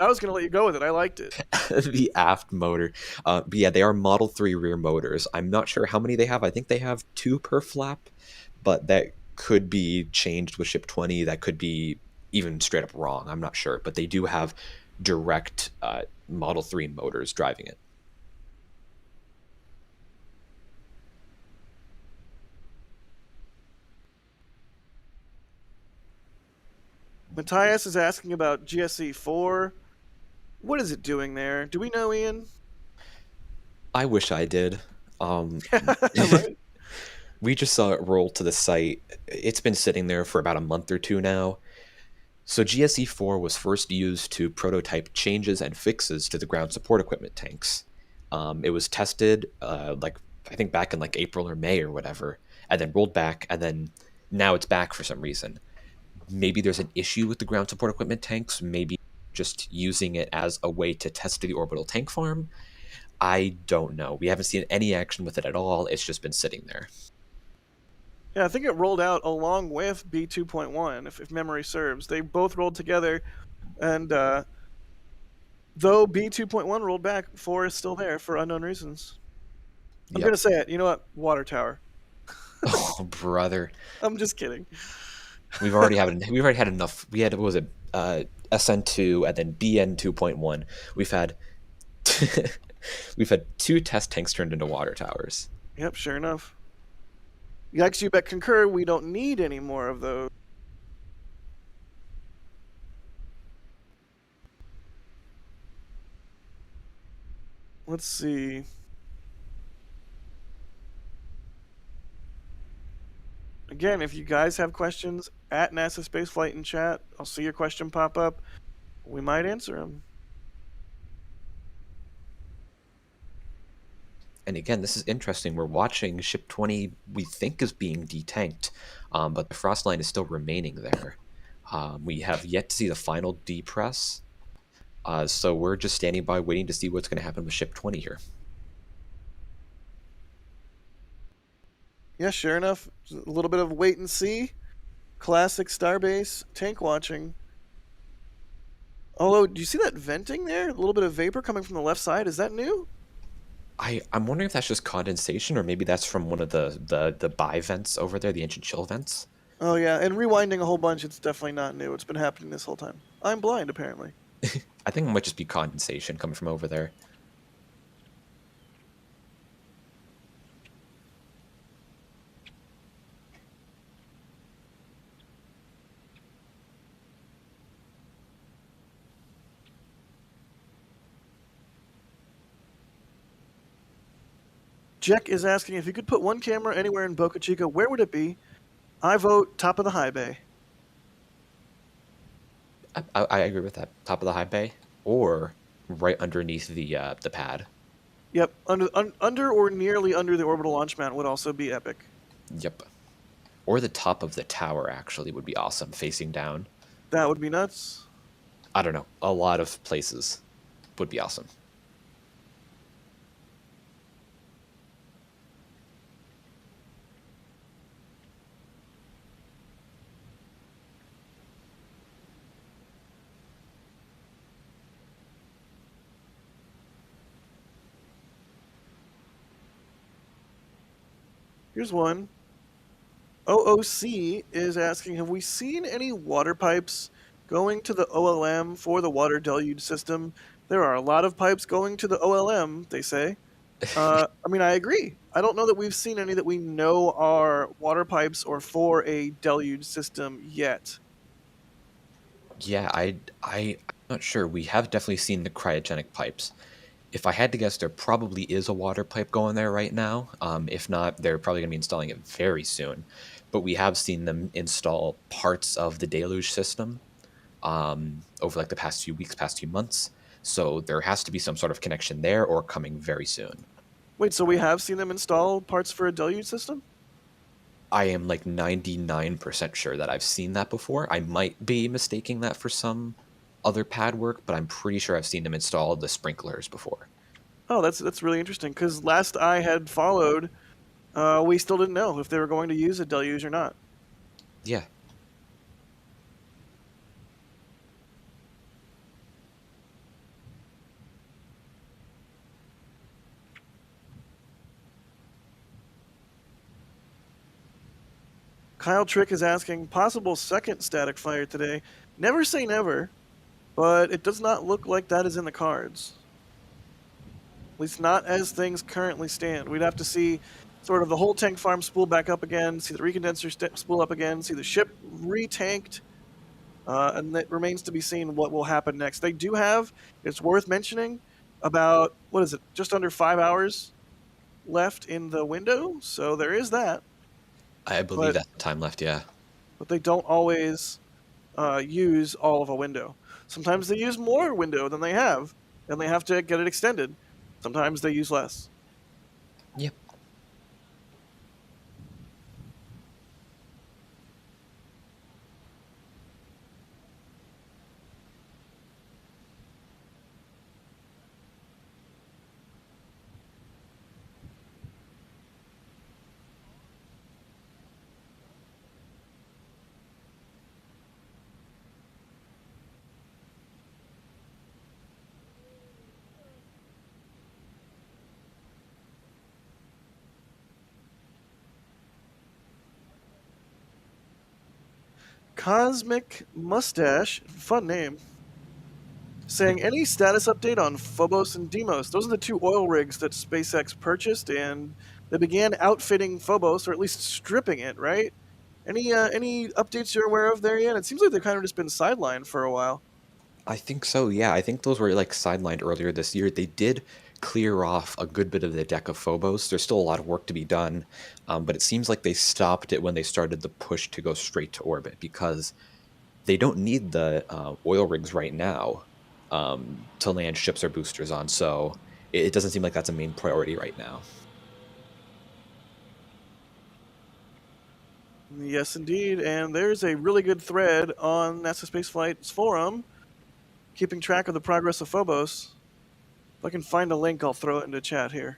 was gonna let you go with it. I liked it. The aft motor. But yeah, they are Model 3 rear motors. I'm not sure how many they have. I think they have 2 per flap, but that could be changed with Ship 20. That could be even straight up wrong. I'm not sure, but they do have direct Model 3 motors driving it. Matthias is asking about GSE-4. What is it doing there? Do we know, Ian? I wish I did. Right? We just saw it roll to the site. It's been sitting there for about a month or two now. So GSE-4 was first used to prototype changes and fixes to the ground support equipment tanks. It was tested, I think back in like April or May or whatever, and then rolled back, and then now it's back for some reason. Maybe there's an issue with the ground support equipment tanks. Maybe just using it as a way to test the orbital tank farm. I don't know. We haven't seen any action with it at all. It's just been sitting there. Yeah, I think it rolled out along with B2.1, if memory serves. They both rolled together, and though B2.1 rolled back, 4 is still there for unknown reasons. I'm Yep. going to say it. You know what? Water tower. Oh, brother. I'm just kidding. We've already had enough. We had, what was it, SN2 and then BN 2.1. We've had we've had 2 test tanks turned into water towers. Yep, sure enough. Yikes, you bet concur, we don't need any more of those. Let's see. Again, if you guys have questions, at NASA Spaceflight in chat, I'll see your question pop up. We might answer them. And again, this is interesting. We're watching Ship 20, we think, is being detanked, but the frost line is still remaining there. We have yet to see the final depress, so we're just standing by waiting to see what's going to happen with Ship 20 here. Yeah, sure enough, a little bit of wait and see. Classic Starbase tank watching. Although, do you see that venting there? A little bit of vapor coming from the left side. Is that new? I'm wondering if that's just condensation, or maybe that's from one of the bi vents over there, the ancient chill vents. Oh yeah, and rewinding a whole bunch, it's definitely not new. It's been happening this whole time. I'm blind, apparently. I think it might just be condensation coming from over there. Jack is asking if you could put one camera anywhere in Boca Chica, where would it be? I vote top of the high bay. I agree with that. Top of the high bay, or right underneath the pad. Yep, under or nearly under the orbital launch mount would also be epic. Yep. Or the top of the tower actually would be awesome, facing down. That would be nuts. I don't know. A lot of places would be awesome. Here's one. OOC is asking, have we seen any water pipes going to the OLM for the water deluge system? There are a lot of pipes going to the OLM, they say. I mean, I agree. I don't know that we've seen any that we know are water pipes or for a deluge system yet. Yeah, I'm not sure. We have definitely seen the cryogenic pipes. If I had to guess, there probably is a water pipe going there right now. If not, they're probably going to be installing it very soon. But we have seen them install parts of the deluge system over like the past few weeks, past few months. So there has to be some sort of connection there or coming very soon. Wait, so we have seen them install parts for a deluge system? I am like 99% sure that I've seen that before. I might be mistaking that for some other pad work, but I'm pretty sure I've seen them install the sprinklers before. Oh, that's really interesting, because last I had followed, we still didn't know if they were going to use a deluge or not. Yeah. Kyle Trick is asking, possible second static fire today. Never say never, but it does not look like that is in the cards. At least not as things currently stand. We'd have to see sort of the whole tank farm spool back up again, see the recondenser spool up again, see the ship re-tanked. and it remains to be seen what will happen next. They do have, it's worth mentioning, about, what is it, just under 5 hours left in the window, so there is that. I believe But that's the time left, yeah. they don't always use all of a window. Sometimes they use more window than they have, and they have to get it extended. Sometimes they use less. Yep. Cosmic Mustache, fun name. Saying any status update on Phobos and Deimos. Those are the two oil rigs that SpaceX purchased, and they began outfitting Phobos, or at least stripping it, right? Any updates you're aware of there yet? It seems like they've kind of just been sidelined for a while. I think so, yeah. I think those were like sidelined earlier this year. They did clear off a good bit of the deck of Phobos. There's still a lot of work to be done, but it seems like they stopped it when they started the push to go straight to orbit because they don't need the oil rigs right now to land ships or boosters on. So it doesn't seem like that's a main priority right now. Yes, indeed. And there's a really good thread on NASA Spaceflight's forum, keeping track of the progress of Phobos. If I can find a link, I'll throw it into chat here.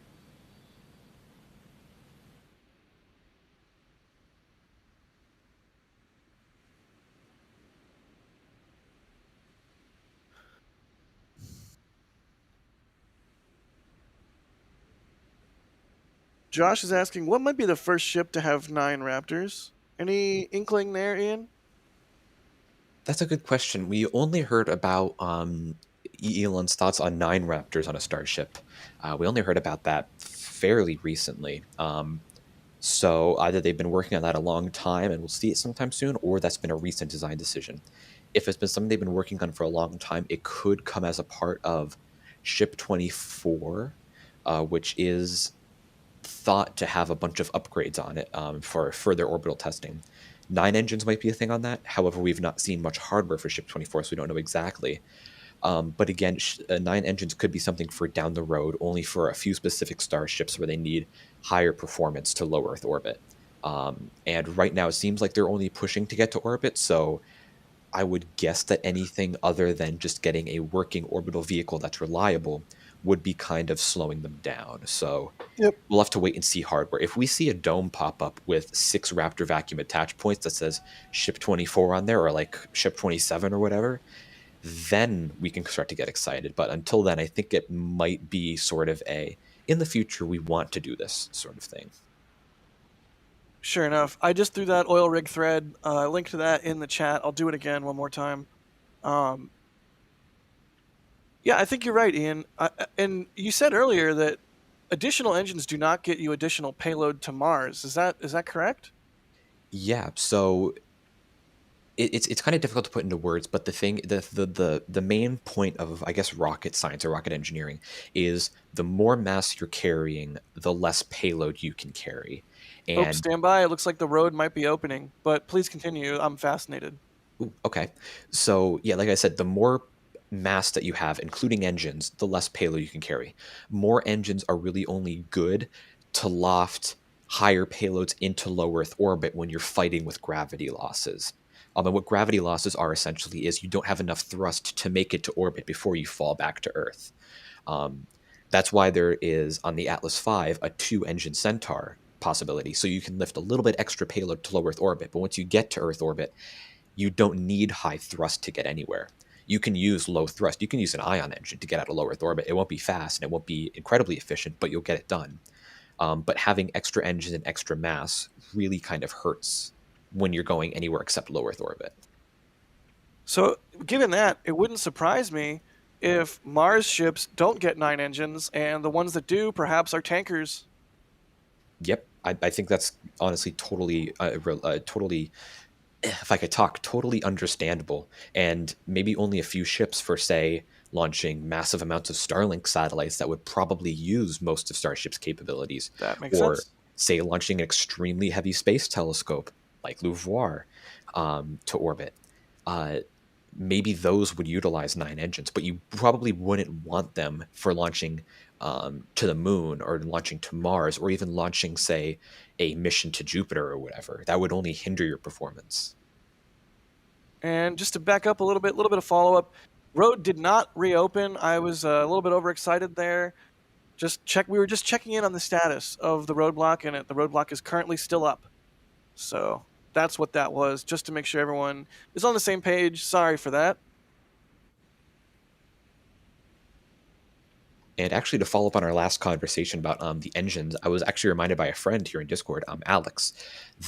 Josh is asking, what might be the first ship to have 9 Raptors? Any inkling there, Ian? That's a good question. We only heard about Elon's thoughts on 9 Raptors on a Starship. We only heard about that fairly recently. So either they've been working on that a long time and we'll see it sometime soon, or that's been a recent design decision. If it's been something they've been working on for a long time, it could come as a part of Ship 24, which is thought to have a bunch of upgrades on it for further orbital testing. 9 engines might be a thing on that. However, we've not seen much hardware for Ship 24, so we don't know exactly. But again, 9 engines could be something for down the road, only for a few specific starships where they need higher performance to low Earth orbit. And right now, it seems like they're only pushing to get to orbit, so I would guess that anything other than just getting a working orbital vehicle that's reliable would be kind of slowing them down. So Yep. we'll have to wait and see hardware. If we see a dome pop up with 6 Raptor vacuum attach points that says Ship 24 on there, or like Ship 27 or whatever, then we can start to get excited. But until then, I think it might be sort of a, in the future, we want to do this sort of thing. Sure enough. I just threw that oil rig thread, link to that in the chat. I'll do it again one more time. Yeah, I think you're right, Ian. And you said earlier that additional engines do not get you additional payload to Mars. Is that correct? Yeah, so it's kind of difficult to put into words, but the main point of, I guess, rocket science or rocket engineering is the more mass you're carrying, the less payload you can carry. Oh, And stand by. It looks like the road might be opening, but please continue. I'm fascinated. ooh, okay, so yeah, like I said, the more mass that you have, including engines, the less payload you can carry. More engines are really only good to loft higher payloads into low Earth orbit when you're fighting with gravity losses. And what gravity losses are essentially is you don't have enough thrust to make it to orbit before you fall back to Earth. That's why there is, on the Atlas V, a 2-engine Centaur possibility. So you can lift a little bit extra payload to low Earth orbit. But once you get to Earth orbit, you don't need high thrust to get anywhere. You can use low thrust. You can use an ion engine to get out of low Earth orbit. It won't be fast and it won't be incredibly efficient, but you'll get it done. But having extra engines and extra mass really kind of hurts when you're going anywhere except low Earth orbit. So, given that, it wouldn't surprise me if Mars ships don't get 9 engines, and the ones that do perhaps are tankers. Yep, I think that's honestly totally if I could talk, totally understandable. And maybe only a few ships for, say, launching massive amounts of Starlink satellites that would probably use most of Starship's capabilities. That makes Or, sense. say, launching an extremely heavy space telescope like Louvoir to orbit. Uh, Maybe those would utilize 9 engines, but you probably wouldn't want them for launching to the moon or launching to Mars or even launching, say, a mission to Jupiter or whatever. That would only hinder your performance. And just to back up a little bit of follow up. Road did not reopen. I was a little bit overexcited there. We were just checking in on the status of the roadblock, and the roadblock is currently still up. So that's what that was, just to make sure everyone is on the same page. Sorry for that. And actually, to follow up on our last conversation about the engines, I was actually reminded by a friend here in Discord, Alex,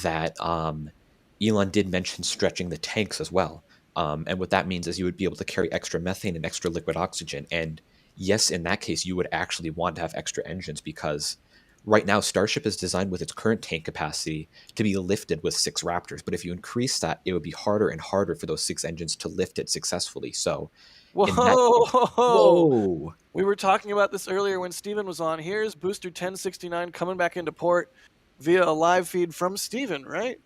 that Elon did mention stretching the tanks as well. And what that means is you would be able to carry extra methane and extra liquid oxygen. And yes, in that case, you would actually want to have extra engines because right now, Starship is designed with its current tank capacity to be lifted with 6 Raptors. But if you increase that, it would be harder and harder for those 6 engines to lift it successfully. So, in that case, Whoa! whoa! We were talking about this earlier when Steven was on. Here's Booster 1069 coming back into port via a live feed from Steven, right?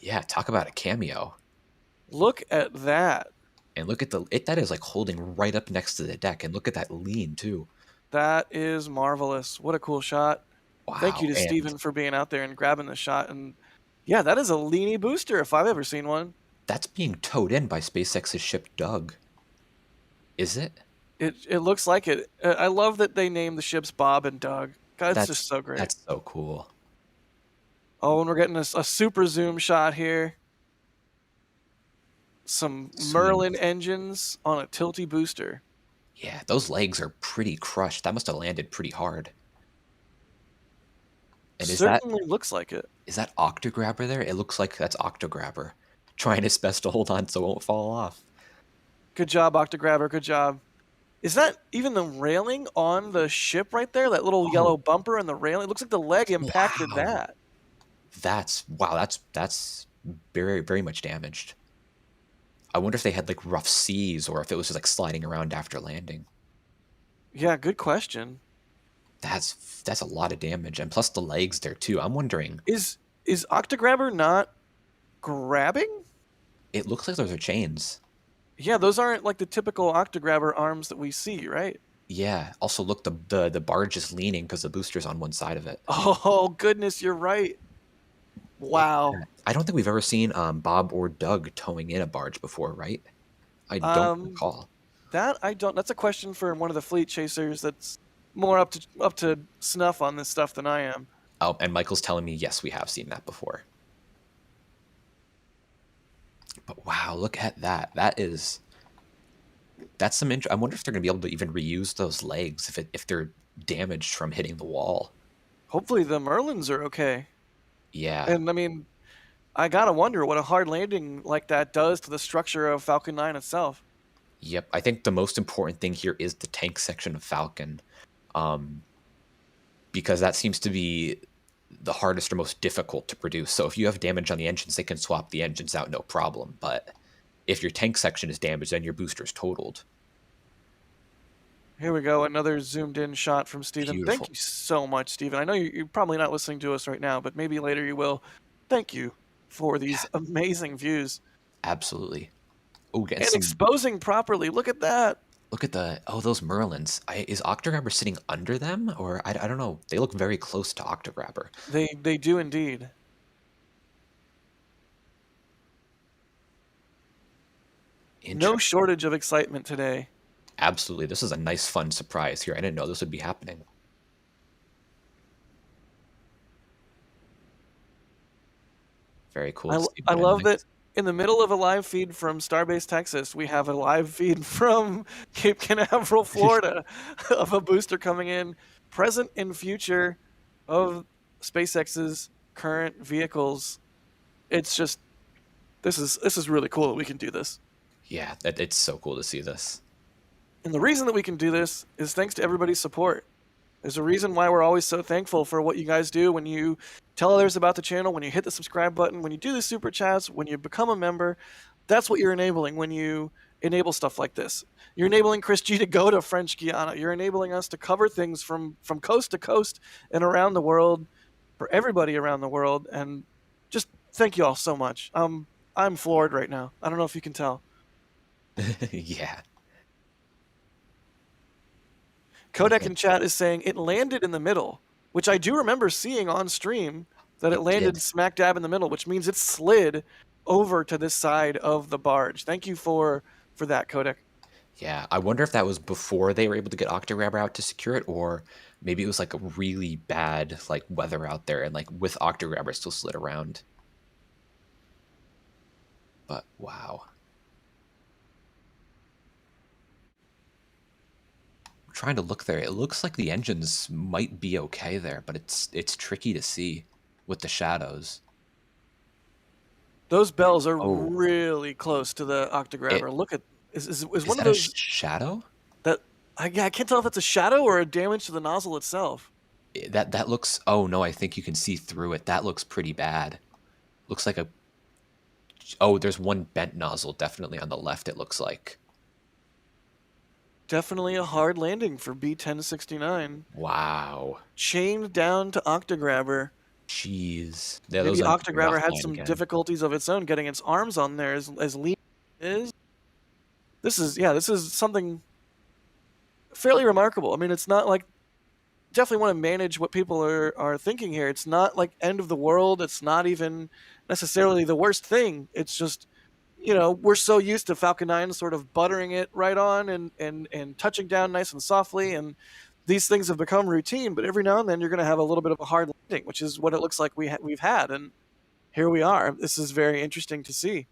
Yeah, talk about a cameo. Look at that. And look at that is like holding right up next to the deck. And look at that lean too. That is marvelous. What a cool shot. Thank Wow. you to And Steven for being out there and grabbing the shot. And yeah, that is a leany booster if I've ever seen one. that's being towed in by SpaceX's ship Doug. Is it? It looks like it. I love that they named the ships Bob and Doug. God, it's just so great. That's so cool. Oh, and we're getting a super zoom shot here. Some Sweet. Merlin engines on a tilty booster. Yeah, those legs are pretty crushed. That must have landed pretty hard. And Certainly looks like it. is that Octograbber there? It looks like that's Octograbber. Trying his best to hold on so it won't fall off. Good job, Octograbber. Good job. Is that even the railing on the ship right there? That little yellow bumper and the railing? It looks like the leg impacted Wow. that. That's very, very much damaged. I wonder if they had like rough seas or if it was just like sliding around after landing. Yeah, good question. That's a lot of damage, and plus the legs there too. I'm wondering. Is Octograbber not grabbing? It looks like those are chains. Yeah, those aren't like the typical Octograbber arms that we see, right? Yeah. Also, look, the barge is leaning because the booster's on one side of it. Oh, goodness, you're right. Wow. I don't think we've ever seen Bob or Doug towing in a barge before, right? I don't recall. That I don't. That's a question for one of the fleet chasers that's more up to snuff on this stuff than I am. Oh, and Michael's telling me, yes, we have seen that before. But wow, look at that. That's some I wonder if they're going to be able to even reuse those legs if they're damaged from hitting the wall. Hopefully the Merlins are okay. Yeah. And I mean, I gotta wonder what a hard landing like that does to the structure of Falcon 9 itself. Yep. I think the most important thing here is the tank section of Falcon. Because that seems to be the hardest or most difficult to produce. So if you have damage on the engines, they can swap the engines out, no problem. But if your tank section is damaged, then your booster's totaled. Here we go, another zoomed in shot from Steven. Beautiful. Thank you so much, Steven. I know you're probably not listening to us right now, but maybe later you will. Thank you for these amazing views. Absolutely. Oh, And exposing properly. Look at that. look at those Merlins. Is Octograbber sitting under them? Or I don't know. They look very close to Octograbber. They do indeed. No shortage of excitement today. Absolutely. This is a nice, fun surprise here. I didn't know this would be happening. Very cool. I love that in the middle of a live feed from Starbase, Texas, we have a live feed from Cape Canaveral, Florida, of a booster coming in, present and future of SpaceX's current vehicles. It's just, this is really cool that we can do this. Yeah, it's so cool to see this. And the reason that we can do this is thanks to everybody's support. There's a reason why we're always so thankful for what you guys do when you tell others about the channel, when you hit the subscribe button, when you do the super chats, when you become a member. That's what you're enabling when you enable stuff like this. You're enabling Chris G to go to French Guiana. You're enabling us to cover things from coast to coast and around the world for everybody around the world. And just thank you all so much. I'm floored right now. I don't know if you can tell. Yeah. Kodak in chat is saying it landed in the middle, which I do remember seeing on stream, that it landed did. smack dab in the middle, which means it slid over to this side of the barge. Thank you for that, Kodak. Yeah, I wonder if that was before they were able to get Octograbber out to secure it, or maybe it was like a really bad like weather out there, and like with Octograbber it still slid around. But wow. I'm trying to look there. It looks like the engines might be okay there, but it's tricky to see with the shadows. Those bells are Oh. really close to the Octograbber. Look at is one that of those a shadow? that I can't tell if it's a shadow or a damage to the nozzle itself. That looks. Oh no, I think you can see through it. That looks pretty bad. Looks like a. Oh, there's one bent nozzle definitely on the left. It looks like. Definitely a hard landing for B1069. Wow. Chained down to Octograbber. Jeez. Yeah, Maybe those Octograbber had some difficulties of its own getting its arms on there as lean as it is. This is something fairly remarkable. I mean, it's not like, definitely want to manage what people are thinking here. It's not like end of the world. It's not even necessarily the worst thing. It's just, we're so used to Falcon 9 sort of buttering it right on and touching down nice and softly, and these things have become routine, but every now and then you're going to have a little bit of a hard landing, which is what it looks like we've had, and here we are. This is very interesting to see.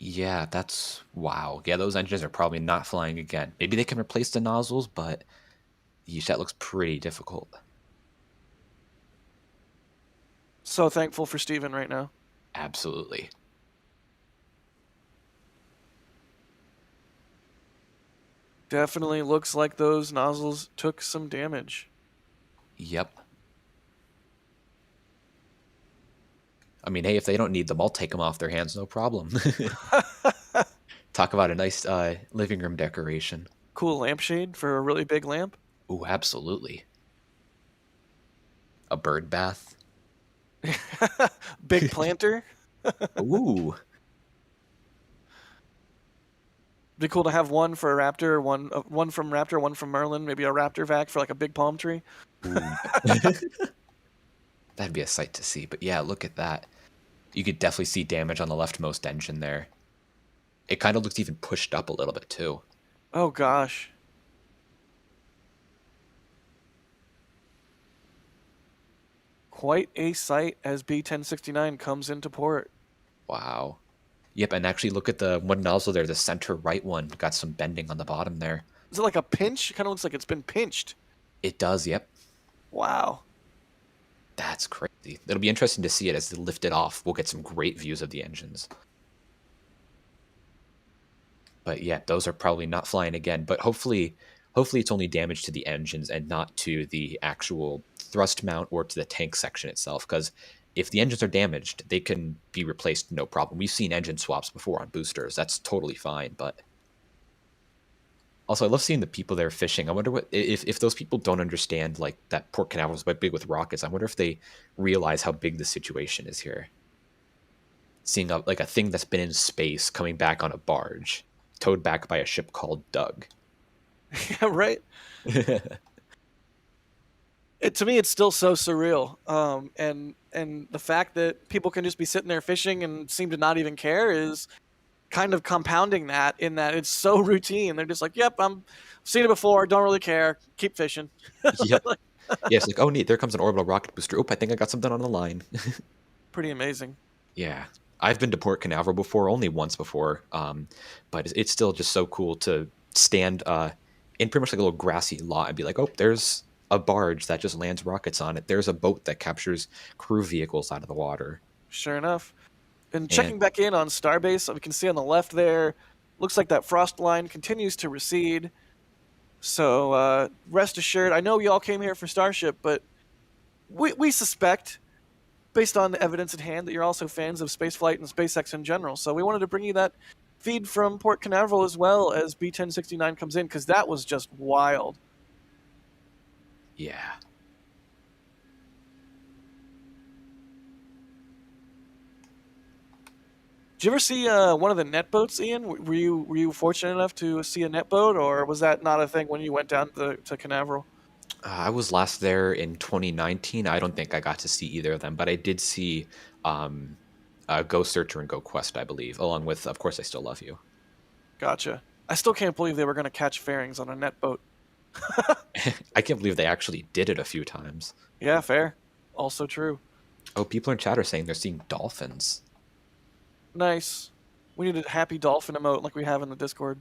Yeah, that's wow. Yeah, those engines are probably not flying again. Maybe they can replace the nozzles, but that looks pretty difficult. So thankful for Steven right now. Absolutely. Definitely looks like those nozzles took some damage. Yep. I mean, hey, if they don't need them, I'll take them off their hands, no problem. Talk about a nice living room decoration. Cool lampshade for a really big lamp. Ooh, absolutely. A bird bath. Big planter. Ooh. Be cool to have one for a Raptor, one from Raptor, one from Merlin, maybe a Raptor vac for like a big palm tree. That'd be a sight to see. But yeah, look at that. You could definitely see damage on the leftmost engine there. It kind of looks even pushed up a little bit too. Oh gosh. Quite a sight as B1069 comes into port. Wow. Yep, and actually look at the one nozzle there, the center right one. Got some bending on the bottom there. Is it like a pinch? It kind of looks like it's been pinched. It does, yep. Wow. That's crazy. It'll be interesting to see it as they lift it off. We'll get some great views of the engines. But yeah, those are probably not flying again. But hopefully it's only damage to the engines and not to the actual thrust mount or to the tank section itself. Because if the engines are damaged, they can be replaced no problem. We've seen engine swaps before on boosters. That's totally fine. But also, I love seeing the people there fishing. I wonder what if those people don't understand like that Port Canaveral is quite big with rockets. I wonder if they realize how big the situation is here. Seeing a thing that's been in space coming back on a barge, towed back by a ship called Doug. Yeah, right. To me, it's still so surreal. And the fact that people can just be sitting there fishing and seem to not even care is kind of compounding that, in that it's so routine. They're just like, yep, I've seen it before, don't really care, keep fishing. Yep. Yeah, it's like, oh neat, there comes an orbital rocket booster. Oh, I think I got something on the line. Pretty amazing. Yeah. I've been to Port Canaveral before, only once before, but it's still just so cool to stand in pretty much like a little grassy lot and be like, oh, there's a barge that just lands rockets on it. There's a boat that captures crew vehicles out of the water. Sure enough. And checking back in on Starbase, we can see on the left there, looks like that frost line continues to recede. So rest assured, I know y'all came here for Starship, but we suspect, based on the evidence at hand, that you're also fans of spaceflight and SpaceX in general. So we wanted to bring you that feed from Port Canaveral as well as B-1069 comes in, because that was just wild. Yeah. Did you ever see one of the net boats, Ian? Were you fortunate enough to see a net boat, or was that not a thing when you went down to Canaveral? I was last there in 2019. I don't think I got to see either of them, but I did see um, Go Searcher and Go Quest, I believe, along with, of course, I Still Love You. Gotcha. I still can't believe they were going to catch fairings on a net boat. I can't believe they actually did it a few times. Yeah, fair. Also true. Oh, people in chat are saying they're seeing dolphins. Nice. We need a happy dolphin emote like we have in the Discord.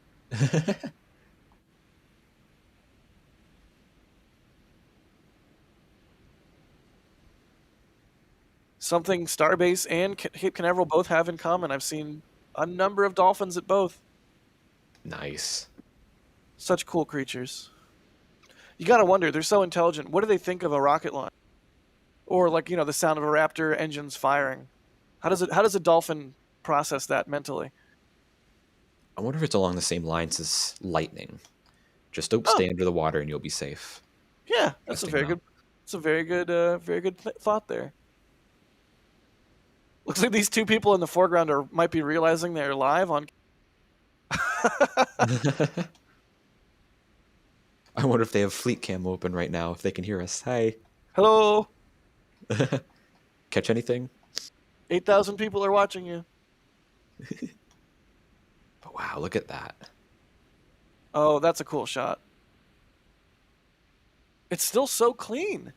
Something Starbase and Cape Canaveral both have in common. I've seen a number of dolphins at both. Nice. Such cool creatures. You gotta wonder, they're so intelligent. What do they think of a rocket launch? Or like, the sound of a Raptor engines firing. How does a dolphin process that mentally? I wonder if it's along the same lines as lightning. Just stay under the water and you'll be safe. Yeah, that's a Interesting, very though. good. It's a very good thought there. Looks like these two people in the foreground might be realizing they're live on. I wonder if they have Fleet Cam open right now, if they can hear us. Hi. Hello, Catch anything? 8,000 people are watching you. But wow, look at that. Oh, that's a cool shot. It's still so clean.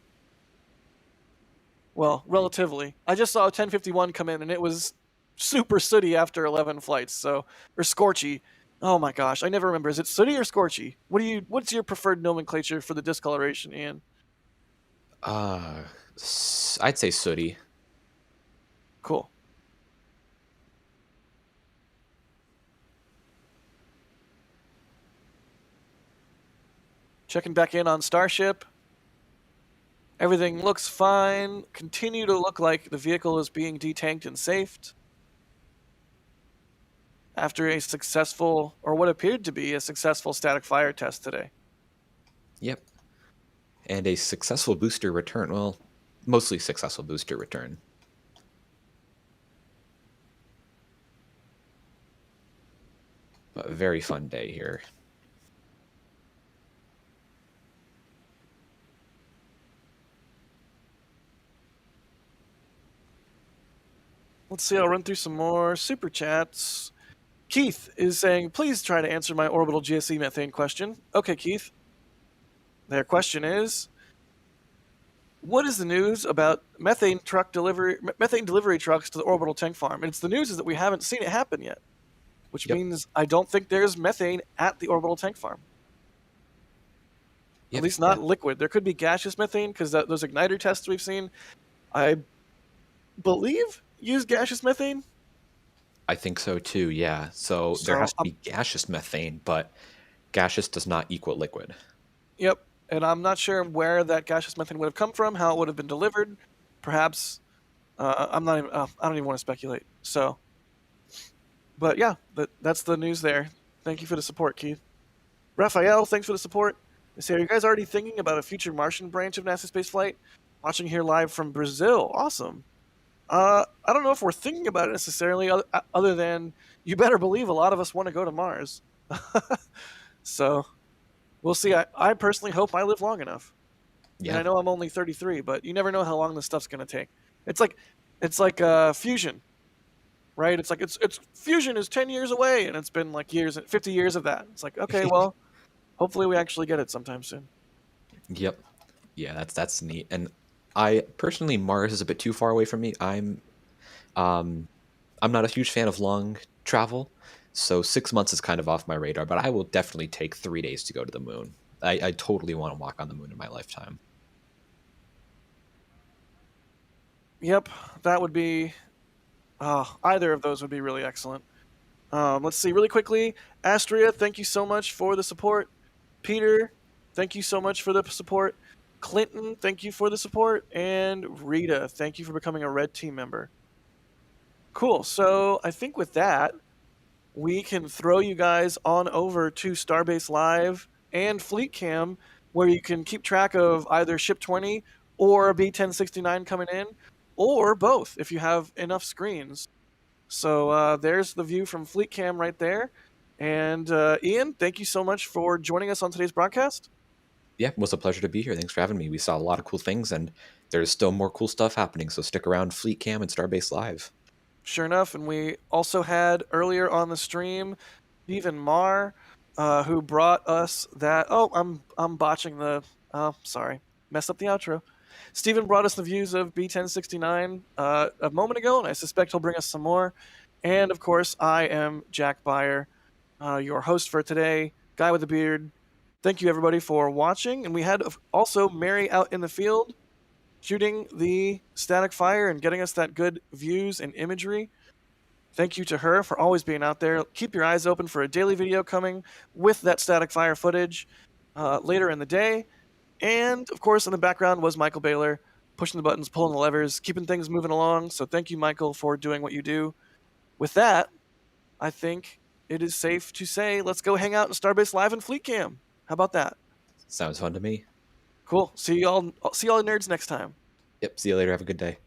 Well, relatively. I just saw a 1051 come in, and it was super sooty after 11 flights. Or scorchy. Oh my gosh, I never remember. Is it sooty or scorchy? What's your preferred nomenclature for the discoloration, Ian? I'd say sooty. Cool. Checking back in on Starship. Everything looks fine. Continue to look like the vehicle is being detanked and safed. After a successful, or what appeared to be a successful static fire test today. Yep. And a successful booster return. Well, mostly successful booster return. But a very fun day here. Let's see, I'll run through some more super chats. Keith is saying, please try to answer my orbital GSE methane question. Okay, Keith. Their question is, what is the news about methane delivery trucks to the orbital tank farm? And it's the news is that we haven't seen it happen yet, which means I don't think there's methane at the orbital tank farm. At least not liquid. There could be gaseous methane because those igniter tests we've seen, I believe, use gaseous methane. I think so too, yeah. So there has to be gaseous methane, but gaseous does not equal liquid. Yep. And I'm not sure where that gaseous methane would have come from, how it would have been delivered. Perhaps, I don't even want to speculate. So, but yeah, that's the news there. Thank you for the support, Keith. Raphael, thanks for the support. They say, are you guys already thinking about a future Martian branch of NASA spaceflight? Watching here live from Brazil. Awesome. I don't know if we're thinking about it necessarily, other than you better believe a lot of us want to go to Mars. So, we'll see. I personally hope I live long enough. Yeah. And I know I'm only 33, but you never know how long this stuff's going to take. It's like fusion, right? It's like fusion is 10 years away, and it's been like 50 years of that. It's like, okay, well, hopefully we actually get it sometime soon. Yep. Yeah, that's neat. And I personally, Mars is a bit too far away from me. I'm not a huge fan of long travel, so 6 months is kind of off my radar. But I will definitely take 3 days to go to the moon. I totally want to walk on the moon in my lifetime. Yep, that would be. Either of those would be really excellent. Let's see really quickly. Astria, thank you so much for the support. Peter, thank you so much for the support. Clinton, thank you for the support. And Rita, thank you for becoming a Red Team member. Cool. So I think with that, we can throw you guys on over to Starbase Live and Fleet Cam, where you can keep track of either Ship 20 or a B-1069 coming in, or both if you have enough screens. So there's the view from Fleet Cam right there. And Ian, thank you so much for joining us on today's broadcast. Yeah, it was a pleasure to be here. Thanks for having me. We saw a lot of cool things, and there's still more cool stuff happening, so stick around Fleet Cam and Starbase Live. Sure enough, and we also had earlier on the stream Stephen Marr, who brought us that. Oh, I'm botching the. Oh, sorry, messed up the outro. Stephen brought us the views of B-1069 a moment ago, and I suspect he'll bring us some more. And of course, I am Jack Beyer, your host for today, guy with a beard. Thank you everybody for watching, and we had also Mary out in the field, shooting the static fire and getting us that good views and imagery. Thank you to her for always being out there. Keep your eyes open for a daily video coming with that static fire footage later in the day. And, of course, in the background was Michael Baylor, pushing the buttons, pulling the levers, keeping things moving along. So thank you, Michael, for doing what you do. With that, I think it is safe to say let's go hang out in Starbase Live and Fleet Cam. How about that? Sounds fun to me. Cool. See y'all nerds next time. Yep, see you later. Have a good day.